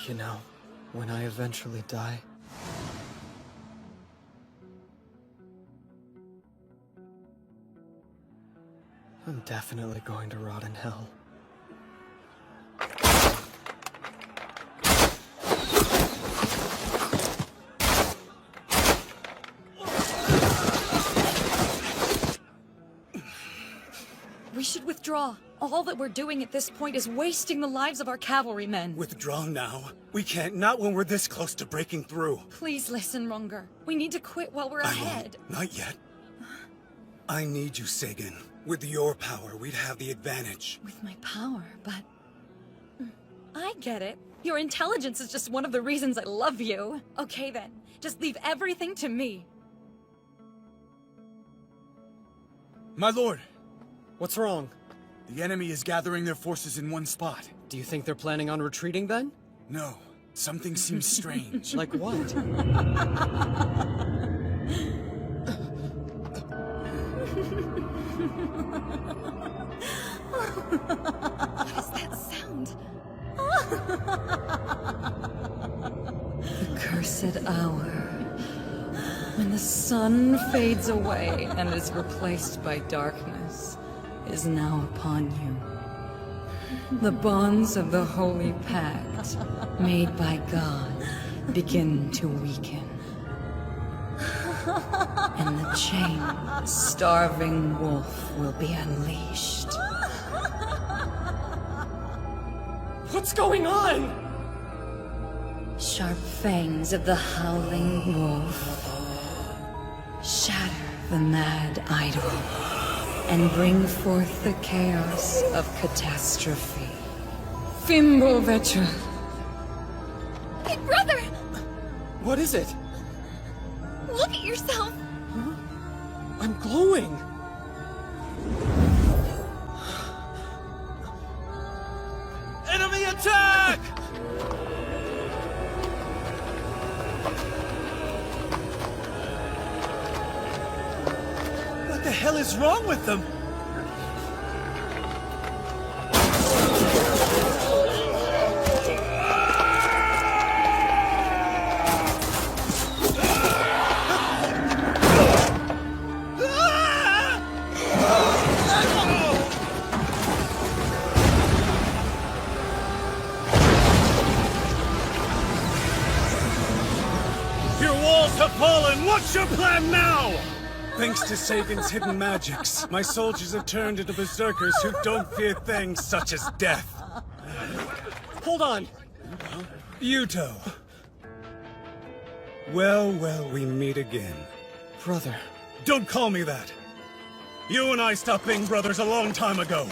You know, when I eventually die, I'm definitely going to rot in hell. We should withdraw. All that we're doing at this point is wasting the lives of our cavalrymen. Withdraw now? We can't, not when we're this close to breaking through. Please listen, Runger. We need to quit while we're ahead. Not yet. I need you, Sagan. With your power, we'd have the advantage. With my power, but... I get it. Your intelligence is just one of the reasons I love you. Okay then, just leave everything to me. My lord! What's wrong? The enemy is gathering their forces in one spot. Do you think they're planning on retreating then? No. Something seems strange. Like what? What is that sound? The cursed hour. When the sun fades away and is replaced by darkness, is now upon you. The bonds of the Holy Pact, made by God, begin to weaken. And the chained, starving wolf will be unleashed. What's going on? Sharp fangs of the howling wolf shatter the mad idol and bring forth the chaos of catastrophe. Fimbo Vetra. Hey, brother! What is it? Look at yourself! Huh? I'm glowing! Enemy attack! What the hell is wrong with them? Your walls have fallen! What's your plan now? Thanks to Sagan's hidden magics, my soldiers have turned into berserkers who don't fear things such as death. Hold on! Yuto. Well, we meet again. Brother. Don't call me that! You and I stopped being brothers a long time ago.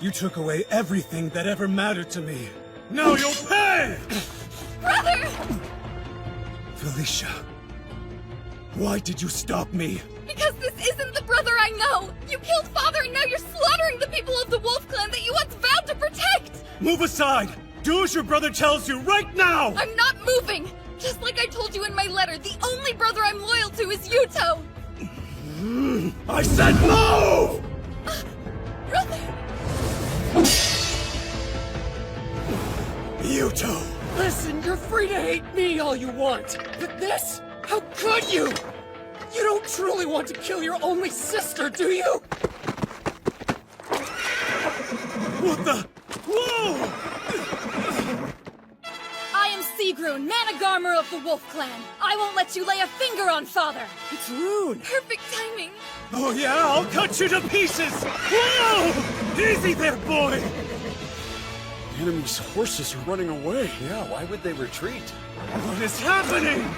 You took away everything that ever mattered to me. Now you'll pay! Brother! Felicia, why did you stop me? Because this isn't the brother I know! You killed Father and now you're slaughtering the people of the Wolf Clan that you once vowed to protect! Move aside! Do as your brother tells you right now! I'm not moving! Just like I told you in my letter, the only brother I'm loyal to is Yuto! I said move! Brother! Yuto! Listen, you're free to hate me all you want, but this? How could you? You don't truly want to kill your only sister, do you? What the? Whoa! I am Sigrun, Managarmer of the Wolf Clan. I won't let you lay a finger on Father. It's Rune. Perfect timing. Oh yeah, I'll cut you to pieces! Whoa! Easy there, boy! The enemy's horses are running away. Yeah, why would they retreat? What is happening?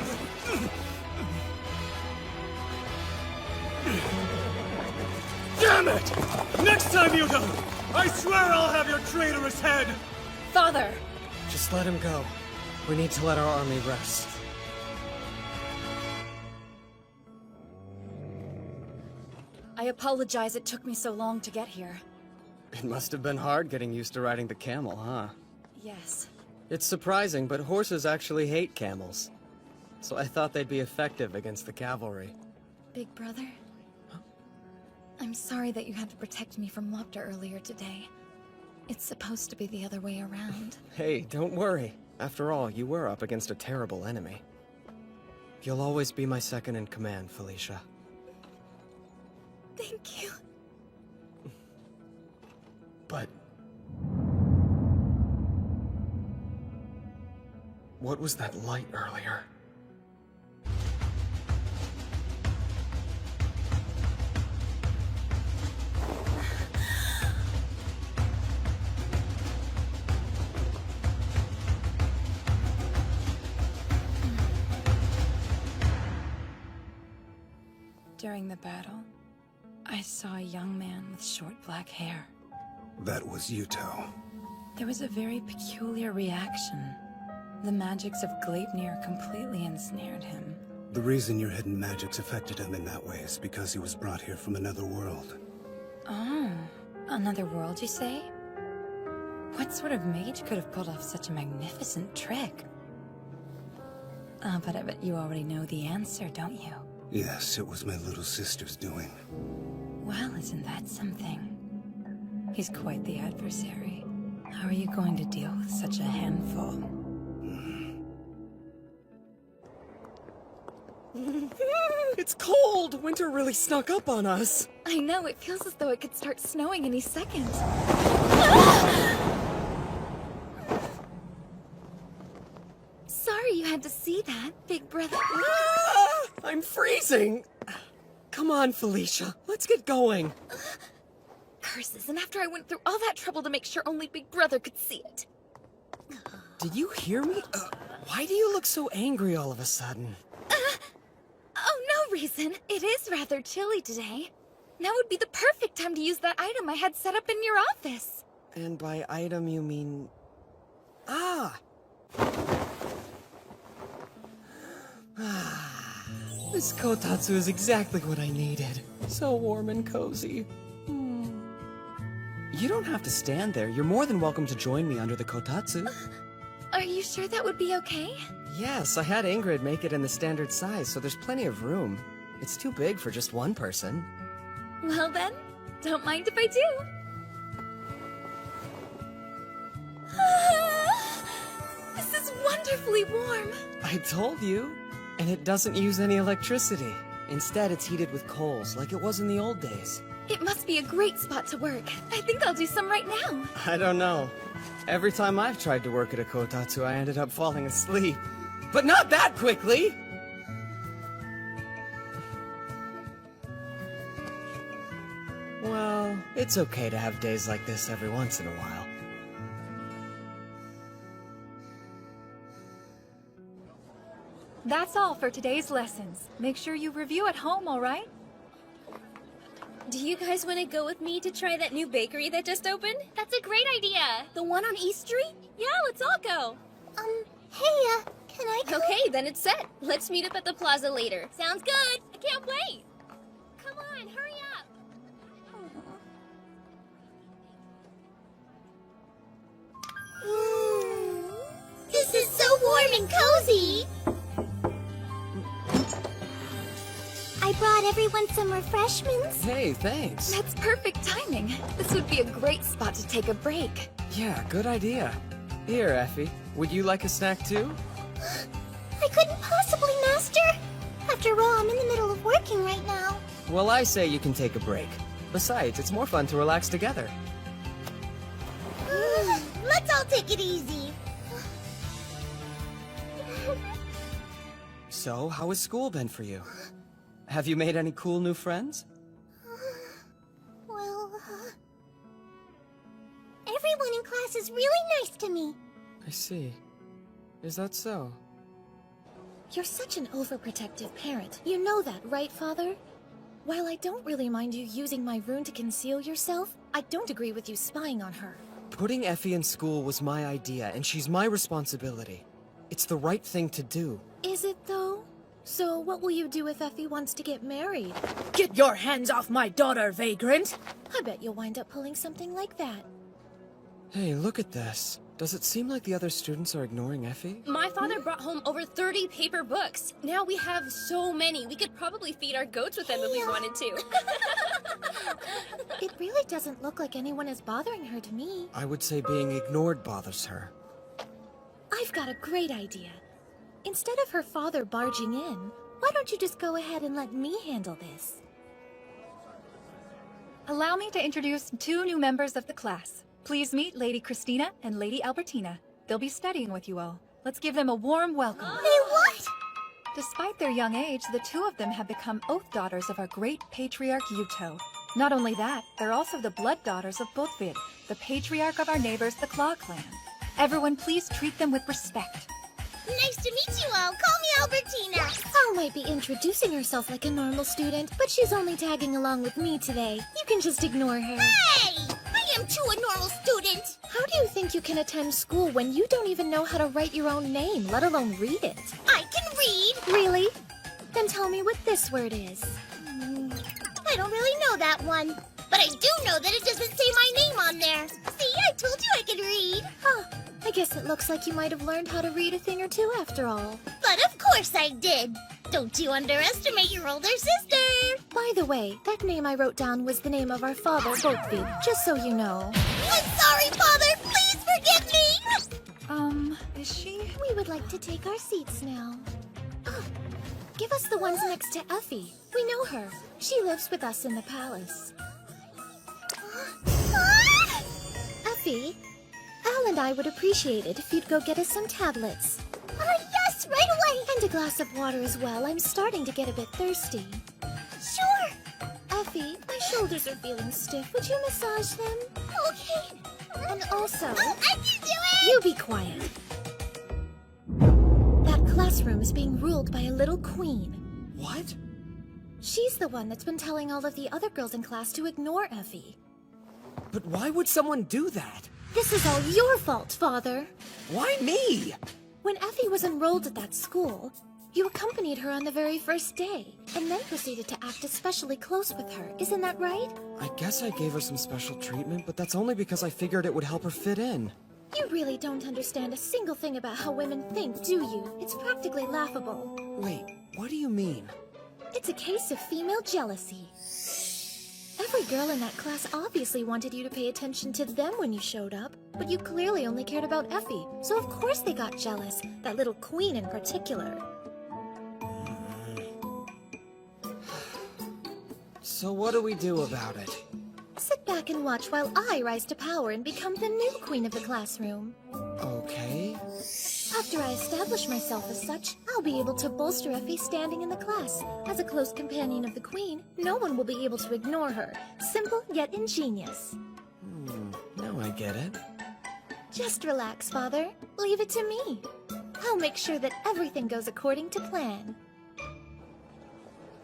Damn it! Next time, Yuto! I swear I'll have your traitorous head! Father! Just let him go. We need to let our army rest. I apologize it took me so long to get here. It must have been hard getting used to riding the camel, huh? Yes. It's surprising, but horses actually hate camels. So I thought they'd be effective against the cavalry. Big brother? I'm sorry that you had to protect me from Lopter earlier today. It's supposed to be the other way around. Hey, don't worry. After all, you were up against a terrible enemy. You'll always be my second in command, Felicia. Thank you. But... what was that light earlier? During the battle, I saw a young man with short black hair. That was Yuto. There was a very peculiar reaction. The magics of Gleipnir completely ensnared him. The reason your hidden magics affected him in that way is because he was brought here from another world. Oh, another world, you say? What sort of mage could have pulled off such a magnificent trick? But I bet you already know the answer, don't you? Yes, it was my little sister's doing. Well, isn't that something? He's quite the adversary. How are you going to deal with such a handful? It's cold! Winter really snuck up on us. I know, it feels as though it could start snowing any second. Sorry you had to see that, big brother. I'm freezing! Come on, Felicia, let's get going. Curses, and after I went through all that trouble to make sure only big brother could see it. Did you hear me? Why do you look so angry all of a sudden? Oh, no reason. It is rather chilly today. Now would be the perfect time to use that item I had set up in your office. And by item you mean... Ah! This kotatsu is exactly what I needed. So warm and cozy. You don't have to stand there. You're more than welcome to join me under the kotatsu. Are you sure that would be okay? Yes, I had Ingrid make it in the standard size, so there's plenty of room. It's too big for just one person. Well then, don't mind if I do. This is wonderfully warm. I told you. And it doesn't use any electricity. Instead, it's heated with coals, like it was in the old days. It must be a great spot to work. I think I'll do some right now. I don't know. Every time I've tried to work at a kotatsu, I ended up falling asleep. But not that quickly! Well, it's okay to have days like this every once in a while. That's all for today's lessons. Make sure you review at home, all right? Do you guys want to go with me to try that new bakery that just opened? That's a great idea. The one on East Street? Yeah, let's all go. Hey, can I go? Okay, then it's set. Let's meet up at the plaza later. Sounds good. I can't wait. Come on, hurry up. This is so warm and cozy. I brought everyone some refreshments. Hey, thanks. That's perfect timing. This would be a great spot to take a break. Yeah, good idea. Here, Effie. Would you like a snack too? I couldn't possibly, Master. After all, I'm in the middle of working right now. Well, I say you can take a break. Besides, it's more fun to relax together. Let's all take it easy. So, how has school been for you? Have you made any cool new friends? Well, everyone in class is really nice to me. I see. Is that so? You're such an overprotective parent. You know that, right, Father? While I don't really mind you using my rune to conceal yourself, I don't agree with you spying on her. Putting Effie in school was my idea, and she's my responsibility. It's the right thing to do. Is it, though? So what will you do if Effie wants to get married? Get your hands off my daughter, vagrant! I bet you'll wind up pulling something like that. Hey, look at this. Does it seem like the other students are ignoring Effie? My father brought home over 30 paper books. Now we have so many. We could probably feed our goats with them if we wanted to. It really doesn't look like anyone is bothering her to me. I would say being ignored bothers her. I've got a great idea. Instead of her father barging in, why don't you just go ahead and let me handle this? Allow me to introduce two new members of the class. Please meet Lady Christina and Lady Albertina. They'll be studying with you all. Let's give them a warm welcome. Hey, what? Despite their young age, the two of them have become oath daughters of our great patriarch Yuto. Not only that, they're also the blood daughters of Botvid, the patriarch of our neighbors, the Claw clan. Everyone please treat them with respect. Nice to meet you all. Call me Albertina. Al might be introducing herself like a normal student, but she's only tagging along with me today. You can just ignore her. Hey! I am too a normal student. How do you think you can attend school when you don't even know how to write your own name, let alone read it? I can read. Really? Then tell me what this word is. I don't really know that one. But I do know that it doesn't say my name on there. See, I told you I could read. Huh. I guess it looks like you might have learned how to read a thing or two after all. But of course I did. Don't you underestimate your older sister. By the way, that name I wrote down was the name of our father, Botvid, just so you know. I'm sorry, Father. Please forgive me. Is she? We would like to take our seats now. Give us the ones next to Effie. We know her. She lives with us in the palace. Effie, Al and I would appreciate it if you'd go get us some tablets. Yes, right away! And a glass of water as well. I'm starting to get a bit thirsty. Sure! Effie, my shoulders are feeling stiff. Would you massage them? Okay. And also... I can do it! You be quiet. That classroom is being ruled by a little queen. What? She's the one that's been telling all of the other girls in class to ignore Effie. But why would someone do that? This is all your fault, Father. Why me? When Effie was enrolled at that school, you accompanied her on the very first day, and then proceeded to act especially close with her. Isn't that right? I guess I gave her some special treatment, but that's only because I figured it would help her fit in. You really don't understand a single thing about how women think, do you? It's practically laughable. Wait, what do you mean? It's a case of female jealousy. Every girl in that class obviously wanted you to pay attention to them when you showed up, but you clearly only cared about Effie, so of course they got jealous, that little queen in particular. So what do we do about it? Sit back and watch while I rise to power and become the new queen of the classroom. Okay. After I establish myself as such, I'll be able to bolster Effie's standing in the class. As a close companion of the queen, no one will be able to ignore her. Simple yet ingenious. Now I get it. Just relax, Father. Leave it to me. I'll make sure that everything goes according to plan.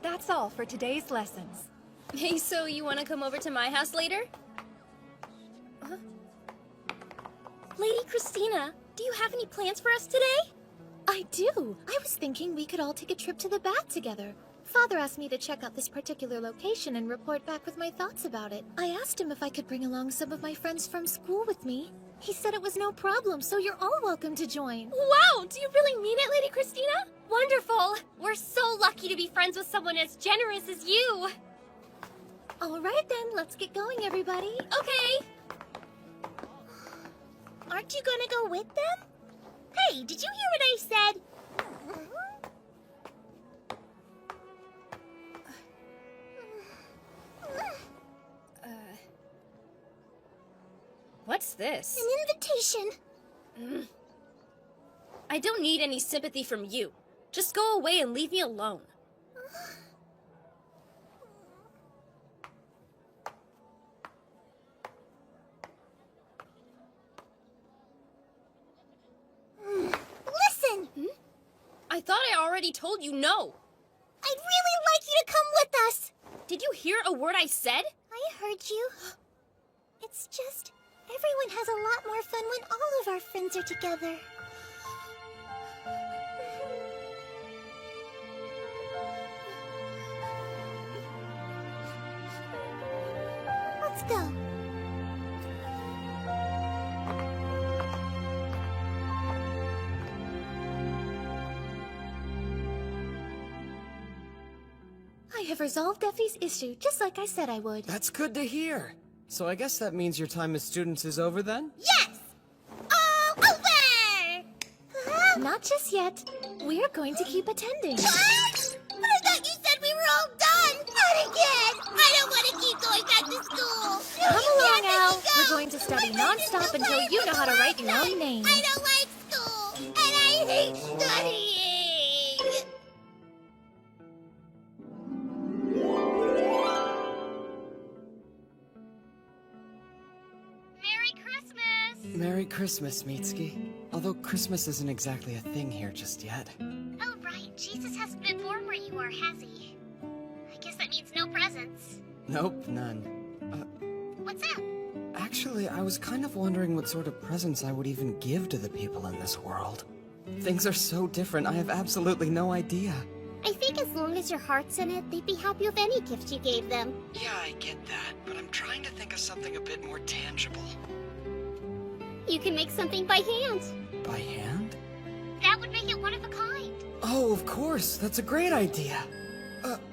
That's all for today's lessons. Hey, so you want to come over to my house later? Lady Christina, do you have any plans for us today? I do. I was thinking we could all take a trip to the bat together. Father asked me to check out this particular location and report back with my thoughts about it. I asked him if I could bring along some of my friends from school with me. He said it was no problem, so you're all welcome to join. Wow, do you really mean it, Lady Christina? Wonderful! We're so lucky to be friends with someone as generous as you! All right then, let's get going, everybody. Okay! Aren't you gonna go with them? Hey, did you hear what I said? What's this? An invitation. I don't need any sympathy from you. Just go away and leave me alone. Listen! I thought I already told you no. I'd really like you to come with us. Did you hear a word I said? I heard you. It's just, everyone has a lot more fun when all of our friends are together. Let's go. I have resolved Effie's issue, just like I said I would. That's good to hear. So I guess that means your time as students is over then? Yes! All over! Not just yet. We're going to keep attending. What? But I thought you said we were all done! Not again! I don't want to keep going back to school! Come along, Al. We're going to study non-stop until you know how to write your own name. I don't like school! And I hate studying! Merry Christmas, Mitsuki. Although Christmas isn't exactly a thing here just yet. Oh, right. Jesus hasn't been born where you are, has he? I guess that means no presents. Nope, none. What's that? Actually, I was kind of wondering what sort of presents I would even give to the people in this world. Things are so different, I have absolutely no idea. I think as long as your heart's in it, they'd be happy with any gift you gave them. Yeah, I get that, but I'm trying to think of something a bit more tangible. You can make something by hand. By hand? That would make it one of a kind. Oh, of course. That's a great idea.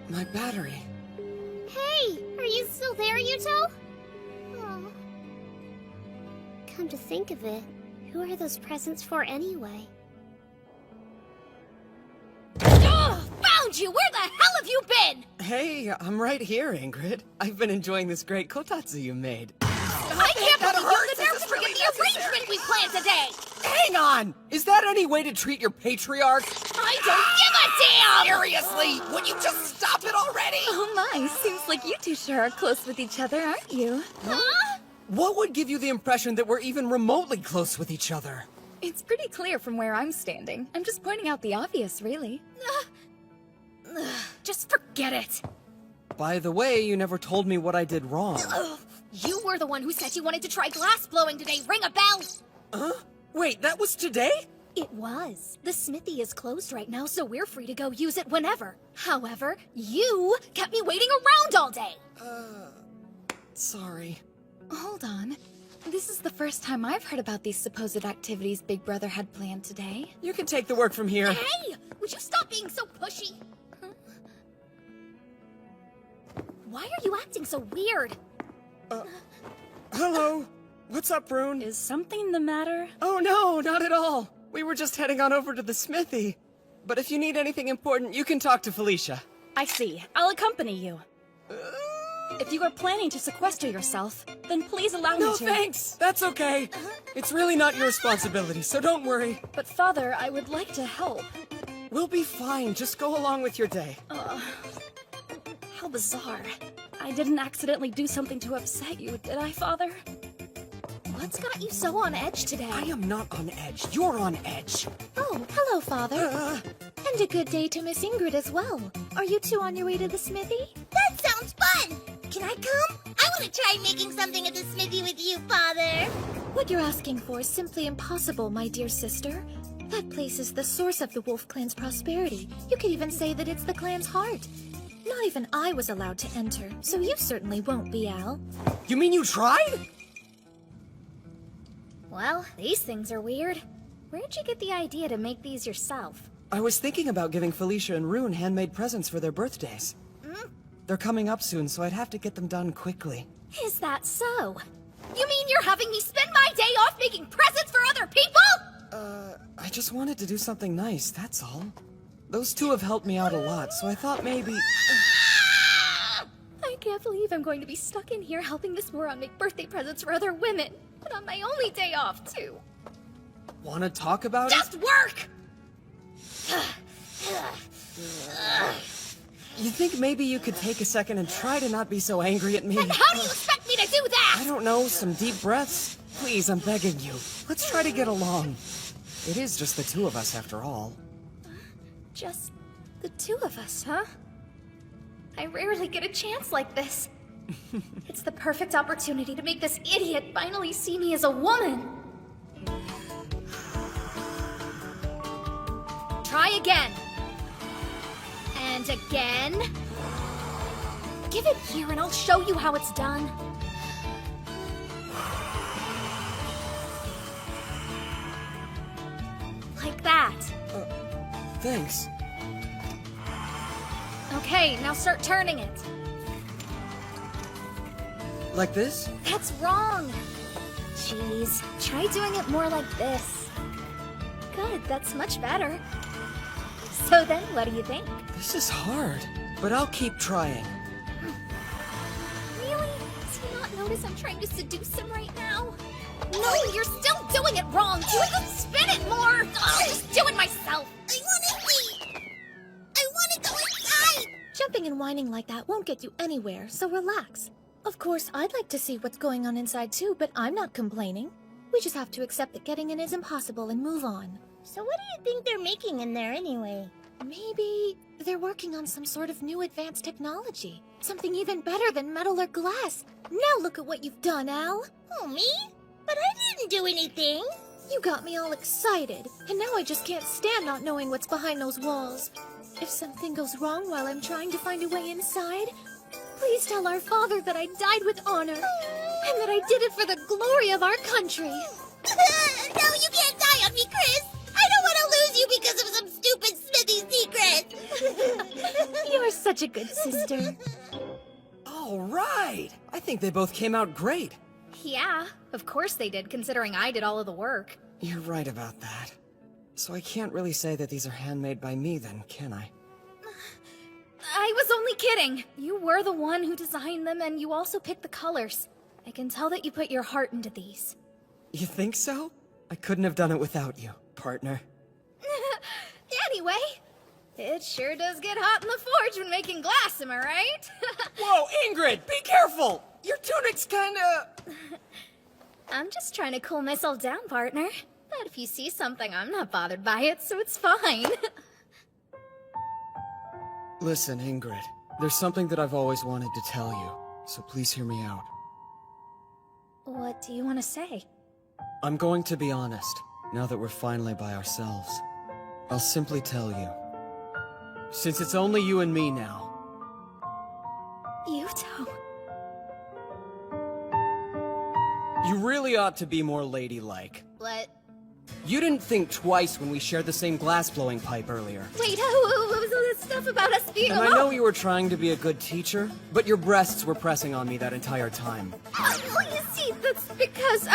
My battery. Hey, are you still there, Yuto? Oh. Come to think of it, who are those presents for anyway? Oh, found you! Where the hell have you been? Hey, I'm right here, Ingrid. I've been enjoying this great kotatsu you made. I can't believe you had the nerve to forget the arrangement we planned today! Hang on! Is that any way to treat your patriarch? I don't give a damn! Seriously, would you just stop it already? Oh my, seems like you two sure are close with each other, aren't you? Huh? What would give you the impression that we're even remotely close with each other? It's pretty clear from where I'm standing. I'm just pointing out the obvious, really. Just forget it. By the way, you never told me what I did wrong. You were the one who said you wanted to try glass blowing today. Ring a bell! Huh? Wait, that was today? It was. The smithy is closed right now, so we're free to go use it whenever. However, you kept me waiting around all day. Sorry. Hold on. This is the first time I've heard about these supposed activities Big Brother had planned today. You can take the work from here. Hey! Would you stop being so pushy? Why are you acting so weird? Hello. What's up, Brune? Is something the matter? Oh no, not at all. We were just heading on over to the smithy. But if you need anything important, you can talk to Felicia. I see. I'll accompany you. If you are planning to sequester yourself, then please allow me to. No, thanks. That's okay. It's really not your responsibility, so don't worry. But Father, I would like to help. We'll be fine. Just go along with your day. How bizarre. I didn't accidentally do something to upset you, did I, Father? What's got you so on edge today? I am not on edge. You're on edge. Oh, hello, Father. And a good day to Miss Ingrid as well. Are you two on your way to the smithy? That sounds fun! Can I come? I want to try making something at the smithy with you, Father. What you're asking for is simply impossible, my dear sister. That place is the source of the Wolf Clan's prosperity. You could even say that it's the clan's heart. Not even I was allowed to enter, so you certainly won't be, Al. You mean you tried? Well, these things are weird. Where'd you get the idea to make these yourself? I was thinking about giving Felicia and Rune handmade presents for their birthdays. They're coming up soon, so I'd have to get them done quickly. Is that so? You mean you're having me spend my day off making presents for other people? I just wanted to do something nice, that's all. Those two have helped me out a lot, so I thought maybe... I can't believe I'm going to be stuck in here helping this moron make birthday presents for other women. And on my only day off, too. Wanna talk about Just work! You think maybe you could take a second and try to not be so angry at me? And how do you expect me to do that? I don't know, some deep breaths? Please, I'm begging you. Let's try to get along. It is just the two of us, after all. Just the two of us, huh? I rarely get a chance like this. It's the perfect opportunity to make this idiot finally see me as a woman. Try again. And again. Give it here and I'll show you how it's done. Like that. Thanks. Okay, now start turning it. Like this? That's wrong. Jeez, try doing it more like this. Good, that's much better. So then, what do you think? This is hard, but I'll keep trying. Really? Does he not notice I'm trying to seduce him right now? No, you're still doing it wrong! Do it and spin it more! I'll just do it myself! I want to eat! I want to go inside! Jumping and whining like that won't get you anywhere, so relax. Of course, I'd like to see what's going on inside too, but I'm not complaining. We just have to accept that getting in is impossible and move on. So what do you think they're making in there anyway? Maybe they're working on some sort of new advanced technology. Something even better than metal or glass. Now look at what you've done, Al. Oh, me? But I didn't do anything. You got me all excited, and now I just can't stand not knowing what's behind those walls. If something goes wrong while I'm trying to find a way inside, please tell our father that I died with honor, and that I did it for the glory of our country. No, you can't die on me, Chris. I don't want to lose you because of some stupid smithy secret. You're such a good sister. All right. I think they both came out great. Yeah, of course they did, considering I did all of the work. You're right about that. So I can't really say that these are handmade by me then, can I? I was only kidding. You were the one who designed them, and you also picked the colors. I can tell that you put your heart into these. You think so? I couldn't have done it without you, partner. Anyway, it sure does get hot in the forge when making glass, am I right? Whoa, Ingrid, be careful! Your tunic's kinda... I'm just trying to cool myself down, partner. But if you see something, I'm not bothered by it, so it's fine. Listen, Ingrid, there's something that I've always wanted to tell you, so please hear me out. What do you want to say? I'm going to be honest, now that we're finally by ourselves. I'll simply tell you. Since it's only you and me now. Yuto. You really ought to be more ladylike. What? You didn't think twice when we shared the same glass-blowing pipe earlier. Wait, what was all that stuff about us being And alone? I know you were trying to be a good teacher, but your breasts were pressing on me that entire time. You see, that's because,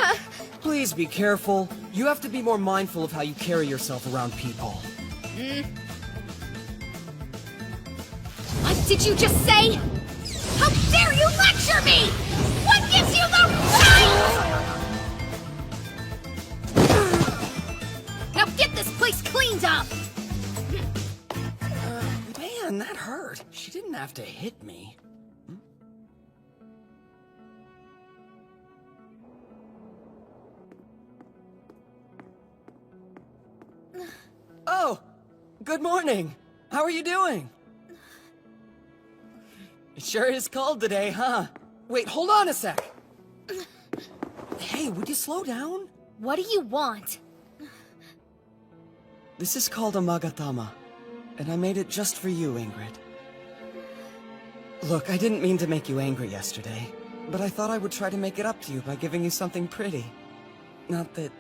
Please be careful. You have to be more mindful of how you carry yourself around people. What did you just say? How dare you lecture me? What gives you the right? Now get this place cleaned up! Man, that hurt. She didn't have to hit me. Oh, good morning. How are you doing? It sure is cold today, huh? Wait, hold on a sec. Hey, would you slow down? What do you want? This is called a magatama, and I made it just for you, Ingrid. Look, I didn't mean to make you angry yesterday, but I thought I would try to make it up to you by giving you something pretty. Not that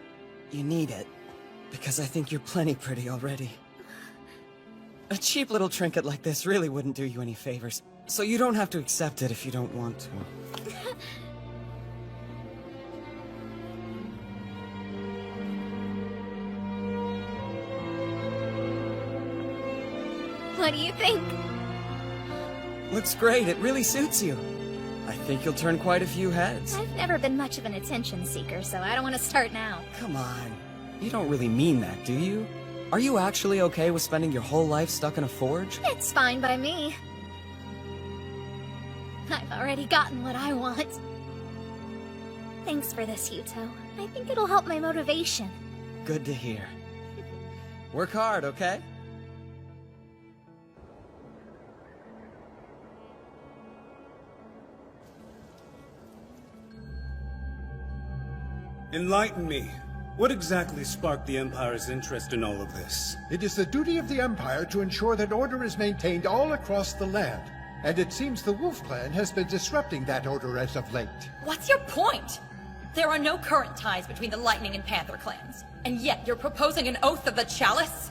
you need it, because I think you're plenty pretty already. A cheap little trinket like this really wouldn't do you any favors, so you don't have to accept it if you don't want to. What do you think? Looks great, it really suits you. I think you'll turn quite a few heads. I've never been much of an attention seeker, so I don't want to start now. Come on, you don't really mean that, do you? Are you actually okay with spending your whole life stuck in a forge? It's fine by me. I've already gotten what I want. Thanks for this, Yuto. I think it'll help my motivation. Good to hear. Work hard, okay? Enlighten me. What exactly sparked the Empire's interest in all of this? It is the duty of the Empire to ensure that order is maintained all across the land. And it seems the Wolf Clan has been disrupting that order as of late. What's your point? There are no current ties between the Lightning and Panther clans, and yet you're proposing an oath of the Chalice?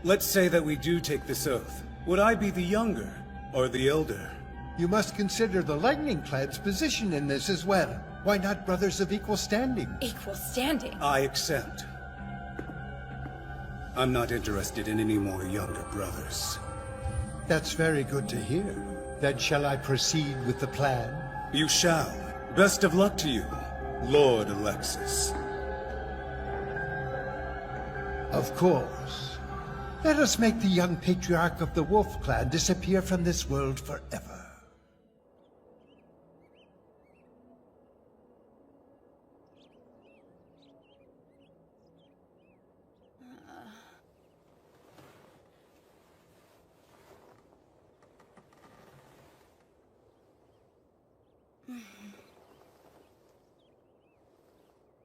Let's say that we do take this oath. Would I be the younger or the elder? You must consider the Lightning Clan's position in this as well. Why not brothers of equal standing? Equal standing? I accept. I'm not interested in any more younger brothers. That's very good to hear. Then shall I proceed with the plan? You shall. Best of luck to you, Lord Alexis. Of course. Let us make the young patriarch of the Wolf Clan disappear from this world forever.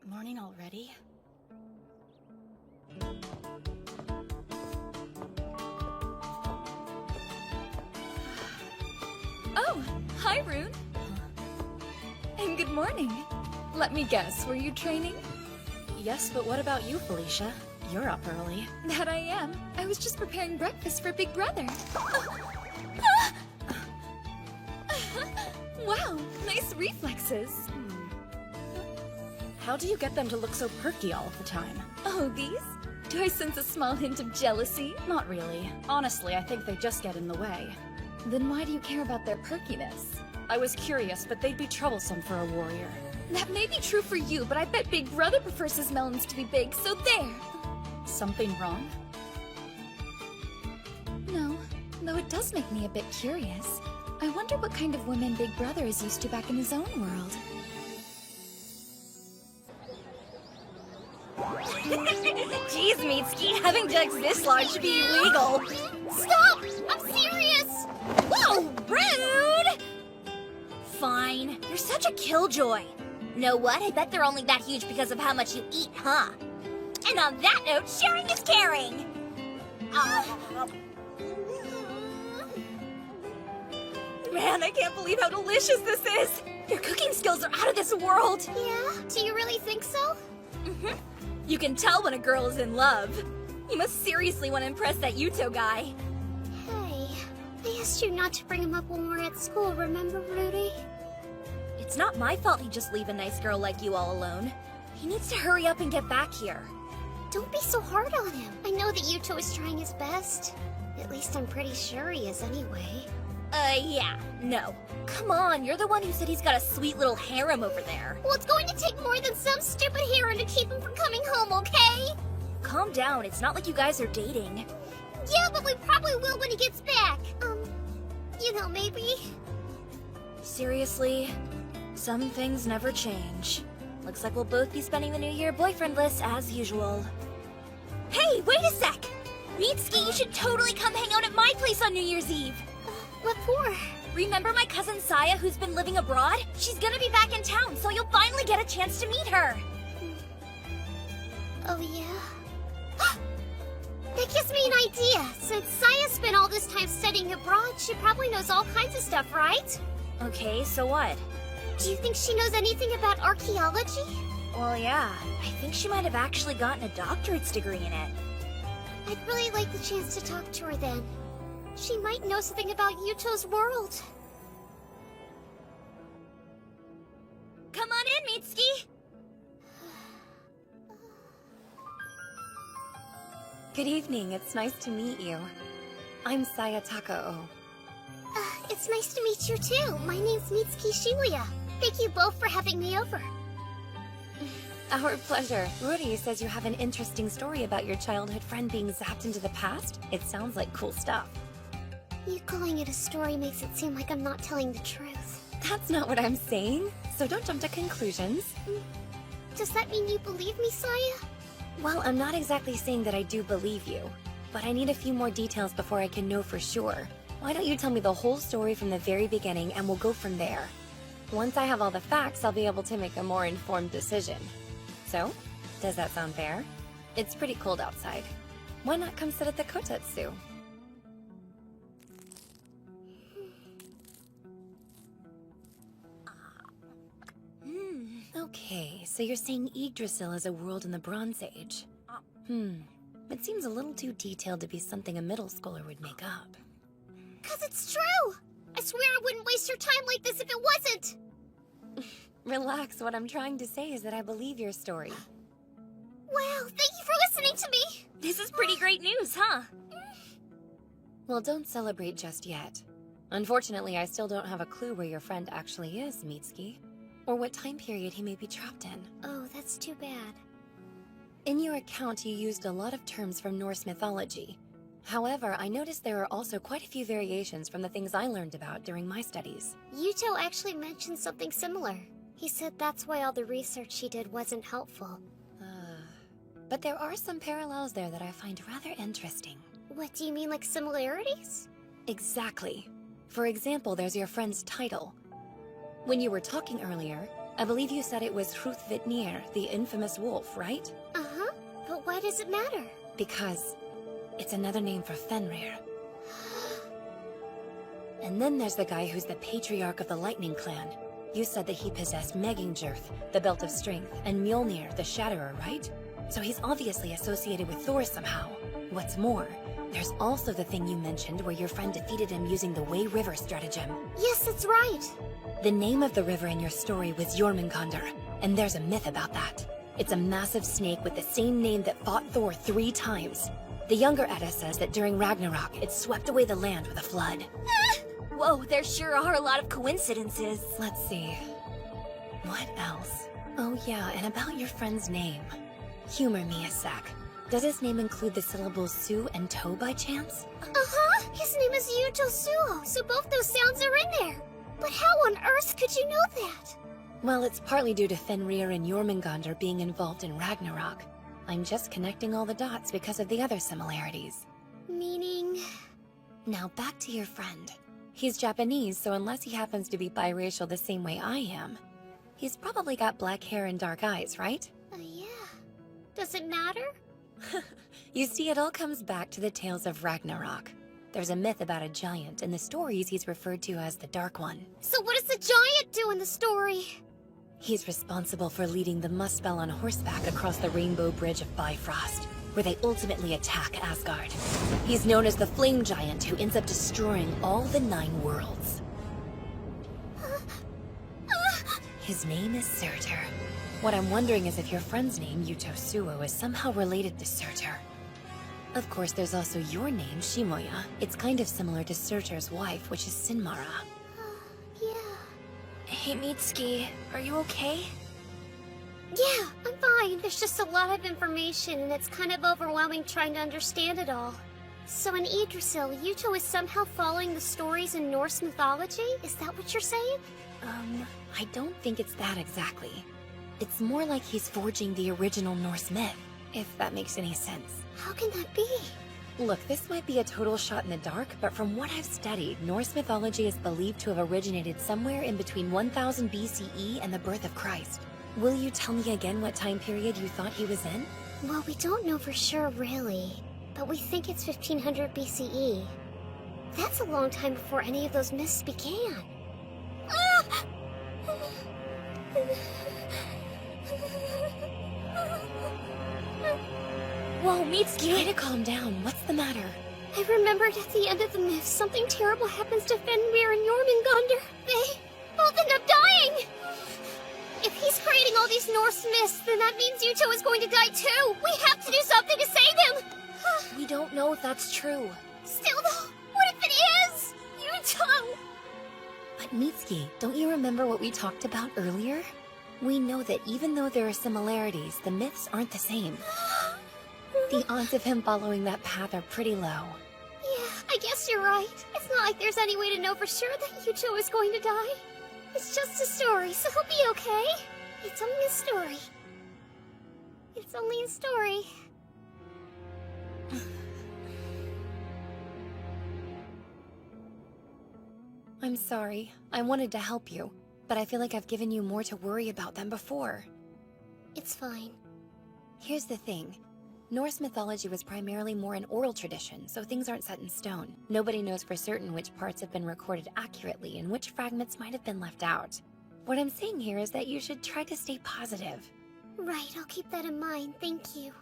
Morning already? Oh, hi, Rune. And good morning. Let me guess, were you training? Yes, but what about you, Felicia? You're up early. That I am. I was just preparing breakfast for Big Brother. Wow, nice reflexes. How do you get them to look so perky all of the time? Oh, these? Do I sense a small hint of jealousy? Not really. Honestly, I think they just get in the way. Then why do you care about their perkiness? I was curious, but they'd be troublesome for a warrior. That may be true for you, but I bet Big Brother prefers his melons to be big, so there! Something wrong? No, though it does make me a bit curious. I wonder what kind of women Big Brother is used to back in his own world. Jeez, Mitsuki, having jugs this large should be illegal. Stop! I'm serious! Whoa, rude! Fine, you're such a killjoy. Know what? I bet they're only that huge because of how much you eat, huh? And on that note, sharing is caring! Man, I can't believe how delicious this is! Your cooking skills are out of this world! Yeah? Do you really think so? Mm-hmm. You can tell when a girl is in love. You must seriously want to impress that Yuto guy. Hey, I asked you not to bring him up when we were at school, remember, Rudy? It's not my fault he'd just leave a nice girl like you all alone. He needs to hurry up and get back here. Don't be so hard on him. I know that Yuto is trying his best. At least I'm pretty sure he is anyway. Yeah, no. Come on, you're the one who said he's got a sweet little harem over there. Well, it's going to take more than some stupid harem to keep him from coming home, okay? Calm down, it's not like you guys are dating. Yeah, but we probably will when he gets back. You know, maybe. Seriously? Some things never change. Looks like we'll both be spending the new year boyfriendless as usual. Hey, wait a sec! Mitsuki, you should totally come hang out at my place on New Year's Eve! What for? Remember my cousin Saya who's been living abroad? She's gonna be back in town, so you'll finally get a chance to meet her! Oh, yeah? That gives me an idea! Since Saya spent all this time studying abroad, she probably knows all kinds of stuff, right? Okay, so what? Do you think she knows anything about archaeology? Well, yeah. I think she might have actually gotten a doctorate's degree in it. I'd really like the chance to talk to her then. She might know something about Yuto's world. Come on in, Mitsuki! Good evening, it's nice to meet you. I'm Saya Takao. It's nice to meet you too. My name's Mitsuki Shibuya. Thank you both for having me over. Our pleasure. Rudy says you have an interesting story about your childhood friend being zapped into the past. It sounds like cool stuff. You calling it a story makes it seem like I'm not telling the truth. That's not what I'm saying, so don't jump to conclusions. Does that mean you believe me, Saya? Well, I'm not exactly saying that I do believe you, but I need a few more details before I can know for sure. Why don't you tell me the whole story from the very beginning and we'll go from there. Once I have all the facts, I'll be able to make a more informed decision. So, does that sound fair? It's pretty cold outside. Why not come sit at the kotetsu? Okay, so you're saying Yggdrasil is a world in the Bronze Age. It seems a little too detailed to be something a middle schooler would make up. 'Cause it's true! I swear I wouldn't waste your time like this if it wasn't! Relax, what I'm trying to say is that I believe your story. Wow, thank you for listening to me! This is pretty great news, huh? Well, don't celebrate just yet. Unfortunately, I still don't have a clue where your friend actually is, Mitsuki. Or what time period he may be trapped in. Oh, that's too bad. In your account, you used a lot of terms from Norse mythology. However, I noticed there are also quite a few variations from the things I learned about during my studies. Yuto actually mentioned something similar. He said that's why all the research he did wasn't helpful. But there are some parallels there that I find rather interesting. What do you mean, like similarities? Exactly. For example, there's your friend's title. When you were talking earlier, I believe you said it was Hrúthvitnir, the infamous wolf, right? Uh-huh. But why does it matter? Because it's another name for Fenrir. And then there's the guy who's the patriarch of the Lightning Clan. You said that he possessed Megingjörth, the Belt of Strength, and Mjolnir, the Shatterer, right? So he's obviously associated with Thor somehow. What's more, there's also the thing you mentioned where your friend defeated him using the Way River stratagem. Yes, that's right. The name of the river in your story was Jormungandr, and there's a myth about that. It's a massive snake with the same name that fought Thor 3 times. The younger Edda says that during Ragnarok, it swept away the land with a flood. Whoa, there sure are a lot of coincidences. Let's see. What else? Oh yeah, and about your friend's name. Humor me a sec. Does his name include the syllables Su and To by chance? Uh-huh! His name is Yuto Suo, so both those sounds are in there. But how on earth could you know that? Well, it's partly due to Fenrir and Jormungandr being involved in Ragnarok. I'm just connecting all the dots because of the other similarities. Meaning... Now back to your friend. He's Japanese, so unless he happens to be biracial the same way I am, he's probably got black hair and dark eyes, right? Yeah. Does it matter? You see, it all comes back to the tales of Ragnarok. There's a myth about a giant. In the stories, he's referred to as the Dark One. So what does the giant do in the story? He's responsible for leading the Muspel on horseback across the Rainbow Bridge of Bifrost, where they ultimately attack Asgard. He's known as the Flame Giant, who ends up destroying all the 9 worlds. His name is Surtur. What I'm wondering is if your friend's name, Yuto Suo, is somehow related to Surtur. Of course, there's also your name, Shimoya. It's kind of similar to Surtur's wife, which is Sinmara. Hey, Mitsuki, are you okay? Yeah, I'm fine. There's just a lot of information, and it's kind of overwhelming trying to understand it all. So in Yggdrasil, Yuto is somehow following the stories in Norse mythology? Is that what you're saying? I don't think it's that exactly. It's more like he's forging the original Norse myth, if that makes any sense. How can that be? Look, this might be a total shot in the dark, but from what I've studied, Norse mythology is believed to have originated somewhere in between 1000 BCE and the birth of Christ. Will you tell me again what time period you thought he was in? Well, we don't know for sure, really. But we think it's 1500 BCE. That's a long time before any of those myths began. Whoa, Mitsuki, you need to calm down. What's the matter? I remembered at the end of the myth, something terrible happens to Fenrir and Jormungandr. They both end up dying! If he's creating all these Norse myths, then that means Yuto is going to die too! We have to do something to save him! We don't know if that's true. Still though, what if it is? Yuto! But Mitsuki, don't you remember what we talked about earlier? We know that even though there are similarities, the myths aren't the same. The odds of him following that path are pretty low. Yeah, I guess you're right. It's not like there's any way to know for sure that Yuto is going to die. It's just a story, so he'll be okay. It's only a story. It's only a story. I'm sorry. I wanted to help you, but I feel like I've given you more to worry about than before. It's fine. Here's the thing. Norse mythology was primarily more an oral tradition, so things aren't set in stone. Nobody knows for certain which parts have been recorded accurately and which fragments might have been left out. What I'm saying here is that you should try to stay positive. Right, I'll keep that in mind, thank you.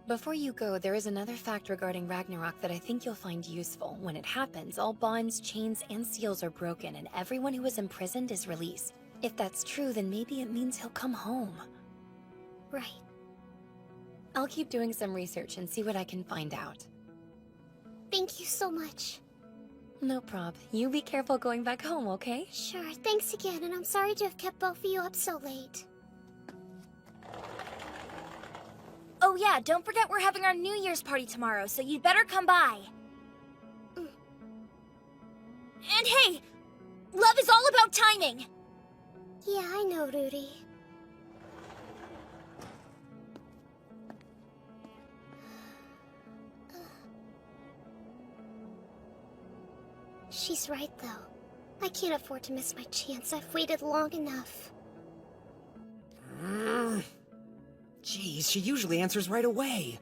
Before you go, there is another fact regarding Ragnarok that I think you'll find useful. When it happens, all bonds, chains, and seals are broken, and everyone who is imprisoned is released. If that's true, then maybe it means he'll come home. Right. I'll keep doing some research and see what I can find out. Thank you so much. No prob. You be careful going back home, okay? Sure, thanks again, and I'm sorry to have kept both of you up so late. Oh yeah, don't forget we're having our New Year's party tomorrow, so you'd better come by. And hey, love is all about timing. Yeah, I know, Rudy. She's right, though. I can't afford to miss my chance. I've waited long enough. Jeez, she usually answers right away.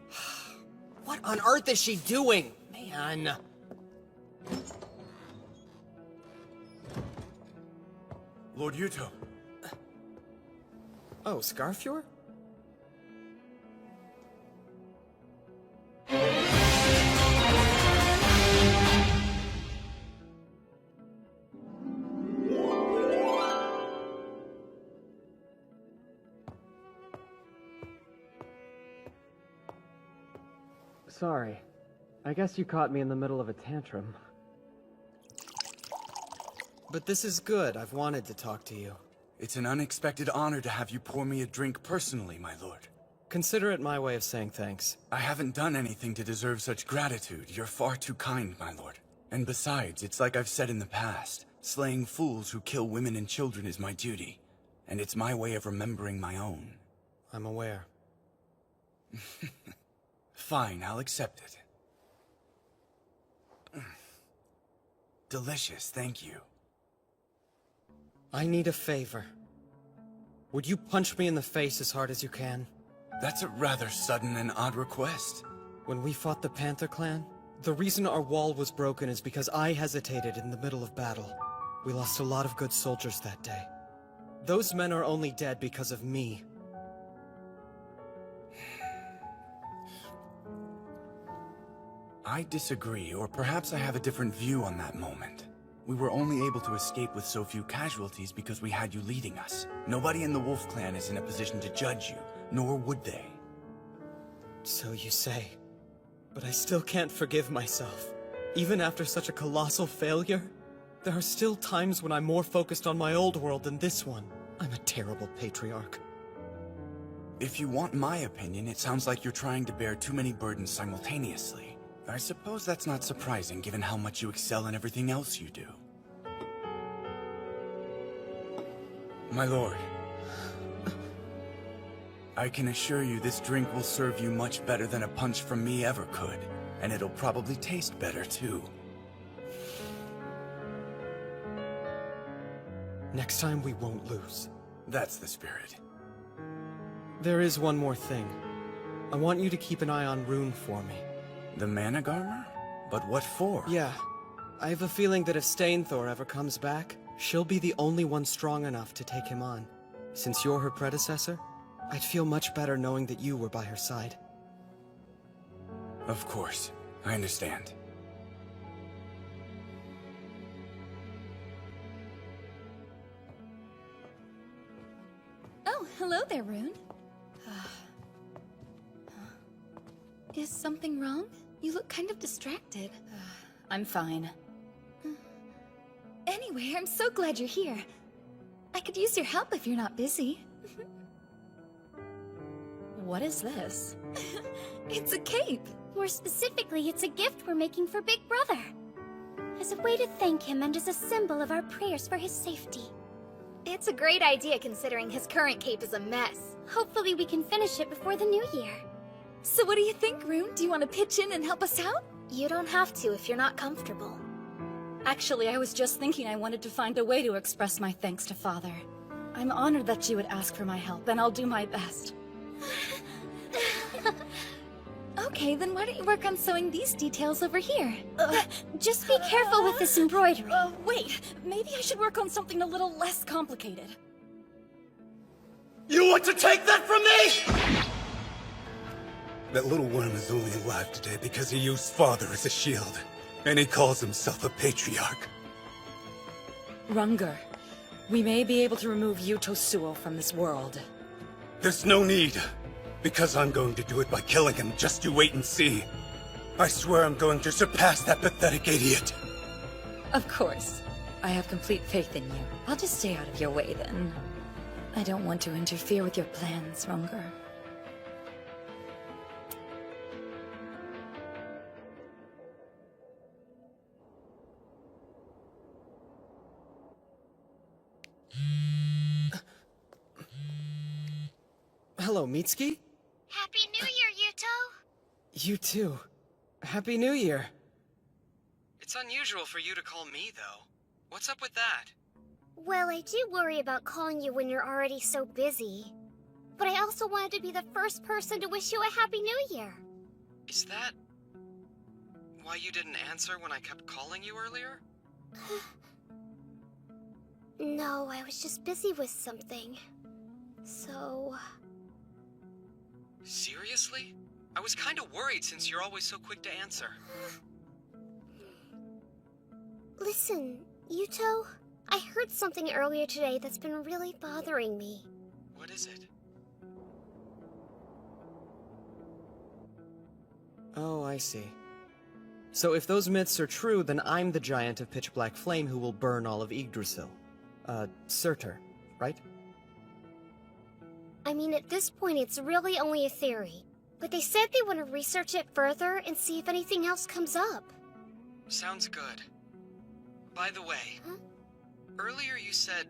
What on earth is she doing? Man. Lord Yuto. Oh, Scarfjord? Sorry. I guess you caught me in the middle of a tantrum. But this is good. I've wanted to talk to you. It's an unexpected honor to have you pour me a drink personally, my lord. Consider it my way of saying thanks. I haven't done anything to deserve such gratitude. You're far too kind, my lord. And besides, it's like I've said in the past. Slaying fools who kill women and children is my duty. And it's my way of remembering my own. I'm aware. Fine, I'll accept it. Delicious, thank you. I need a favor. Would you punch me in the face as hard as you can? That's a rather sudden and odd request. When we fought the Panther Clan, the reason our wall was broken is because I hesitated in the middle of battle. We lost a lot of good soldiers that day. Those men are only dead because of me. I disagree, or perhaps I have a different view on that moment. We were only able to escape with so few casualties because we had you leading us. Nobody in the Wolf Clan is in a position to judge you, nor would they. So you say. But I still can't forgive myself. Even after such a colossal failure, there are still times when I'm more focused on my old world than this one. I'm a terrible patriarch. If you want my opinion, it sounds like you're trying to bear too many burdens simultaneously. I suppose that's not surprising, given how much you excel in everything else you do. My lord, I can assure you this drink will serve you much better than a punch from me ever could, and it'll probably taste better, too. Next time we won't lose. That's the spirit. There is one more thing. I want you to keep an eye on Rune for me. The Managarmer? But what for? Yeah. I have a feeling that if Stainthor ever comes back, she'll be the only one strong enough to take him on. Since you're her predecessor, I'd feel much better knowing that you were by her side. Of course. I understand. Oh, hello there, Rune. Is something wrong? You look kind of distracted. I'm fine. Anyway, I'm so glad you're here. I could use your help if you're not busy. What is this? It's a cape. More specifically, it's a gift we're making for Big Brother. As a way to thank him and as a symbol of our prayers for his safety. It's a great idea considering his current cape is a mess. Hopefully we can finish it before the new year. So what do you think, Rune? Do you want to pitch in and help us out? You don't have to if you're not comfortable. Actually, I was just thinking I wanted to find a way to express my thanks to Father. I'm honored that you would ask for my help, and I'll do my best. Okay, then why don't you work on sewing these details over here? Just be careful with this embroidery. Wait, maybe I should work on something a little less complicated. You want to take that from me?! That little worm is only alive today because he used Father as a shield. And he calls himself a patriarch. Runger, we may be able to remove Yuto Suo from this world. There's no need. Because I'm going to do it by killing him. Just you wait and see. I swear I'm going to surpass that pathetic idiot. Of course. I have complete faith in you. I'll just stay out of your way then. I don't want to interfere with your plans, Runger. Hello, Mitsuki? Happy New Year, Yuto! You too. Happy New Year. It's unusual for you to call me, though. What's up with that? Well, I do worry about calling you when you're already so busy. But I also wanted to be the first person to wish you a Happy New Year. Is that why you didn't answer when I kept calling you earlier? No, I was just busy with something. So... Seriously? I was kinda worried since you're always so quick to answer. Listen, Yuto, I heard something earlier today that's been really bothering me. What is it? Oh, I see. So if those myths are true, then I'm the giant of pitch black flame who will burn all of Yggdrasil. Surtur, right? I mean, at this point, it's really only a theory. But they said they want to research it further and see if anything else comes up. Sounds good. By the way, earlier you said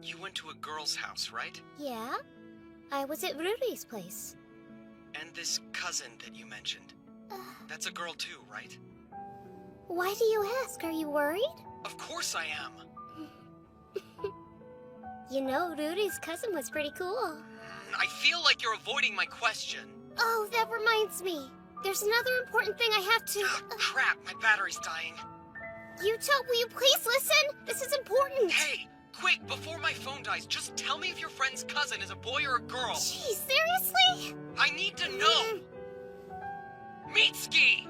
you went to a girl's house, right? Yeah? I was at Rudy's place. And this cousin that you mentioned. That's a girl too, right? Why do you ask? Are you worried? Of course I am. You know, Rudy's cousin was pretty cool. I feel like you're avoiding my question. Oh, that reminds me. There's another important thing I have to... Crap, my battery's dying. Yuto, will you please listen? This is important. Hey, quick, before my phone dies, just tell me if your friend's cousin is a boy or a girl. Gee, seriously? I need to know! Mitsuki!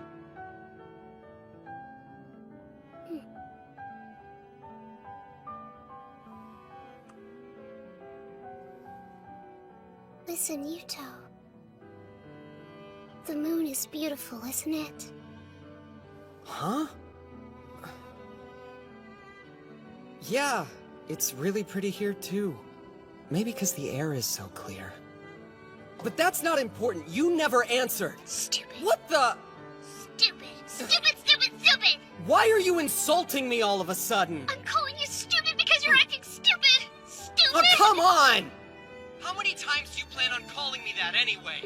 Listen, Yuto. The moon is beautiful, isn't it? Huh? Yeah, it's really pretty here too. Maybe because the air is so clear. But that's not important. You never answered. Stupid. What the? Stupid. Stupid, stupid, stupid! Why are you insulting me all of a sudden? I'm calling you stupid because you're acting stupid! Stupid! Oh, come on! How many times do you plan on calling me that anyway?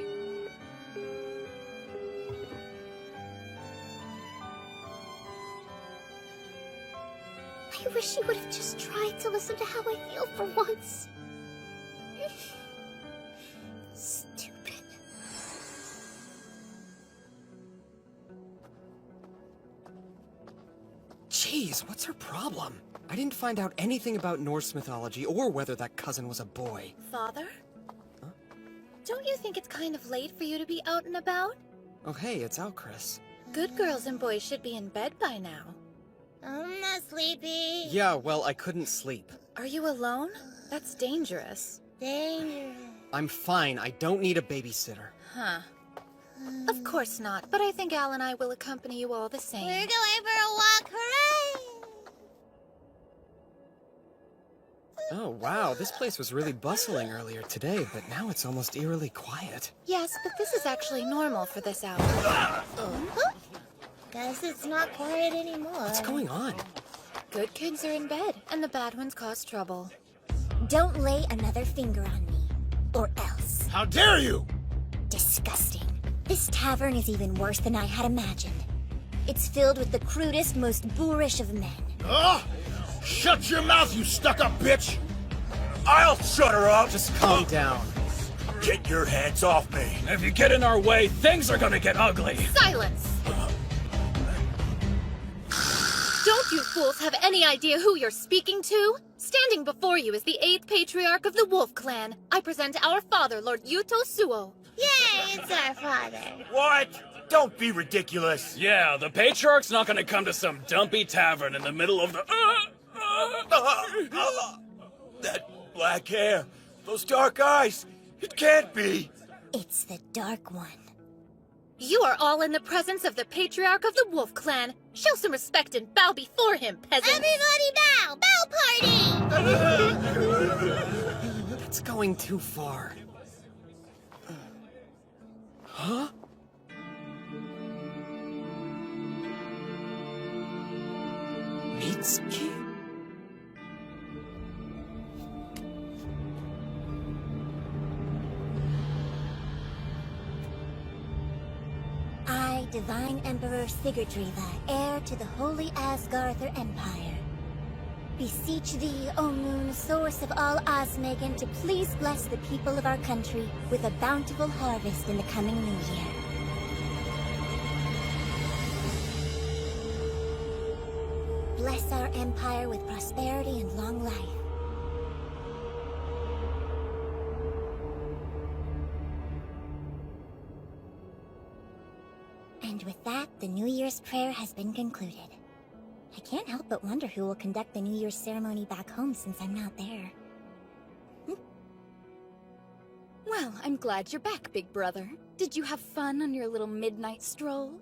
I wish you would have just tried to listen to how I feel for once. Stupid. Jeez, what's her problem? I didn't find out anything about Norse mythology or whether that cousin was a boy. Father? Huh? Don't you think it's kind of late for you to be out and about? Oh hey, it's Alchris. Good girls and boys should be in bed by now. I'm not sleepy. Yeah, well, I couldn't sleep. Are you alone? That's dangerous. Dangerous. I'm fine. I don't need a babysitter. Huh. Of course not, but I think Al and I will accompany you all the same. We're going for a walk, hooray! Oh, wow, this place was really bustling earlier today, but now it's almost eerily quiet. Yes, but this is actually normal for this hour. Guess it's not quiet anymore. What's going on? Good kids are in bed, and the bad ones cause trouble. Don't lay another finger on me, or else. How dare you! Disgusting. This tavern is even worse than I had imagined. It's filled with the crudest, most boorish of men. Ugh! Shut your mouth, you stuck-up bitch! I'll shut her up! Just calm down. Get your hands off me! If you get in our way, things are gonna get ugly. Silence! Don't you fools have any idea who you're speaking to? Standing before you is the 8th Patriarch of the Wolf Clan. I present our father, Lord Yuto Suo. Yay, it's our father. What? Don't be ridiculous. Yeah, the Patriarch's not gonna come to some dumpy tavern in the middle of the... That black hair, those dark eyes, it can't be. It's the Dark One. You are all in the presence of the Patriarch of the Wolf Clan. Show some respect and bow before him, peasants. Everybody bow! Bow party! That's going too far. Huh? Mitsuki? I, Divine Emperor Sigurdriva, heir to the Holy Asgarther Empire, beseech thee, O moon, source of all Osmegan, to please bless the people of our country with a bountiful harvest in the coming new year. Bless our empire with prosperity and long life. And with that, the New Year's prayer has been concluded. I can't help but wonder who will conduct the New Year's ceremony back home since I'm not there. Well, I'm glad you're back, big brother. Did you have fun on your little midnight stroll?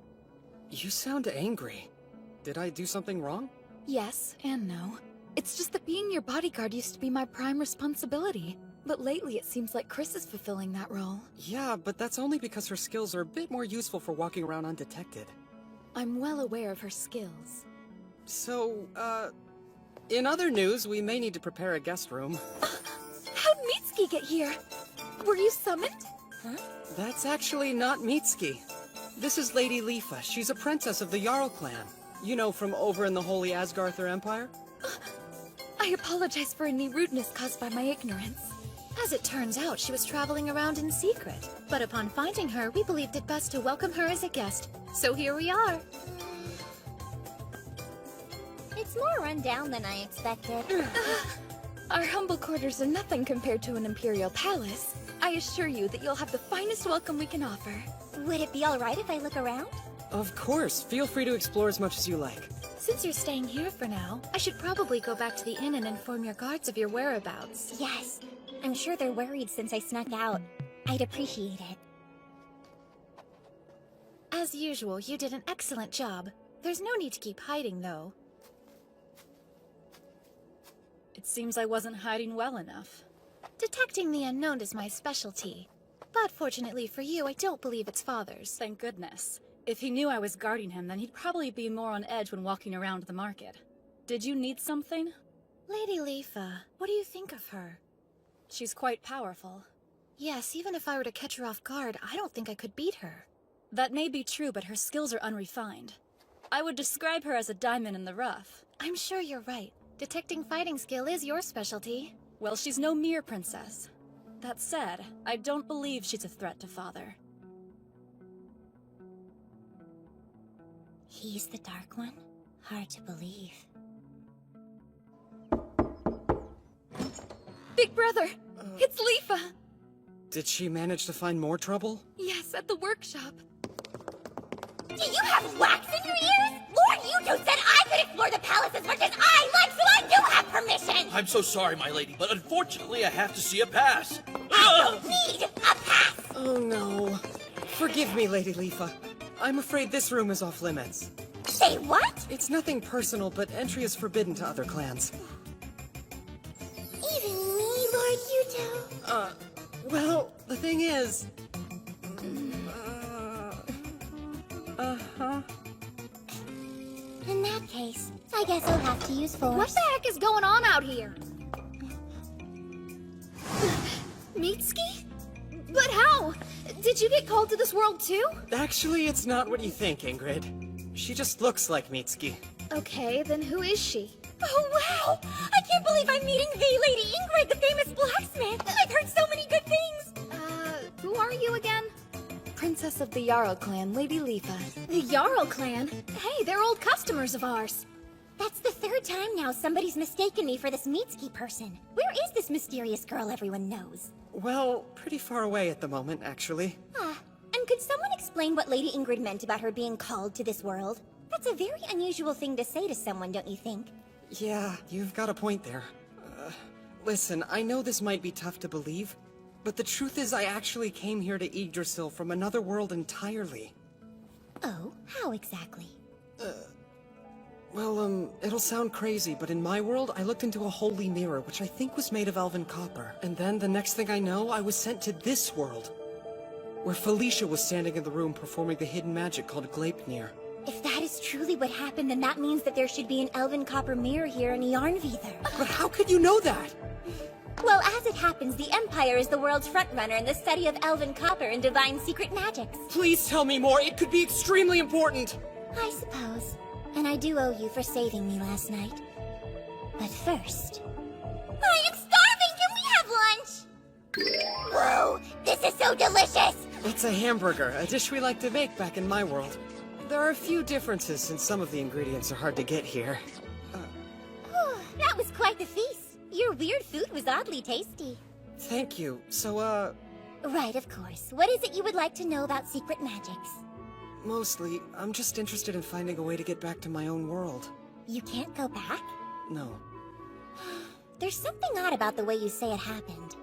You sound angry. Did I do something wrong? Yes and no. It's just that being your bodyguard used to be my prime responsibility. But lately it seems like Chris is fulfilling that role. Yeah, but that's only because her skills are a bit more useful for walking around undetected. I'm well aware of her skills. So, in other news, we may need to prepare a guest room. How'd Mitsuki get here? Were you summoned? Huh? That's actually not Mitsuki. This is Lady Lifa. She's a princess of the Jarl clan. You know, from over in the Holy Asgarther Empire? I apologize for any rudeness caused by my ignorance. As it turns out, she was traveling around in secret. But upon finding her, we believed it best to welcome her as a guest. So here we are. It's more run down than I expected. Our humble quarters are nothing compared to an imperial palace. I assure you that you'll have the finest welcome we can offer. Would it be alright if I look around? Of course. Feel free to explore as much as you like. Since you're staying here for now, I should probably go back to the inn and inform your guards of your whereabouts. Yes. I'm sure they're worried since I snuck out. I'd appreciate it. As usual, you did an excellent job. There's no need to keep hiding, though. It seems I wasn't hiding well enough. Detecting the unknown is my specialty. But fortunately for you, I don't believe it's Father's. Thank goodness. If he knew I was guarding him, then he'd probably be more on edge when walking around the market. Did you need something? Lady Lifa, what do you think of her? She's quite powerful. Yes, even if I were to catch her off guard, I don't think I could beat her. That may be true, but her skills are unrefined. I would describe her as a diamond in the rough. I'm sure you're right. Detecting fighting skill is your specialty. Well, she's no mere princess. That said, I don't believe she's a threat to Father. He's the Dark One? Hard to believe. Big brother! It's Lifa! Did she manage to find more trouble? Yes, at the workshop. Do you have wax in your ears? Lord Yuto said I could explore the palace as much as I like, so I do have permission! I'm so sorry, my lady, but unfortunately I have to see a pass. I don't need a pass! Oh no. Forgive me, Lady Lifa. I'm afraid this room is off limits. Say what? It's nothing personal, but entry is forbidden to other clans. Even me, Lord Yuto? Well, the thing is... In that case, I guess I'll have to use force. What the heck is going on out here? Mitsuki? But how? Did you get called to this world too? Actually, it's not what you think, Ingrid. She just looks like Mitsuki. Okay, then who is she? Oh wow! I can't believe I'm meeting the Lady Ingrid, the famous blacksmith! I've heard so many good things! Who are you again? Princess of the Jarl clan, Lady Lifa. The Jarl clan? Hey, they're old customers of ours. That's the third time now somebody's mistaken me for this Mitsuki person. Where is this mysterious girl everyone knows? Well, pretty far away at the moment, actually. And could someone explain what Lady Ingrid meant about her being called to this world? That's a very unusual thing to say to someone, don't you think? Yeah, you've got a point there. Listen, I know this might be tough to believe, but the truth is I actually came here to Yggdrasil from another world entirely. Oh, how exactly? Well, it'll sound crazy, but in my world, I looked into a holy mirror, which I think was made of elven copper. And then, the next thing I know, I was sent to this world, where Felicia was standing in the room performing the hidden magic called Gleipnir. If that is truly what happened, then that means that there should be an elven copper mirror here in Yarnvidar. But how could you know that? Well, as it happens, the Empire is the world's frontrunner in the study of elven copper and divine secret magics. Please tell me more. It could be extremely important. I suppose. And I do owe you for saving me last night. But first... I am starving! Can we have lunch? Whoa! This is so delicious! It's a hamburger, a dish we like to make back in my world. There are a few differences since some of the ingredients are hard to get here. That was quite the feast. Your weird food was oddly tasty. Thank you. So, Right, of course. What is it you would like to know about secret magics? Mostly, I'm just interested in finding a way to get back to my own world. You can't go back? No. There's something odd about the way you say it happened.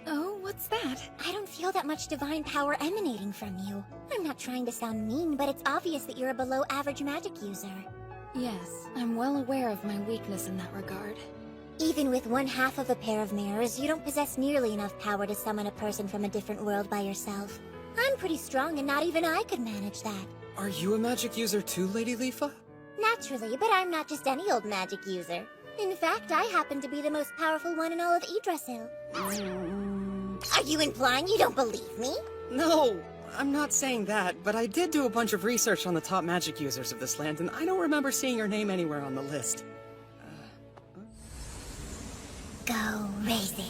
Oh, What's that? I don't feel that much divine power emanating from you. I'm not trying to sound mean, but it's obvious that you're a below-average magic user. Yes, I'm well aware of my weakness in that regard. Even with one half of a pair of mirrors, you don't possess nearly enough power to summon a person from a different world by yourself. I'm pretty strong and not even I could manage that. Are you a magic user too, Lady Leafa? Naturally, but I'm not just any old magic user. In fact, I happen to be the most powerful one in all of Yggdrasil. Are you implying you don't believe me? No, I'm not saying that, but I did do a bunch of research on the top magic users of this land, and I don't remember seeing your name anywhere on the list. Go racing.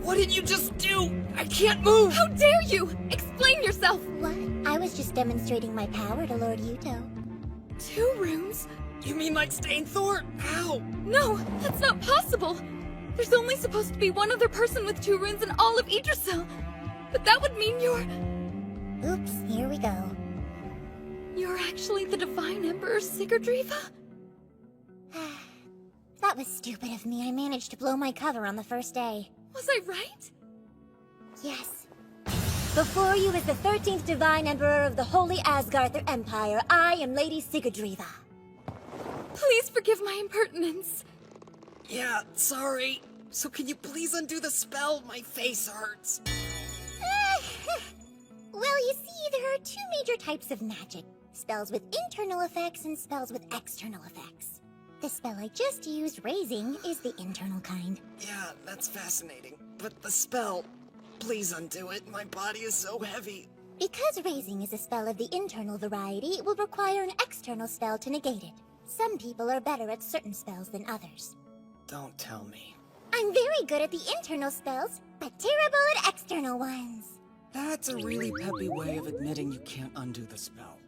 What did you just do? I can't move! How dare you! Explain yourself! What? I was just demonstrating my power to Lord Yuto. 2 rooms? You mean like Stainthor? How? No, that's not possible! There's only supposed to be one other person with 2 runes in all of Yggdrasil. But that would mean you're... Oops, here we go. You're actually the Divine Emperor Sigurdriva? That was stupid of me. I managed to blow my cover on the first day. Was I right? Yes. Before you is the 13th Divine Emperor of the Holy Asgarther Empire. I am Lady Sigurdriva. Please forgive my impertinence. Yeah, sorry. So can you please undo the spell? My face hurts. Well, you see, there are 2 major types of magic. Spells with internal effects and spells with external effects. The spell I just used, Raising, is the internal kind. Yeah, that's fascinating. But the spell, please undo it. My body is so heavy. Because Raising is a spell of the internal variety, it will require an external spell to negate it. Some people are better at certain spells than others. Don't tell me. I'm very good at the internal spells, but terrible at external ones. That's a really peppy way of admitting you can't undo the spell.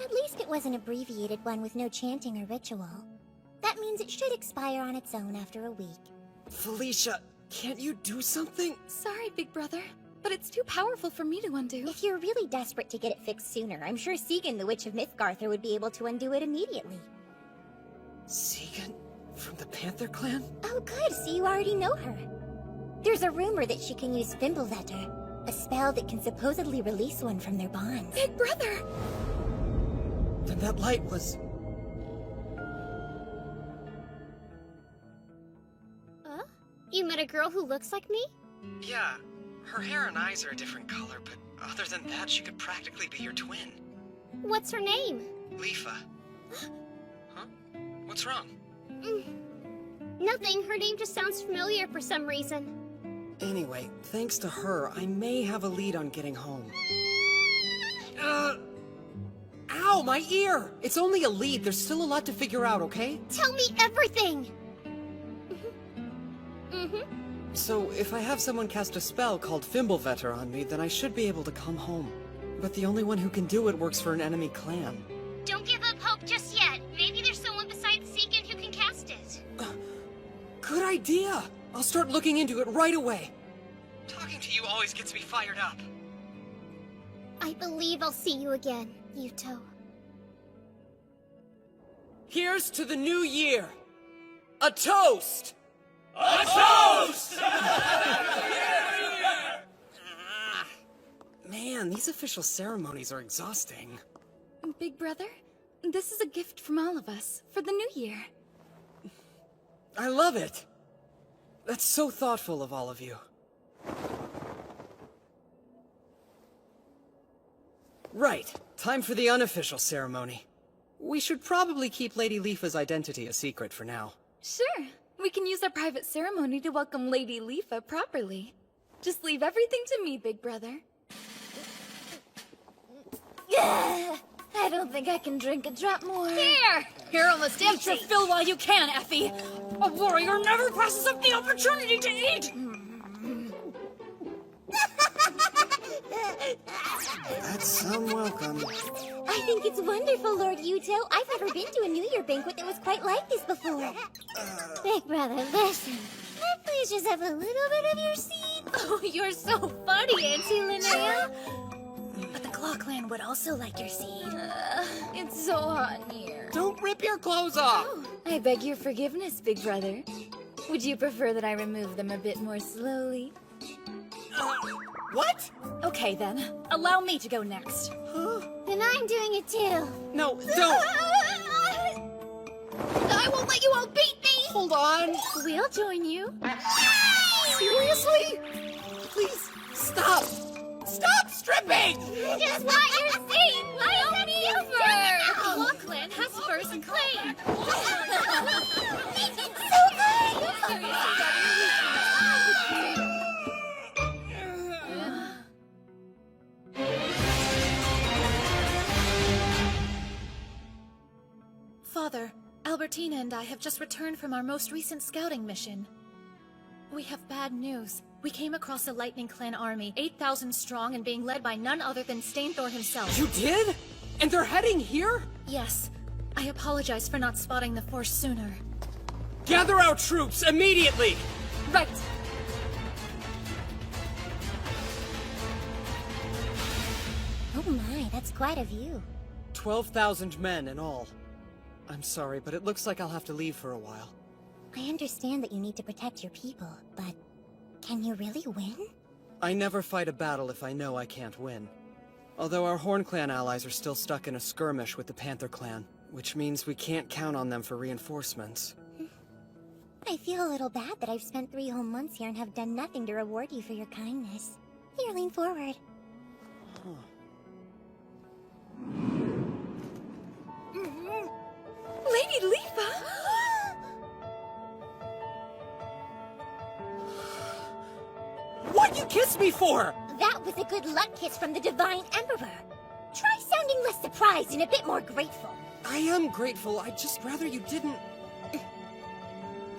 At least it was an abbreviated one with no chanting or ritual. That means it should expire on its own after a week. Felicia, can't you do something? Sorry, big brother, but it's too powerful for me to undo. If you're really desperate to get it fixed sooner, I'm sure Segan, the Witch of Mythgarther, would be able to undo it immediately. Segan? From the Panther Clan? Oh good, so you already know her. There's a rumor that she can use Fimbulvetter, a spell that can supposedly release one from their bonds. Big brother! Then that light was... You met a girl who looks like me? Yeah, her hair and eyes are a different color, but other than that, she could practically be your twin. What's her name? Leafa. Huh? What's wrong? Nothing. Her name just sounds familiar for some reason. Anyway, thanks to her, I may have a lead on getting home. Ow, my ear! It's only a lead. There's still a lot to figure out, okay? Tell me everything! So, if I have someone cast a spell called Fimbulvetter on me, then I should be able to come home. But the only one who can do it works for an enemy clan. Don't give up hope just yet. Maybe there's someone besides Segan who can cast it. Good idea! I'll start looking into it right away. Talking to you always gets me fired up. I believe I'll see you again, Yuto. Here's to the new year! A toast! A toast! Man, these official ceremonies are exhausting. Big brother, this is a gift from all of us for the new year. I love it! That's so thoughtful of all of you. Right, time for the unofficial ceremony. We should probably keep Lady Leafa's identity a secret for now. Sure, we can use our private ceremony to welcome Lady Leafa properly. Just leave everything to me, big brother. I don't think I can drink a drop more. Here! You're almost empty. Eat your fill while you can, Effie. A warrior never passes up the opportunity to eat! That's some welcome. I think it's wonderful, Lord Yuto. I've never been to a New Year banquet that was quite like this before. Big brother, listen. Can I please just have a little bit of your seed? Oh, you're so funny, Auntie Linnea. But the Claw Clan would also like your seed. It's so hot in here. Don't rip your clothes off! I beg your forgiveness, big brother. Would you prefer that I remove them a bit more slowly? What? Okay then, allow me to go next. Then I'm doing it too. No, don't! I won't let you all beat me! Hold on! We'll join you. Seriously? Please, stop! Stop stripping! Just what you're saying! Why don't you first? The Wolf Clan has first claim! Father, Albertina and I have just returned from our most recent scouting mission. We have bad news. We came across a Lightning Clan army, 8,000 strong and being led by none other than Stainthor himself. You did? And they're heading here? Yes. I apologize for not spotting the force sooner. Gather our troops immediately! Right! Oh my, that's quite a view. 12,000 men in all. I'm sorry, but it looks like I'll have to leave for a while. I understand that you need to protect your people, but can you really win? I never fight a battle if I know I can't win. Although our Horn Clan allies are still stuck in a skirmish with the Panther Clan, which means we can't count on them for reinforcements. I feel a little bad that I've spent 3 whole months here and have done nothing to reward you for your kindness. Here, lean forward. Lady Leafa! What'd you kiss me for? That was a good luck kiss from the Divine Emperor. Try sounding less surprised and a bit more grateful. I am grateful, I'd just rather you didn't...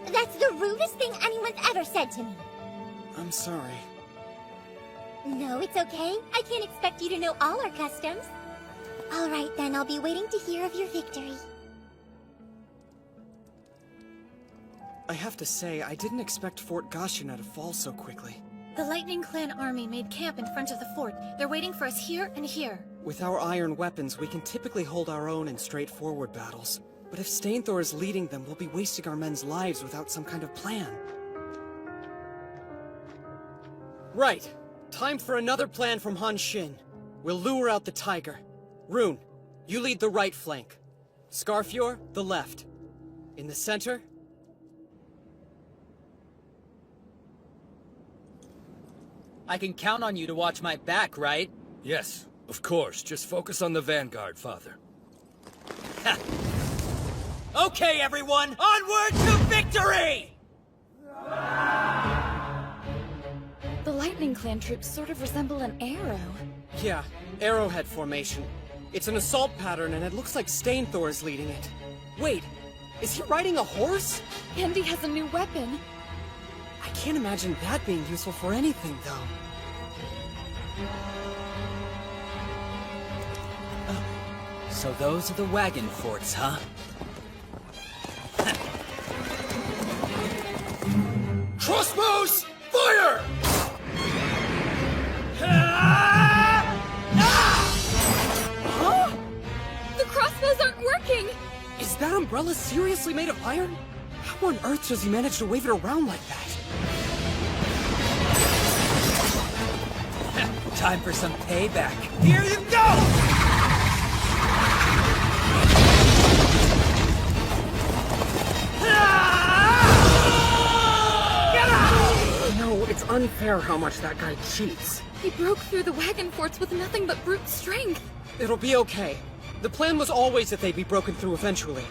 That's the rudest thing anyone's ever said to me. I'm sorry. No, it's okay. I can't expect you to know all our customs. All right, then, I'll be waiting to hear of your victory. I have to say, I didn't expect Fort Gashina to fall so quickly. The Lightning Clan army made camp in front of the fort. They're waiting for us here and here. With our iron weapons, we can typically hold our own in straightforward battles. But if Stainthor is leading them, we'll be wasting our men's lives without some kind of plan. Right. Time for another plan from Han Shin. We'll lure out the tiger. Rune, you lead the right flank. Scarfjord, the left. In the center... I can count on you to watch my back, right? Yes, of course. Just focus on the vanguard, Father. Okay, everyone! Onward to victory! The Lightning Clan troops sort of resemble an arrow. Yeah, arrowhead formation. It's an assault pattern, and it looks like Stainthor is leading it. Wait, is he riding a horse? And he has a new weapon. I can't imagine that being useful for anything, though. So those are the wagon forts, huh? Crossbows! Fire! Huh? The crossbows aren't working! Is that umbrella seriously made of iron? How on earth does he manage to wave it around like that? Time for some payback. Here you go! No, it's unfair how much that guy cheats. He broke through the wagon forts with nothing but brute strength. It'll be okay. The plan was always that they'd be broken through eventually.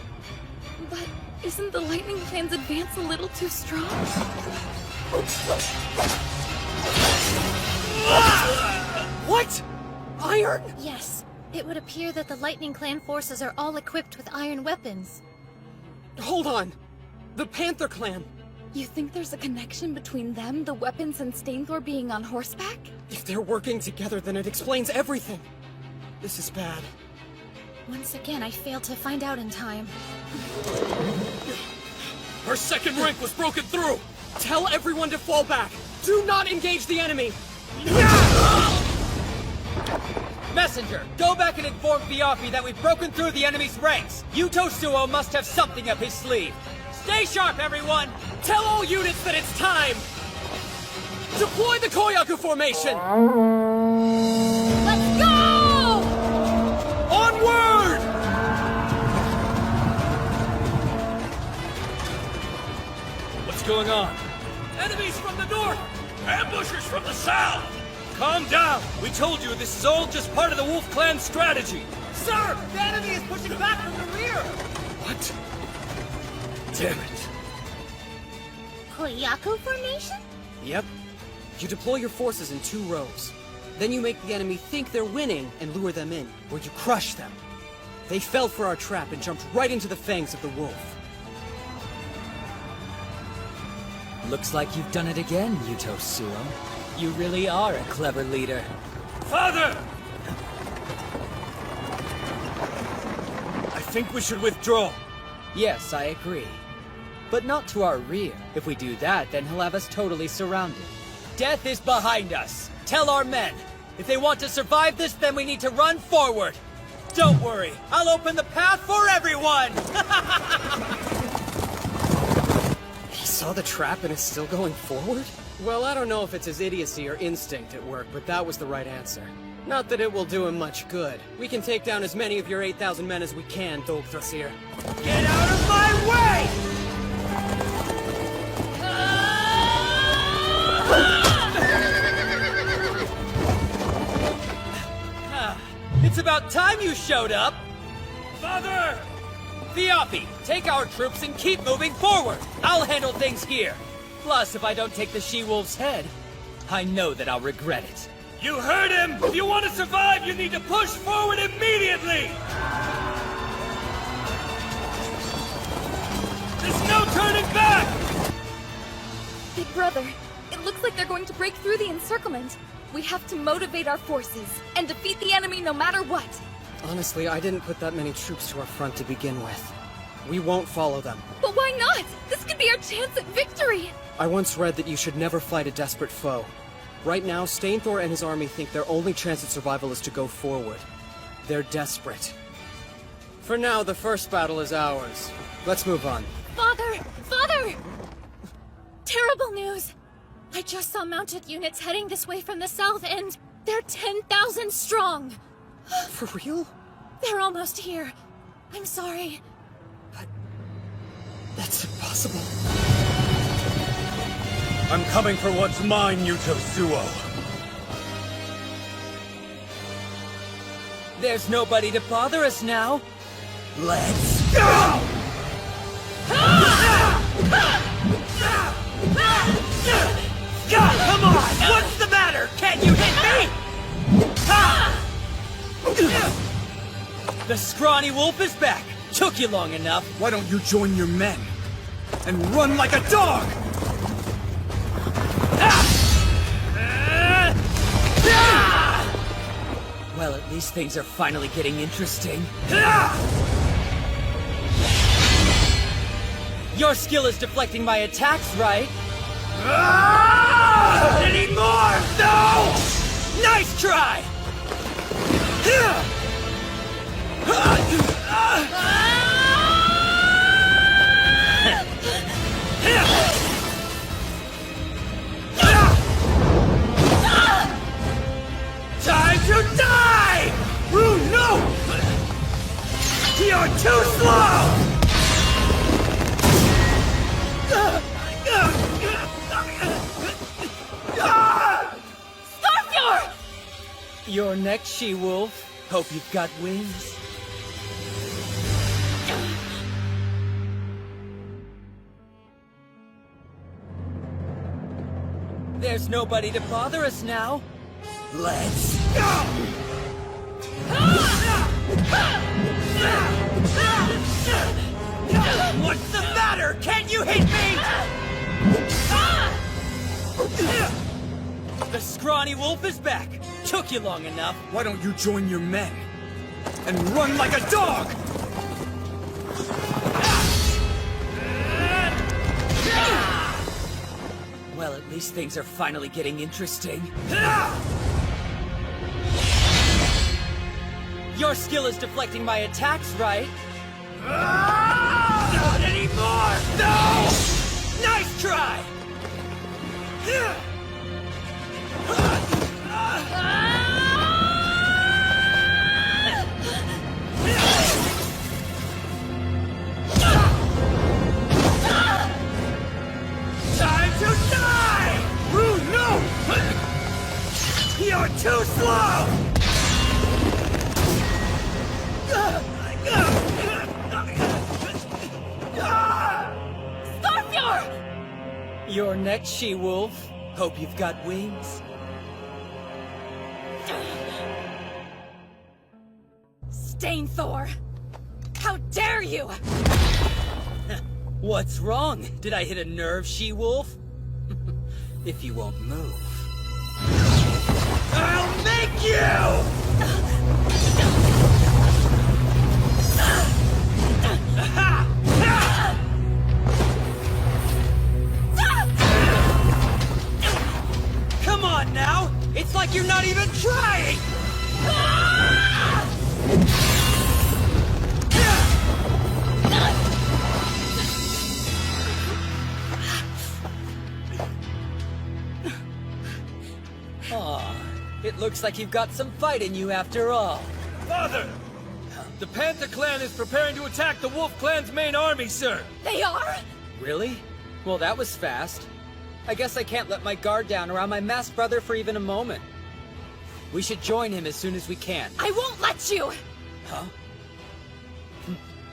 But isn't the Lightning Clan's advance a little too strong? What? Iron? Yes. It would appear that the Lightning Clan forces are all equipped with iron weapons. Hold on. The Panther Clan. You think there's a connection between them, the weapons, and Stainthor being on horseback? If they're working together, then it explains everything. This is bad. Once again, I failed to find out in time. Our second rank was broken through! Tell everyone to fall back! Do not engage the enemy! Messenger, go back and inform Viafi that we've broken through the enemy's ranks! Yuto Suo must have something up his sleeve! Stay sharp, everyone! Tell all units that it's time! Deploy the Koyaku formation! Let's go! Onward! What's going on? Enemies from the north! Ambushers from the south! Calm down! We told you this is all just part of the Wolf Clan strategy! Sir! The enemy is pushing back from the rear! What? Damn it. Koyaku formation? Yep. You deploy your forces in 2 rows. Then you make the enemy think they're winning and lure them in, where you crush them. They fell for our trap and jumped right into the fangs of the wolf. Looks like you've done it again, Yuto Suo. You really are a clever leader. Father! I think we should withdraw. Yes, I agree. But not to our rear. If we do that, then he'll have us totally surrounded. Death is behind us. Tell our men. If they want to survive this, then we need to run forward. Don't worry. I'll open the path for everyone! He saw the trap and is still going forward? Well, I don't know if it's his idiocy or instinct at work, but that was the right answer. Not that it will do him much good. We can take down as many of your 8,000 men as we can, Dolgthrasir. Get out of my way! It's about time you showed up! Father! Viapi, take our troops and keep moving forward! I'll handle things here! Plus, if I don't take the she-wolf's head, I know that I'll regret it. You heard him! If you want to survive, you need to push forward immediately! There's no turning back! Big brother, it looks like they're going to break through the encirclement. We have to motivate our forces and defeat the enemy no matter what. Honestly, I didn't put that many troops to our front to begin with. We won't follow them. But why not? This could be our chance at victory! I once read that you should never fight a desperate foe. Right now, Stainthor and his army think their only chance at survival is to go forward. They're desperate. For now, the first battle is ours. Let's move on. Father! Father! Terrible news! I just saw mounted units heading this way from the south, and they're 10,000 strong! For real? They're almost here. I'm sorry. But that's impossible. I'm coming for what's mine, Yuto Suo. There's nobody to bother us now. Let's go! Come on! What's the matter? Can't you hit me? The scrawny wolf is back. Took you long enough. Why don't you join your men and run like a dog? Well, at least things are finally getting interesting. Your skill is deflecting my attacks, right? Not anymore! No! Nice try! Time to die! Ooh, no! You're too slow! Starfjord! Your next, she-wolf. Hope you've got wings. There's nobody to bother us now. Let's go! What's the matter? Can't you hit me? The scrawny wolf is back. Took you long enough. Why don't you join your men and run like a dog? Well, at least things are finally getting interesting. Your skill is deflecting my attacks, right? Not anymore! No! Nice try! Time to die! Rune, no! You're too slow! Starfjord! You're next, she-wolf. Hope you've got wings. Stainthor! How dare you! What's wrong? Did I hit a nerve, she-wolf? If you won't move... I'll make you! Come on now! It's like you're not even trying! Aw, it looks like you've got some fight in you after all. Father! The Panther Clan is preparing to attack the Wolf Clan's main army, sir! They are? Really? Well, that was fast. I guess I can't let my guard down around my masked brother for even a moment. We should join him as soon as we can. I won't let you! Huh?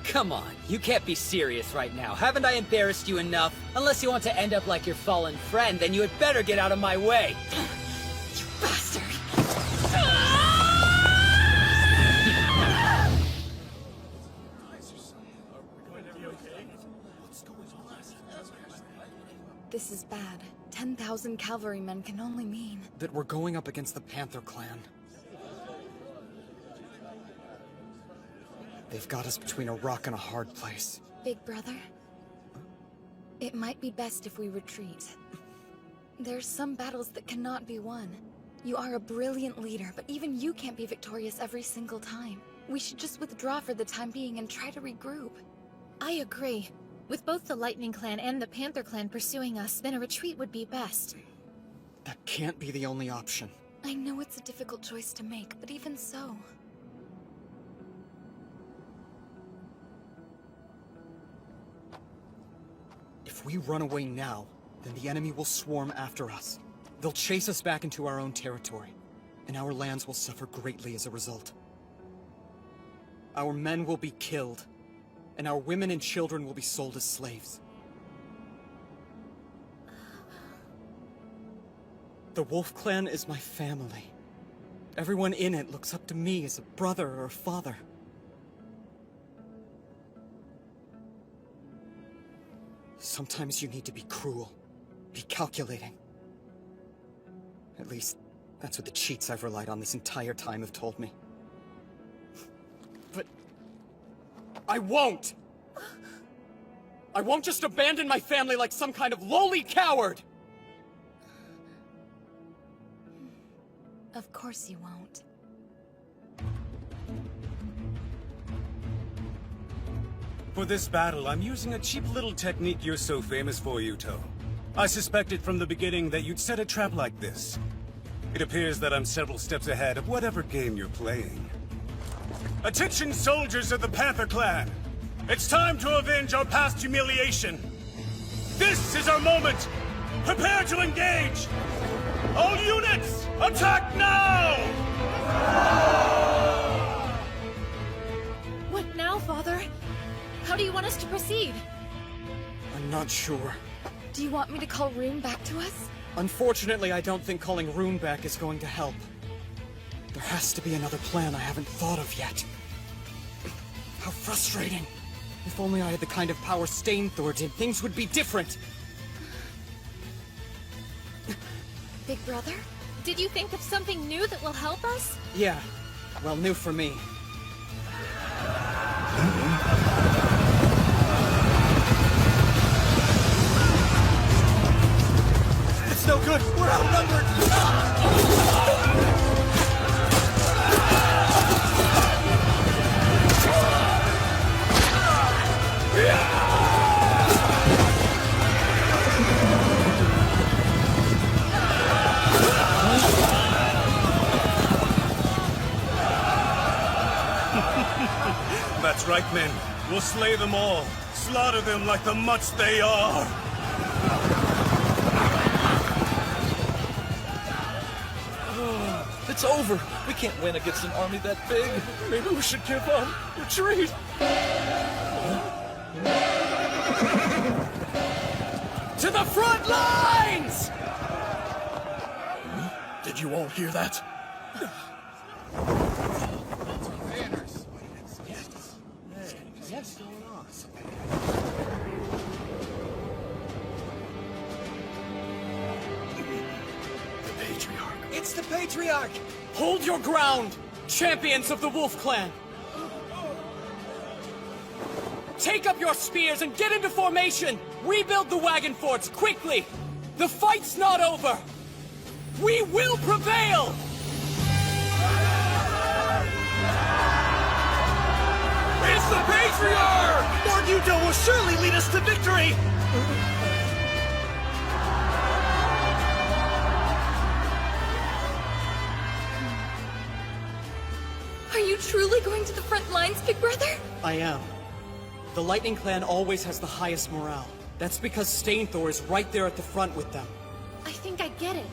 Come on, you can't be serious right now. Haven't I embarrassed you enough? Unless you want to end up like your fallen friend, then you had better get out of my way. You bastard! This is bad. 10,000 cavalrymen can only mean... that we're going up against the Panther Clan. They've got us between a rock and a hard place. Big brother? It might be best if we retreat. There's some battles that cannot be won. You are a brilliant leader, but even you can't be victorious every single time. We should just withdraw for the time being and try to regroup. I agree. With both the Lightning Clan and the Panther Clan pursuing us, then a retreat would be best. That can't be the only option. I know it's a difficult choice to make, but even so... If we run away now, then the enemy will swarm after us. They'll chase us back into our own territory, and our lands will suffer greatly as a result. Our men will be killed, and our women and children will be sold as slaves. The Wolf Clan is my family. Everyone in it looks up to me as a brother or a father. Sometimes you need to be cruel, be calculating. At least, that's what the cheats I've relied on this entire time have told me. But... I won't! I won't just abandon my family like some kind of lowly coward! Of course you won't. For this battle, I'm using a cheap little technique you're so famous for, Yuto. I suspected from the beginning that you'd set a trap like this. It appears that I'm several steps ahead of whatever game you're playing. Attention, soldiers of the Panther Clan! It's time to avenge our past humiliation! This is our moment! Prepare to engage! All units, attack now! What now, Father? How do you want us to proceed? I'm not sure. Do you want me to call Rune back to us? Unfortunately, I don't think calling Rune back is going to help. There has to be another plan I haven't thought of yet. How frustrating. If only I had the kind of power Stainthor did, things would be different. Big brother? Did you think of something new that will help us? Yeah. Well, new for me. It's no good! We're outnumbered! right, men. We'll slay them all. Slaughter them like the mutts they are. It's over. We can't win against an army that big. Maybe we should give up. Retreat. To the front lines! Did you all hear that? It's the Patriarch! Hold your ground, champions of the Wolf Clan! Take up your spears and get into formation! Rebuild the wagon forts, quickly! The fight's not over! We will prevail! It's the Patriarch! Lord Yuto will surely lead us to victory! Are you truly going to the front lines, big brother? I am. The Lightning Clan always has the highest morale. That's because Stainthor is right there at the front with them. I think I get it.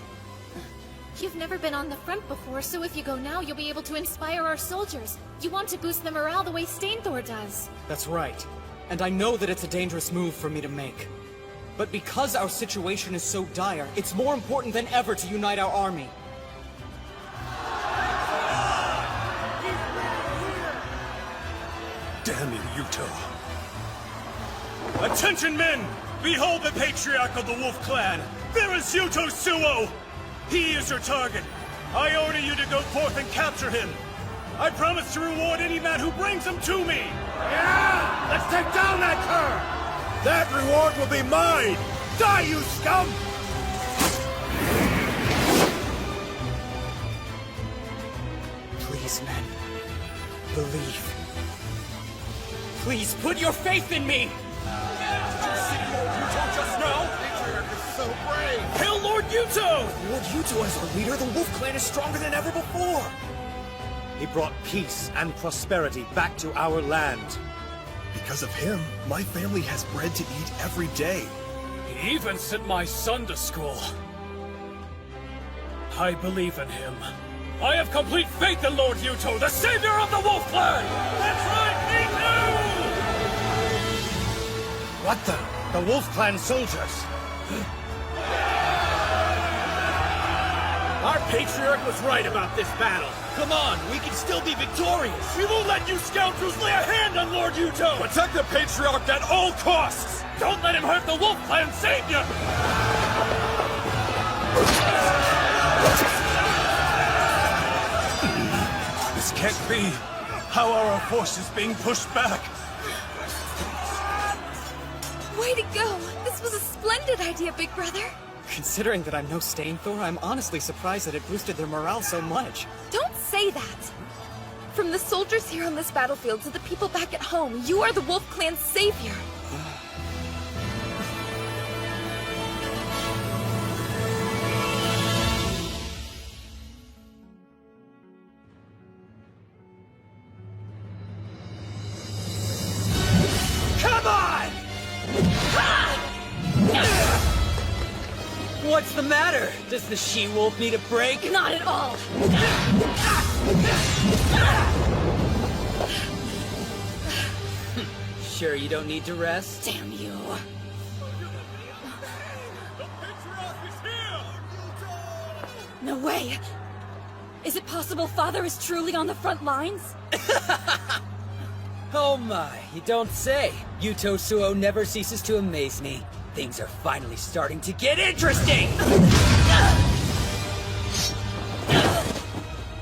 You've never been on the front before, so if you go now, you'll be able to inspire our soldiers. You want to boost the morale the way Stainthor does. That's right. And I know that it's a dangerous move for me to make. But because our situation is so dire, it's more important than ever to unite our army. Damn you, Yuto. Attention, men! Behold the Patriarch of the Wolf Clan! There is Yuto Suo! He is your target. I order you to go forth and capture him. I promise to reward any man who brings him to me! Yeah! Let's take down that cur! That reward will be mine! Die, you scum! Please, men. Believe. Please, put your faith in me! Yuto just now? Patriarch is so brave! Hail Lord Yuto! Lord Yuto as our leader, the Wolf Clan is stronger than ever before! He brought peace and prosperity back to our land. Because of him, my family has bread to eat every day. He even sent my son to school. I believe in him. I have complete faith in Lord Yuto, the savior of the Wolf Clan! That's right, me too! What the? The Wolf Clan soldiers! Our Patriarch was right about this battle. Come on, we can still be victorious. We won't let you scoundrels lay a hand on Lord Yuto! Protect the Patriarch at all costs! Don't let him hurt the Wolf Clan savior! This can't be. How are our forces being pushed back? Way to go! This was a splendid idea, big brother. Considering that I'm no Stainthor, I'm honestly surprised that it boosted their morale so much. Don't say that! From the soldiers here on this battlefield to the people back at home, you are the Wolf Clan's savior. Come on! What's the matter? Does the she-wolf need a break? Not at all! Sure you don't need to rest? Damn you. No way! Is it possible Father is truly on the front lines? Oh my, you don't say. Yuto Suo never ceases to amaze me. Things are finally starting to get interesting!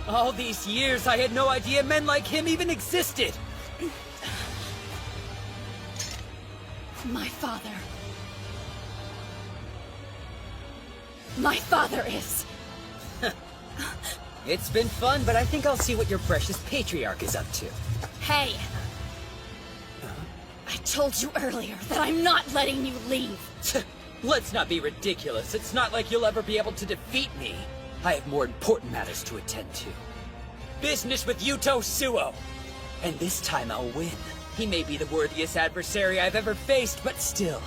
All these years, I had no idea men like him even existed! My father. My father is... It's been fun, but I think I'll see what your precious Patriarch is up to. Hey! I told you earlier that I'm not letting you leave! Let's not be ridiculous. It's not like you'll ever be able to defeat me. I have more important matters to attend to. Business with Yuto Suo! And this time I'll win. He may be the worthiest adversary I've ever faced, but still.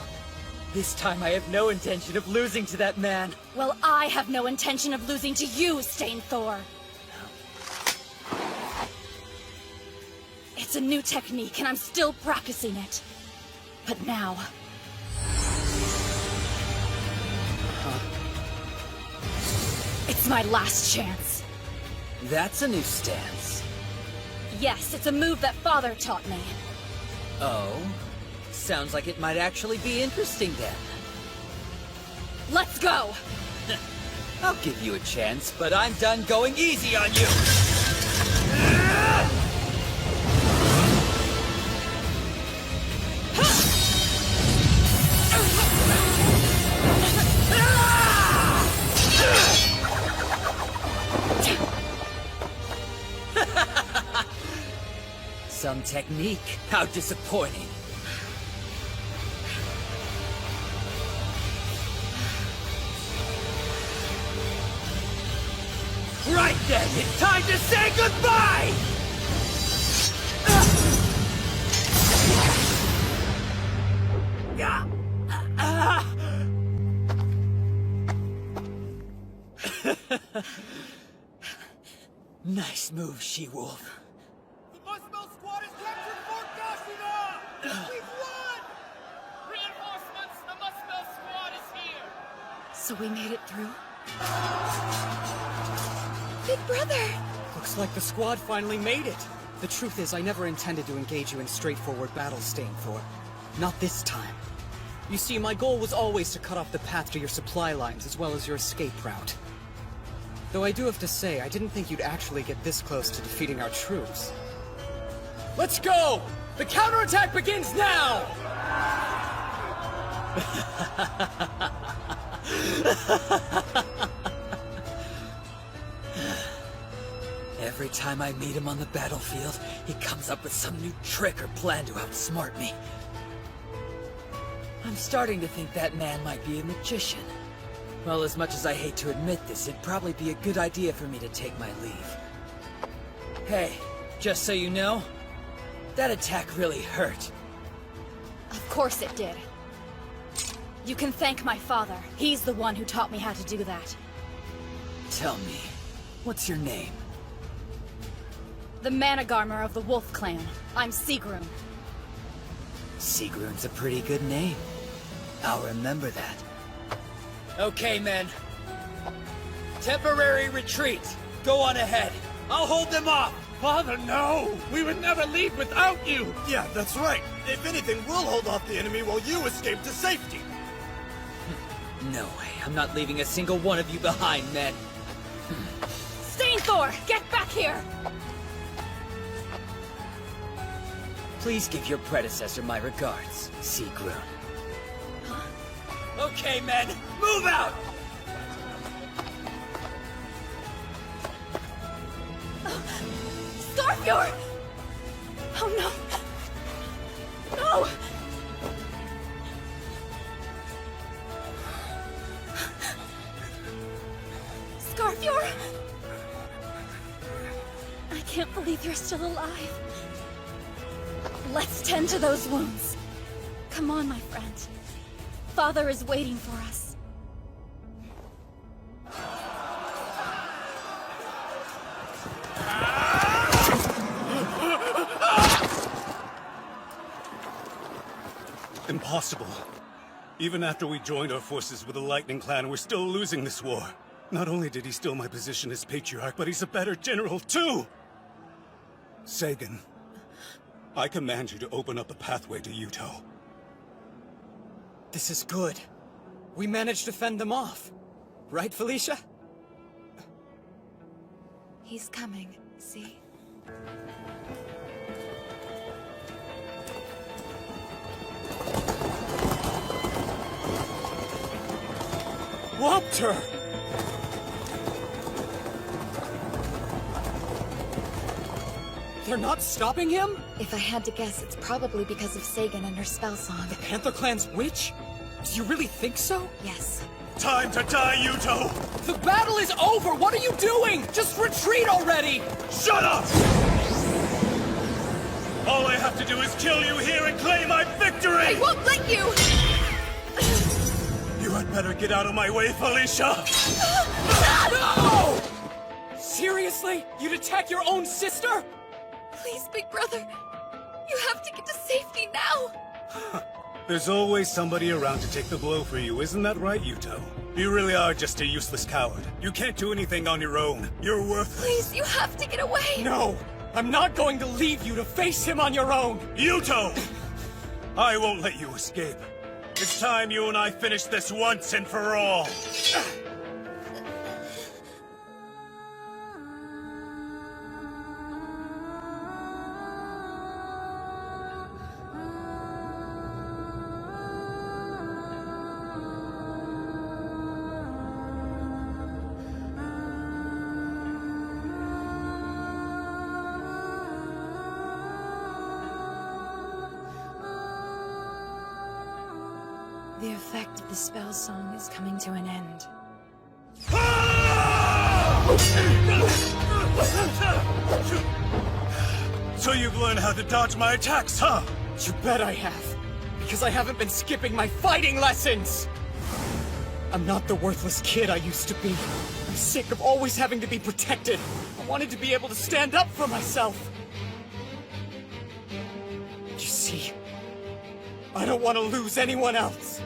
This time I have no intention of losing to that man. Well, I have no intention of losing to you, Stainthor. It's a new technique, and I'm still practicing it. But now... It's my last chance. That's a new stance. Yes, it's a move that Father taught me. Oh? Sounds like it might actually be interesting then. Let's go! I'll give you a chance, but I'm done going easy on you! Some technique. How disappointing. Right then, it's time to say goodbye! Nice move, She-Wolf. The Muspel Squad has captured Fort Gashina! We've won! Reinforcements! The Muspel Squad is here! So we made it through? Big brother! Looks like the squad finally made it. The truth is, I never intended to engage you in straightforward battle, Stainthor. Not this time. You see, my goal was always to cut off the path to your supply lines as well as your escape route. Though I do have to say, I didn't think you'd actually get this close to defeating our troops. Let's go! The counterattack begins now! Every time I meet him on the battlefield, he comes up with some new trick or plan to outsmart me. I'm starting to think that man might be a magician. Well, as much as I hate to admit this, it'd probably be a good idea for me to take my leave. Hey, just so you know, that attack really hurt. Of course it did. You can thank my father. He's the one who taught me how to do that. Tell me, what's your name? The Managarmer of the Wolf Clan. I'm Sigrun. Sigrun's a pretty good name. I'll remember that. Okay, men. Temporary retreat. Go on ahead. I'll hold them off. Father, no! We would never leave without you! Yeah, that's right. If anything, we'll hold off the enemy while you escape to safety. No way. I'm not leaving a single one of you behind, men. Stainthor, get back here! Please give your predecessor my regards, Sigrun. Okay, men, move out! Scarfjord! Oh no! No! Scarfjord! I can't believe you're still alive. Let's tend to those wounds. Come on, my friend. Father is waiting for us. Impossible. Even after we joined our forces with the Lightning Clan, we're still losing this war. Not only did he steal my position as Patriarch, but he's a better general, too! Sagan, I command you to open up a pathway to Yuto. This is good. We managed to fend them off. Right, Felicia? He's coming, see? Whopped her! They're not stopping him? If I had to guess, it's probably because of Sagan and her spell song. The Panther Clan's witch? Do you really think so? Yes. Time to die, Yuto! The battle is over! What are you doing? Just retreat already! Shut up! All I have to do is kill you here and claim my victory! I won't let you! You had better get out of my way, Felicia! No! Seriously? You'd attack your own sister? Please, big brother. You have to get to safety now. There's always somebody around to take the blow for you, isn't that right, Yuto? You really are just a useless coward. You can't do anything on your own. You're worthless. Please, you have to get away. No! I'm not going to leave you to face him on your own! Yuto! I won't let you escape. It's time you and I finish this once and for all. The effect of the spell song is coming to an end. So you've learned how to dodge my attacks, huh? You bet I have. Because I haven't been skipping my fighting lessons! I'm not the worthless kid I used to be. I'm sick of always having to be protected. I wanted to be able to stand up for myself. You see, I don't want to lose anyone else.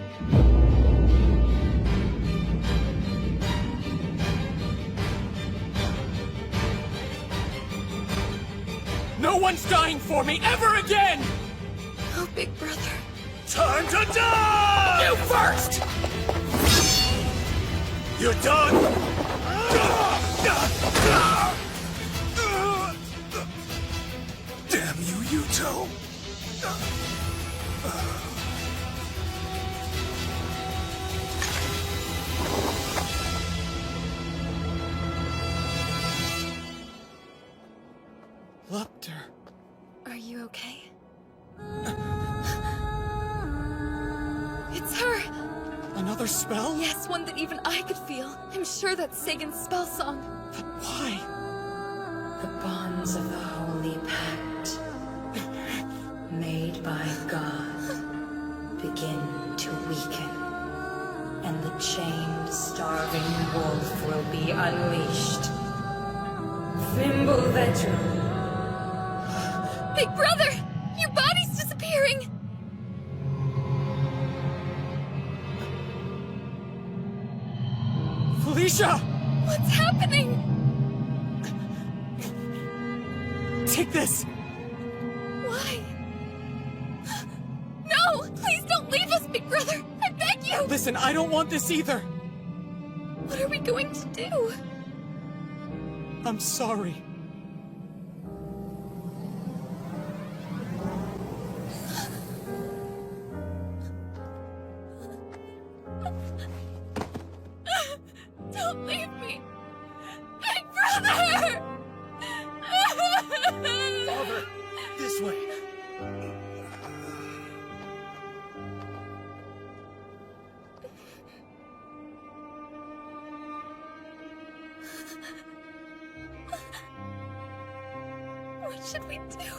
No one's dying for me ever again! Oh, big brother. Time to die! You first! You're done! Damn you, Yuto! Lepter. Are you okay? It's her! Another spell? Yes, one that even I could feel. I'm sure that's Sagan's spell song. But why? The bonds of the Holy Pact, made by God, begin to weaken. And the chained, starving wolf will be unleashed. Thimble Vetro. Big brother! Your body's disappearing! Felicia! What's happening? Take this! Why? No! Please don't leave us, big brother! I beg you! Listen, I don't want this either! What are we going to do? I'm sorry. Don't leave me! Big brother! Father, this way. What should we do?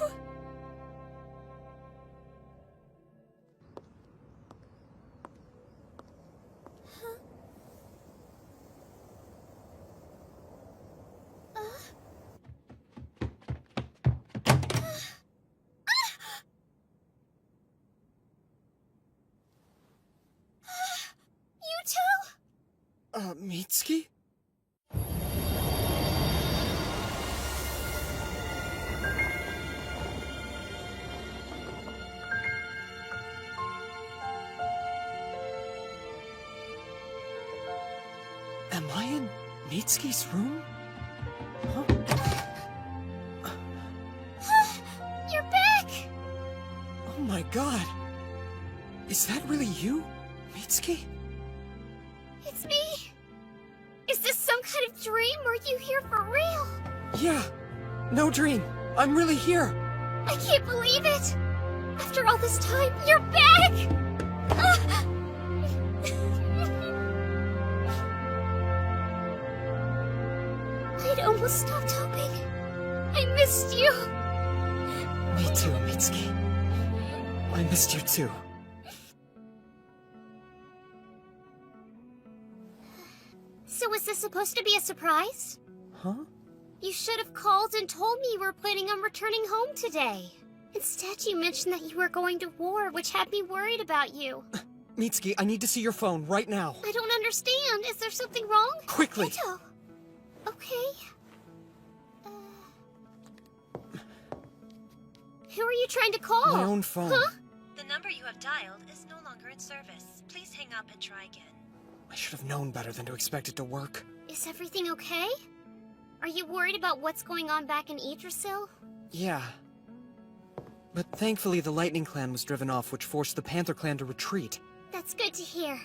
Mitsuki? Am I in Mitsuki's room? Huh? You're back! Oh my god! Is that really you, Mitsuki? It's me! Is this some kind of dream, or are you here for real? Yeah, no dream. I'm really here. I can't believe it! After all this time, you're back! I'd almost stopped hoping. I missed you. Me too, Mitsuki. I missed you too. So was this supposed to be a surprise? Huh? You should have called and told me you were planning on returning home today. Instead, you mentioned that you were going to war, which had me worried about you. Mitsuki, I need to see your phone right now. I don't understand. Is there something wrong? Quickly! Yuto. Okay. Who are you trying to call? My own phone. Huh? The number you have dialed is no longer in service. Please hang up and try again. I should have known better than to expect it to work. Is everything okay? Are you worried about what's going on back in Yggdrasil? Yeah. But thankfully the Lightning Clan was driven off, which forced the Panther Clan to retreat. That's good to hear.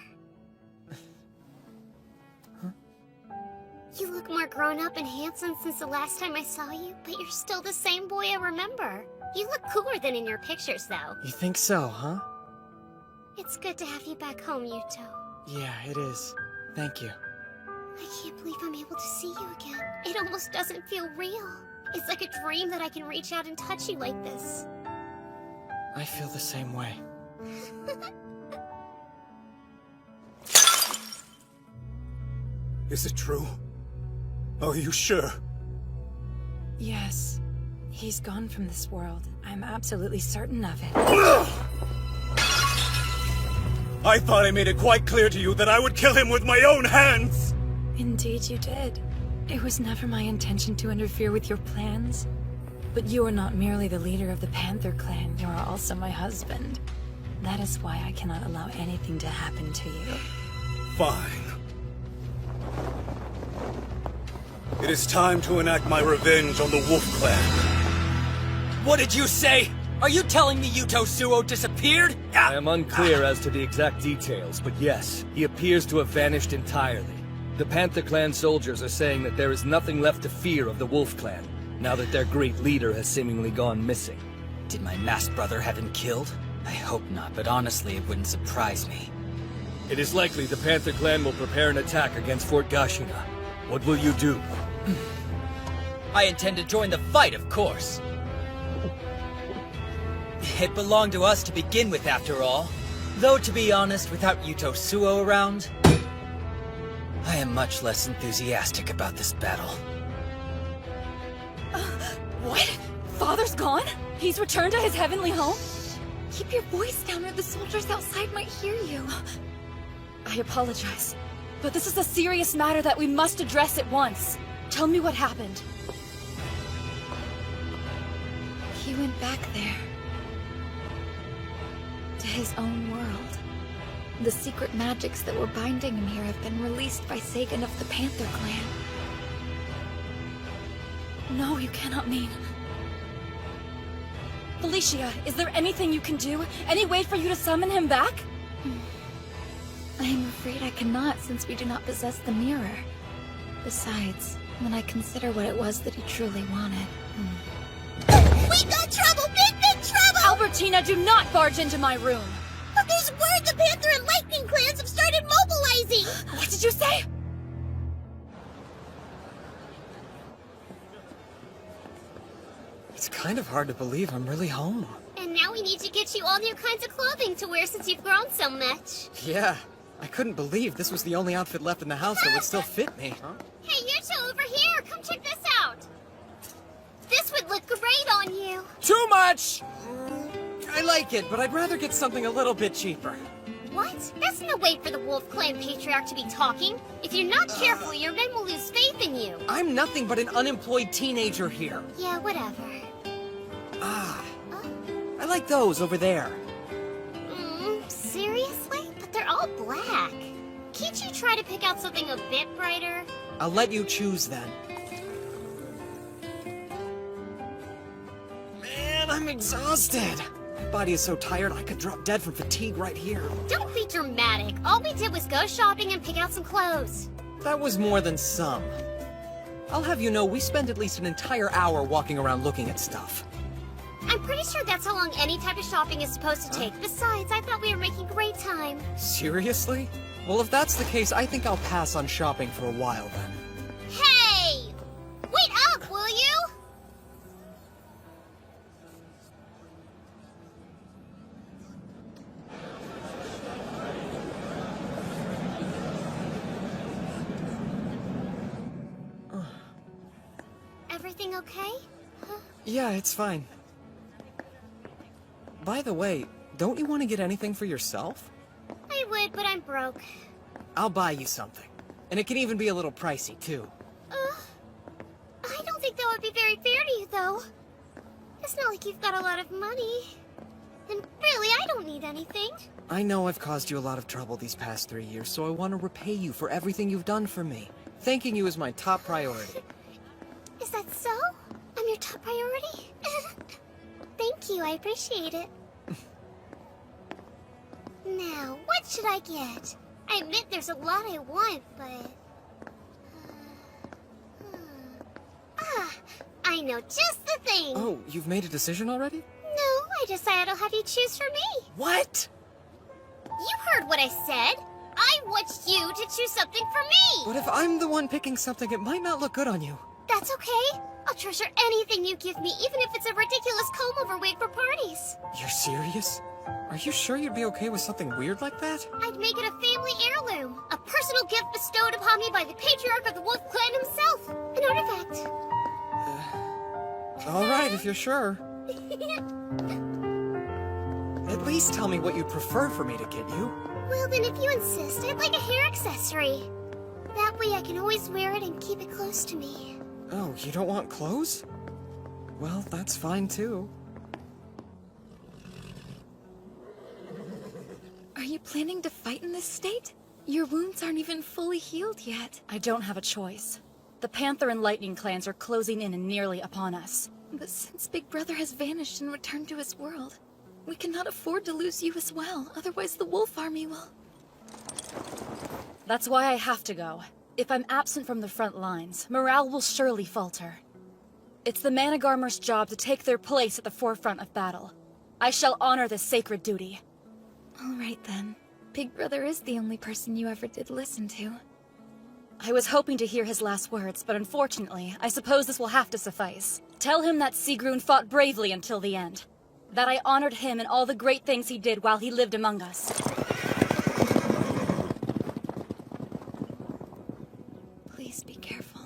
Huh? You look more grown up and handsome since the last time I saw you, but you're still the same boy I remember. You look cooler than in your pictures, though. You think so, huh? It's good to have you back home, Yuto. Yeah, it is. Thank you. I can't believe I'm able to see you again. It almost doesn't feel real. It's like a dream that I can reach out and touch you like this. I feel the same way. Is it true? Are you sure? Yes. He's gone from this world. I'm absolutely certain of it. I thought I made it quite clear to you that I would kill him with my own hands! Indeed you did. It was never my intention to interfere with your plans. But you are not merely the leader of the Panther Clan, you are also my husband. That is why I cannot allow anything to happen to you. Fine. It is time to enact my revenge on the Wolf Clan. What did you say? Are you telling me Yuto Suo disappeared? I am unclear as to the exact details, but yes, he appears to have vanished entirely. The Panther Clan soldiers are saying that there is nothing left to fear of the Wolf Clan, now that their great leader has seemingly gone missing. Did my masked brother have him killed? I hope not, but honestly, it wouldn't surprise me. It is likely the Panther Clan will prepare an attack against Fort Gashina. What will you do? I intend to join the fight, of course. It belonged to us to begin with, after all. Though, to be honest, without Yuto Suo around, I am much less enthusiastic about this battle. What? Father's gone? He's returned to his heavenly home? Keep your voice down or the soldiers outside might hear you. I apologize, but this is a serious matter that we must address at once. Tell me what happened. He went back there. To his own world. The secret magics that were binding him here have been released by Sagan of the Panther Clan. No, you cannot mean... Felicia, is there anything you can do? Any way for you to summon him back? I am afraid I cannot, since we do not possess the mirror. Besides, when I consider what it was that he truly wanted... We got trouble! Big trouble! Albertina, do not barge into my room! But there's word the Panther and Lightning clans have started mobilizing! What did you say? It's kind of hard to believe I'm really home. And now we need to get you all new kinds of clothing to wear since you've grown so much. Yeah, I couldn't believe this was the only outfit left in the house that would still fit me. Hey, Yuto, over here! Come check this out! This would look great on you! Too much! I like it, but I'd rather get something a little bit cheaper. What? That's no way for the Wolf Clan Patriarch to be talking. If you're not careful, your men will lose faith in you. I'm nothing but an unemployed teenager here. Yeah, whatever. I like those over there. Seriously? But they're all black. Can't you try to pick out something a bit brighter? I'll let you choose then. Man, I'm exhausted. My body is so tired I could drop dead from fatigue right here. Don't be dramatic. All we did was go shopping and pick out some clothes. That was more than some. I'll have you know we spend at least an entire hour walking around looking at stuff. I'm pretty sure that's how long any type of shopping is supposed to take. Besides, I thought we were making great time. Seriously? Well, if that's the case, I think I'll pass on shopping for a while then. Hey! Wait up, will you? everything okay? Yeah, it's fine. By the way, don't you want to get anything for yourself? I would, but I'm broke. I'll buy you something. And it can even be a little pricey, too. I don't think that would be very fair to you, though. It's not like you've got a lot of money. And really, I don't need anything. I know I've caused you a lot of trouble these past 3 years, so I want to repay you for everything you've done for me. Thanking you is my top priority. Is that so? I'm your top priority? Thank you, I appreciate it. Now, what should I get? I admit there's a lot I want, but... I know just the thing! Oh, you've made a decision already? No, I decided I'll have you choose for me. What? You heard what I said! I want you to choose something for me! But if I'm the one picking something, it might not look good on you. That's okay. I'll treasure anything you give me, even if it's a ridiculous comb-over wig for parties. You're serious? Are you sure you'd be okay with something weird like that? I'd make it a family heirloom. A personal gift bestowed upon me by the patriarch of the Wolf Clan himself. An artifact. Alright, if you're sure. At least tell me what you'd prefer for me to get you. Well, then if you insist, I'd like a hair accessory. That way I can always wear it and keep it close to me. Oh, you don't want clothes? Well, that's fine too. Are you planning to fight in this state? Your wounds aren't even fully healed yet. I don't have a choice. The Panther and Lightning clans are closing in and nearly upon us. But since Big Brother has vanished and returned to his world, we cannot afford to lose you as well, otherwise the Wolf Army will... That's why I have to go. If I'm absent from the front lines, morale will surely falter. It's the Managarmer's job to take their place at the forefront of battle. I shall honor this sacred duty. All right then. Big Brother is the only person you ever did listen to. I was hoping to hear his last words, but unfortunately, I suppose this will have to suffice. Tell him that Sigrun fought bravely until the end. That I honored him and all the great things he did while he lived among us. Please be careful.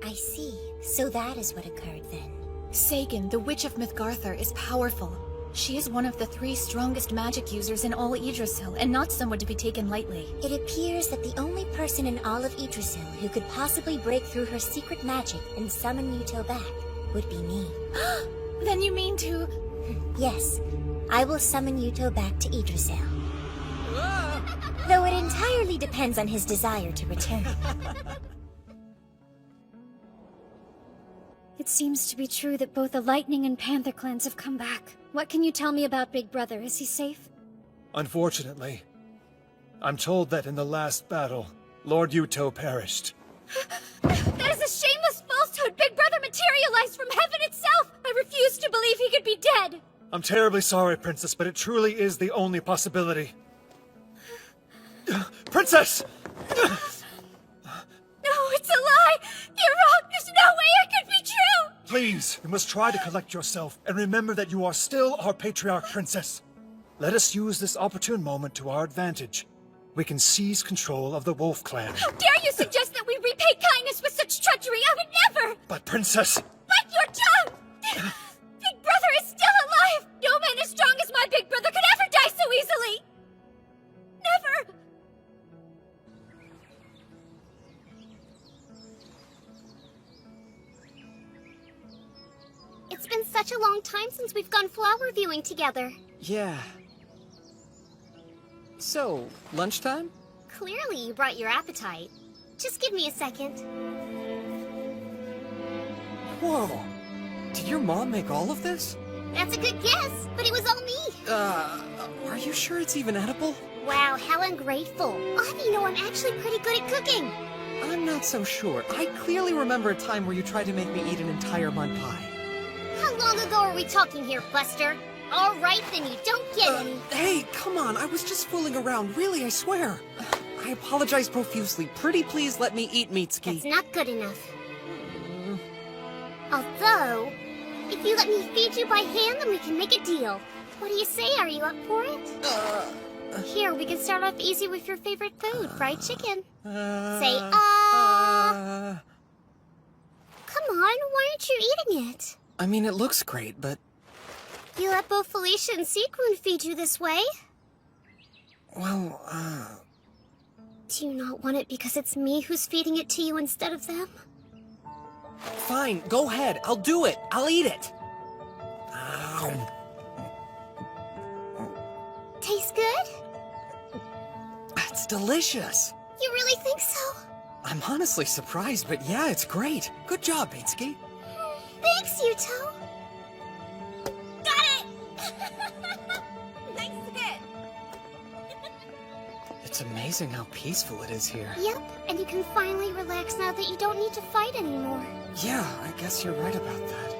I see. So that is what occurred then. Sagan, the Witch of Mythgarthar, is powerful. She is one of the 3 strongest magic users in all Yggdrasil, and not someone to be taken lightly. It appears that the only person in all of Yggdrasil who could possibly break through her secret magic and summon Yuto back would be me. Then you mean to... Yes, I will summon Yuto back to Yggdrasil. Though it entirely depends on his desire to return. It seems to be true that both the Lightning and Panther clans have come back. What can you tell me about Big Brother? Is he safe? Unfortunately, I'm told that in the last battle, Lord Yuto perished. That is a shameless falsehood! Big Brother materialized from heaven itself! I refuse to believe he could be dead! I'm terribly sorry, Princess, but it truly is the only possibility. Princess! No, it's a lie! You're wrong! There's no way it could be true! Please, you must try to collect yourself and remember that you are still our patriarch, Princess. Let us use this opportune moment to our advantage. We can seize control of the Wolf Clan. How dare you suggest that we repay kindness with such treachery? I would never! But, Princess... Bite your tongue! Big Brother is still alive! No man as strong as my Big Brother could ever die so easily! Never! It's been such a long time since we've gone flower viewing together. Yeah. So, lunchtime? Clearly you brought your appetite. Just give me a second. Whoa! Did your mom make all of this? That's a good guess, but it was all me. Are you sure it's even edible? Wow, how ungrateful. I'll have you know I'm actually pretty good at cooking. I'm not so sure. I clearly remember a time where you tried to make me eat an entire mud pie. How long ago are we talking here, Buster? All right, then you don't get any. Hey, come on. I was just fooling around. Really, I swear. I apologize profusely. Pretty please let me eat, Mitsuki. That's not good enough. Although, if you let me feed you by hand, then we can make a deal. What do you say? Are you up for it? Here, we can start off easy with your favorite food, fried chicken. Say, Come on, why aren't you eating it? I mean, it looks great, but... You let both Felicia and Sigrun feed you this way? Well, Do you not want it because it's me who's feeding it to you instead of them? Fine, go ahead. I'll do it. I'll eat it. Tastes good? It's delicious. You really think so? I'm honestly surprised, but yeah, it's great. Good job, Mitsuki. Thanks, Yuto. Got it! Nice hit! It's amazing how peaceful it is here. Yep, and you can finally relax now that you don't need to fight anymore. Yeah, I guess you're right about that.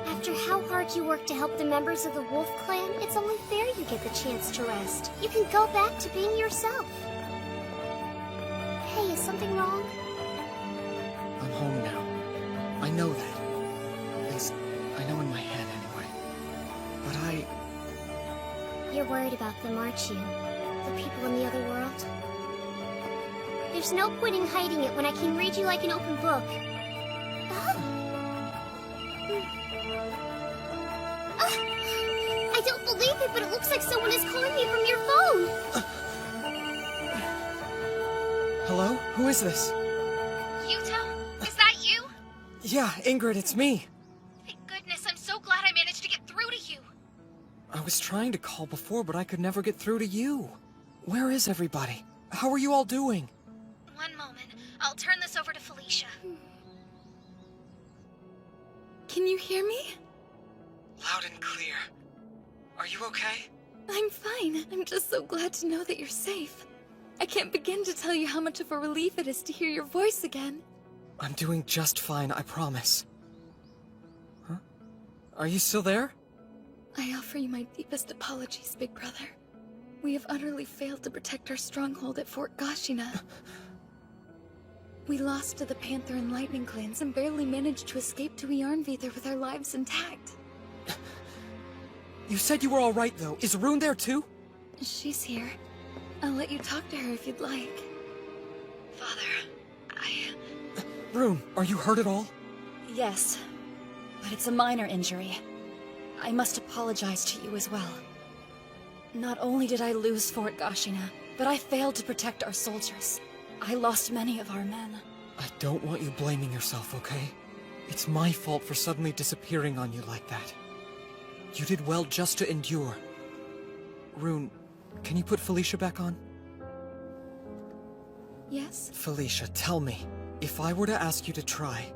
After how hard you worked to help the members of the Wolf Clan, it's only fair you get the chance to rest. You can go back to being yourself. Hey, is something wrong? I'm home now. I know that. At least, I know in my head anyway. But You're worried about them, aren't you? The people in the other world? There's no point in hiding it when I can read you like an open book. I don't believe it, but it looks like someone is calling me from your phone. Hello? Who is this? Yuto, is that you? Yeah, Ingrid, it's me. Thank goodness, I'm so glad I managed to get through to you. I was trying to call before, but I could never get through to you. Where is everybody? How are you all doing? One moment, I'll turn this over to Felicia. Can you hear me? Loud and clear. Are you okay? I'm fine. I'm just so glad to know that you're safe. I can't begin to tell you how much of a relief it is to hear your voice again. I'm doing just fine, I promise. Huh? Are you still there? I offer you my deepest apologies, Big Brother. We have utterly failed to protect our stronghold at Fort Gashina. We lost to the Panther and Lightning clans and barely managed to escape to Yarnvidar with our lives intact. You said you were alright, though. Is Rune there, too? She's here. I'll let you talk to her if you'd like. Rune, are you hurt at all? Yes, but it's a minor injury. I must apologize to you as well. Not only did I lose Fort Gashina, but I failed to protect our soldiers. I lost many of our men. I don't want you blaming yourself, okay? It's my fault for suddenly disappearing on you like that. You did well just to endure. Rune, can you put Felicia back on? Yes? Felicia, tell me, if I were to ask you to try,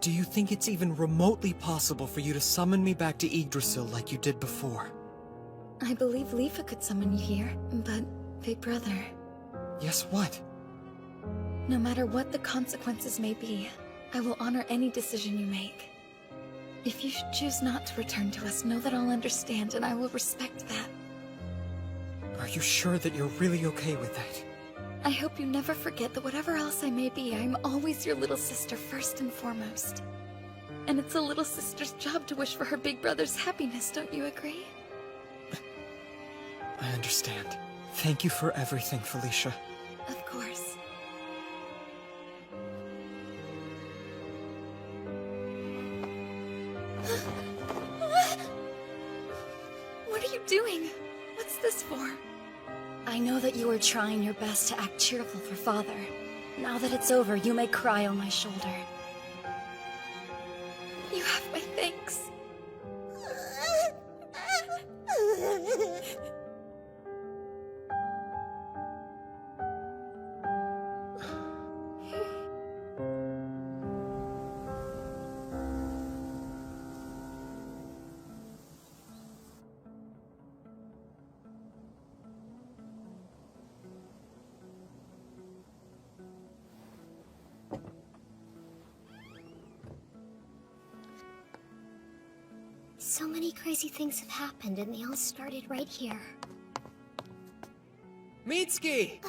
do you think it's even remotely possible for you to summon me back to Yggdrasil like you did before? I believe Leafa could summon you here, but Big Brother... Yes, what? No matter what the consequences may be, I will honor any decision you make. If you should choose not to return to us, know that I'll understand and I will respect that. Are you sure that you're really okay with that? I hope you never forget that whatever else I may be, I'm always your little sister first and foremost. And it's a little sister's job to wish for her big brother's happiness, don't you agree? I understand. Thank you for everything, Felicia. Of course. What are you doing? What's this for? I know that you are trying your best to act cheerful for Father. Now that it's over, you may cry on my shoulder. You have my thanks. So many crazy things have happened, and they all started right here. Mitsuki!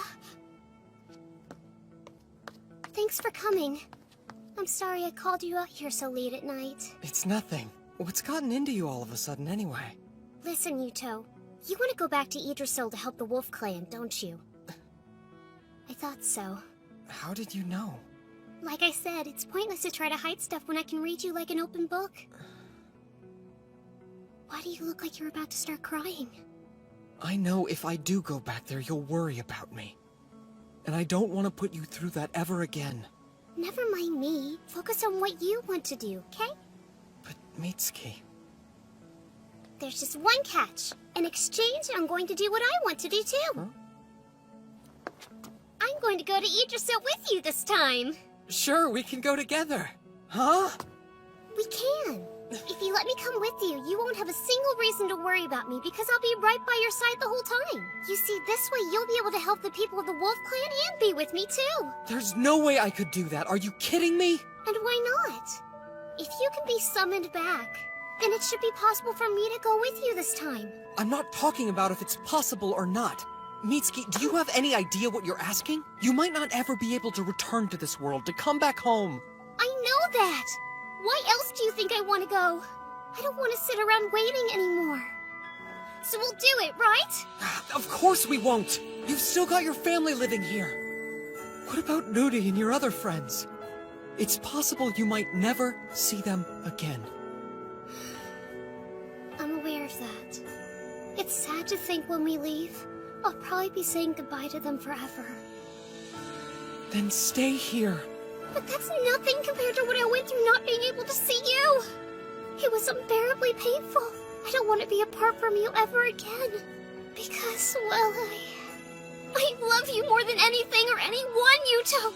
Thanks for coming. I'm sorry I called you out here so late at night. It's nothing. What's gotten into you all of a sudden, anyway? Listen, Yuto. You want to go back to Yggdrasil to help the Wolf Clan, don't you? I thought so. How did you know? Like I said, it's pointless to try to hide stuff when I can read you like an open book. Why do you look like you're about to start crying? I know if I do go back there, you'll worry about me. And I don't want to put you through that ever again. Never mind me. Focus on what you want to do, okay? But Mitsuki... There's just one catch. In exchange, I'm going to do what I want to do too. Huh? I'm going to go to Yggdrasil with you this time. Sure, we can go together. Huh? We can. If you let me come with you, you won't have a single reason to worry about me because I'll be right by your side the whole time. You see, this way you'll be able to help the people of the Wolf Clan and be with me too. There's no way I could do that. Are you kidding me? And why not? If you can be summoned back, then it should be possible for me to go with you this time. I'm not talking about if it's possible or not. Mitsuki, do you have any idea what you're asking? You might not ever be able to return to this world, to come back home. I know that! Why else do you think I want to go? I don't want to sit around waiting anymore. So we'll do it, right? Of course we won't! You've still got your family living here. What about Nudi and your other friends? It's possible you might never see them again. I'm aware of that. It's sad to think when we leave, I'll probably be saying goodbye to them forever. Then stay here. But that's nothing compared to what I went through not being able to see you. It was unbearably painful. I don't want to be apart from you ever again. Because, well, I love you more than anything or anyone, Yuto.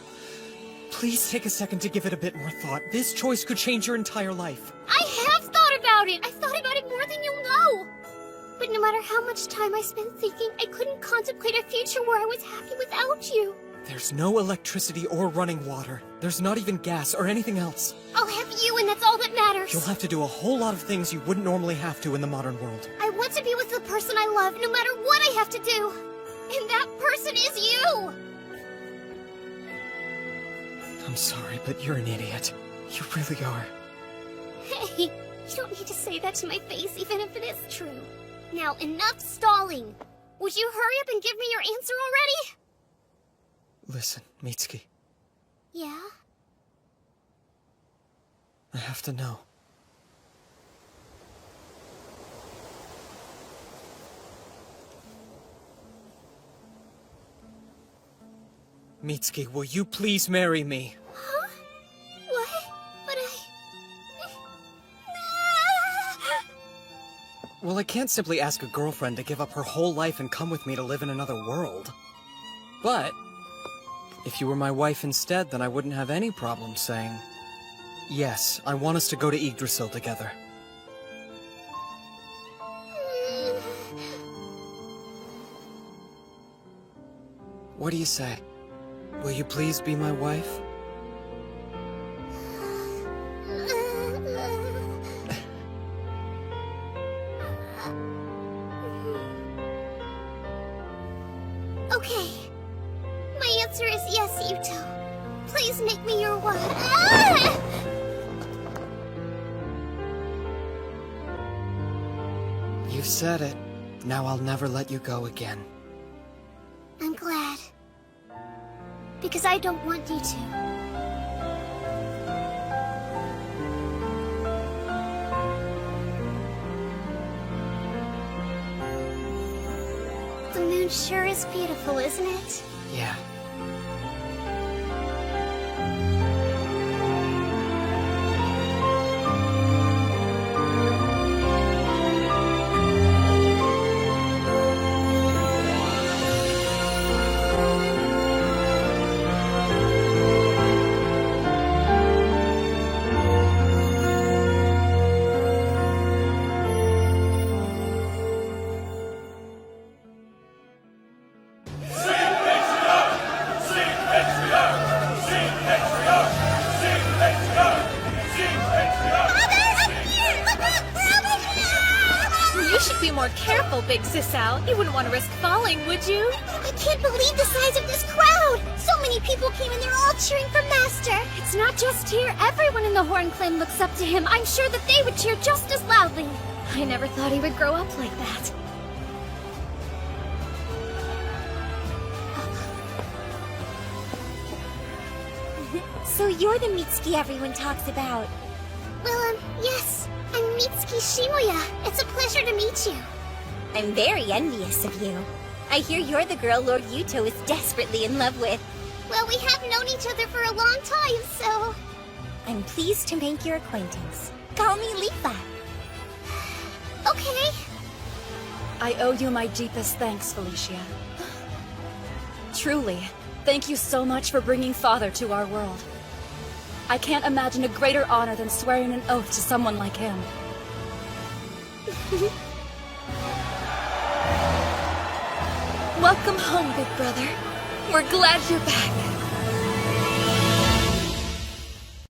Please take a second to give it a bit more thought. This choice could change your entire life. I have thought about it. I've thought about it more than you'll know. But no matter how much time I spent thinking, I couldn't contemplate a future where I was happy without you. There's no electricity or running water. There's not even gas or anything else. I'll have you, and that's all that matters. You'll have to do a whole lot of things you wouldn't normally have to in the modern world. I want to be with the person I love, no matter what I have to do. And that person is you! I'm sorry, but you're an idiot. You really are. Hey, you don't need to say that to my face, even if it is true. Now, enough stalling. Would you hurry up and give me your answer already? Listen, Mitsuki. Yeah? I have to know. Mitsuki, will you please marry me? Huh? What? But Well, I can't simply ask a girlfriend to give up her whole life and come with me to live in another world. But if you were my wife instead, then I wouldn't have any problem saying, yes, I want us to go to Yggdrasil together. What do you say? Will you please be my wife? Okay. My answer is yes, Yuto. Please make me your wife. You've said it. Now I'll never let you go again. I'm glad. Because I don't want you to. The moon sure is beautiful, isn't it? Yeah. You should be more careful, Big Sisao. You wouldn't want to risk falling, would you? I can't believe the size of this crowd! So many people came and they're all cheering for Master! It's not just here. Everyone in the Horn Clan looks up to him. I'm sure that they would cheer just as loudly. I never thought he would grow up like that. So you're the Mitsuki everyone talks about. Well, yes. I'm Mitsuki Shibuya. It's a pleasure to meet you. I'm very envious of you. I hear you're the girl Lord Yuto is desperately in love with. Well, we have known each other for a long time, so... I'm pleased to make your acquaintance. Call me Lifa. Okay. I owe you my deepest thanks, Felicia. Truly, thank you so much for bringing Father to our world. I can't imagine a greater honor than swearing an oath to someone like him. Welcome home, big brother. We're glad you're back.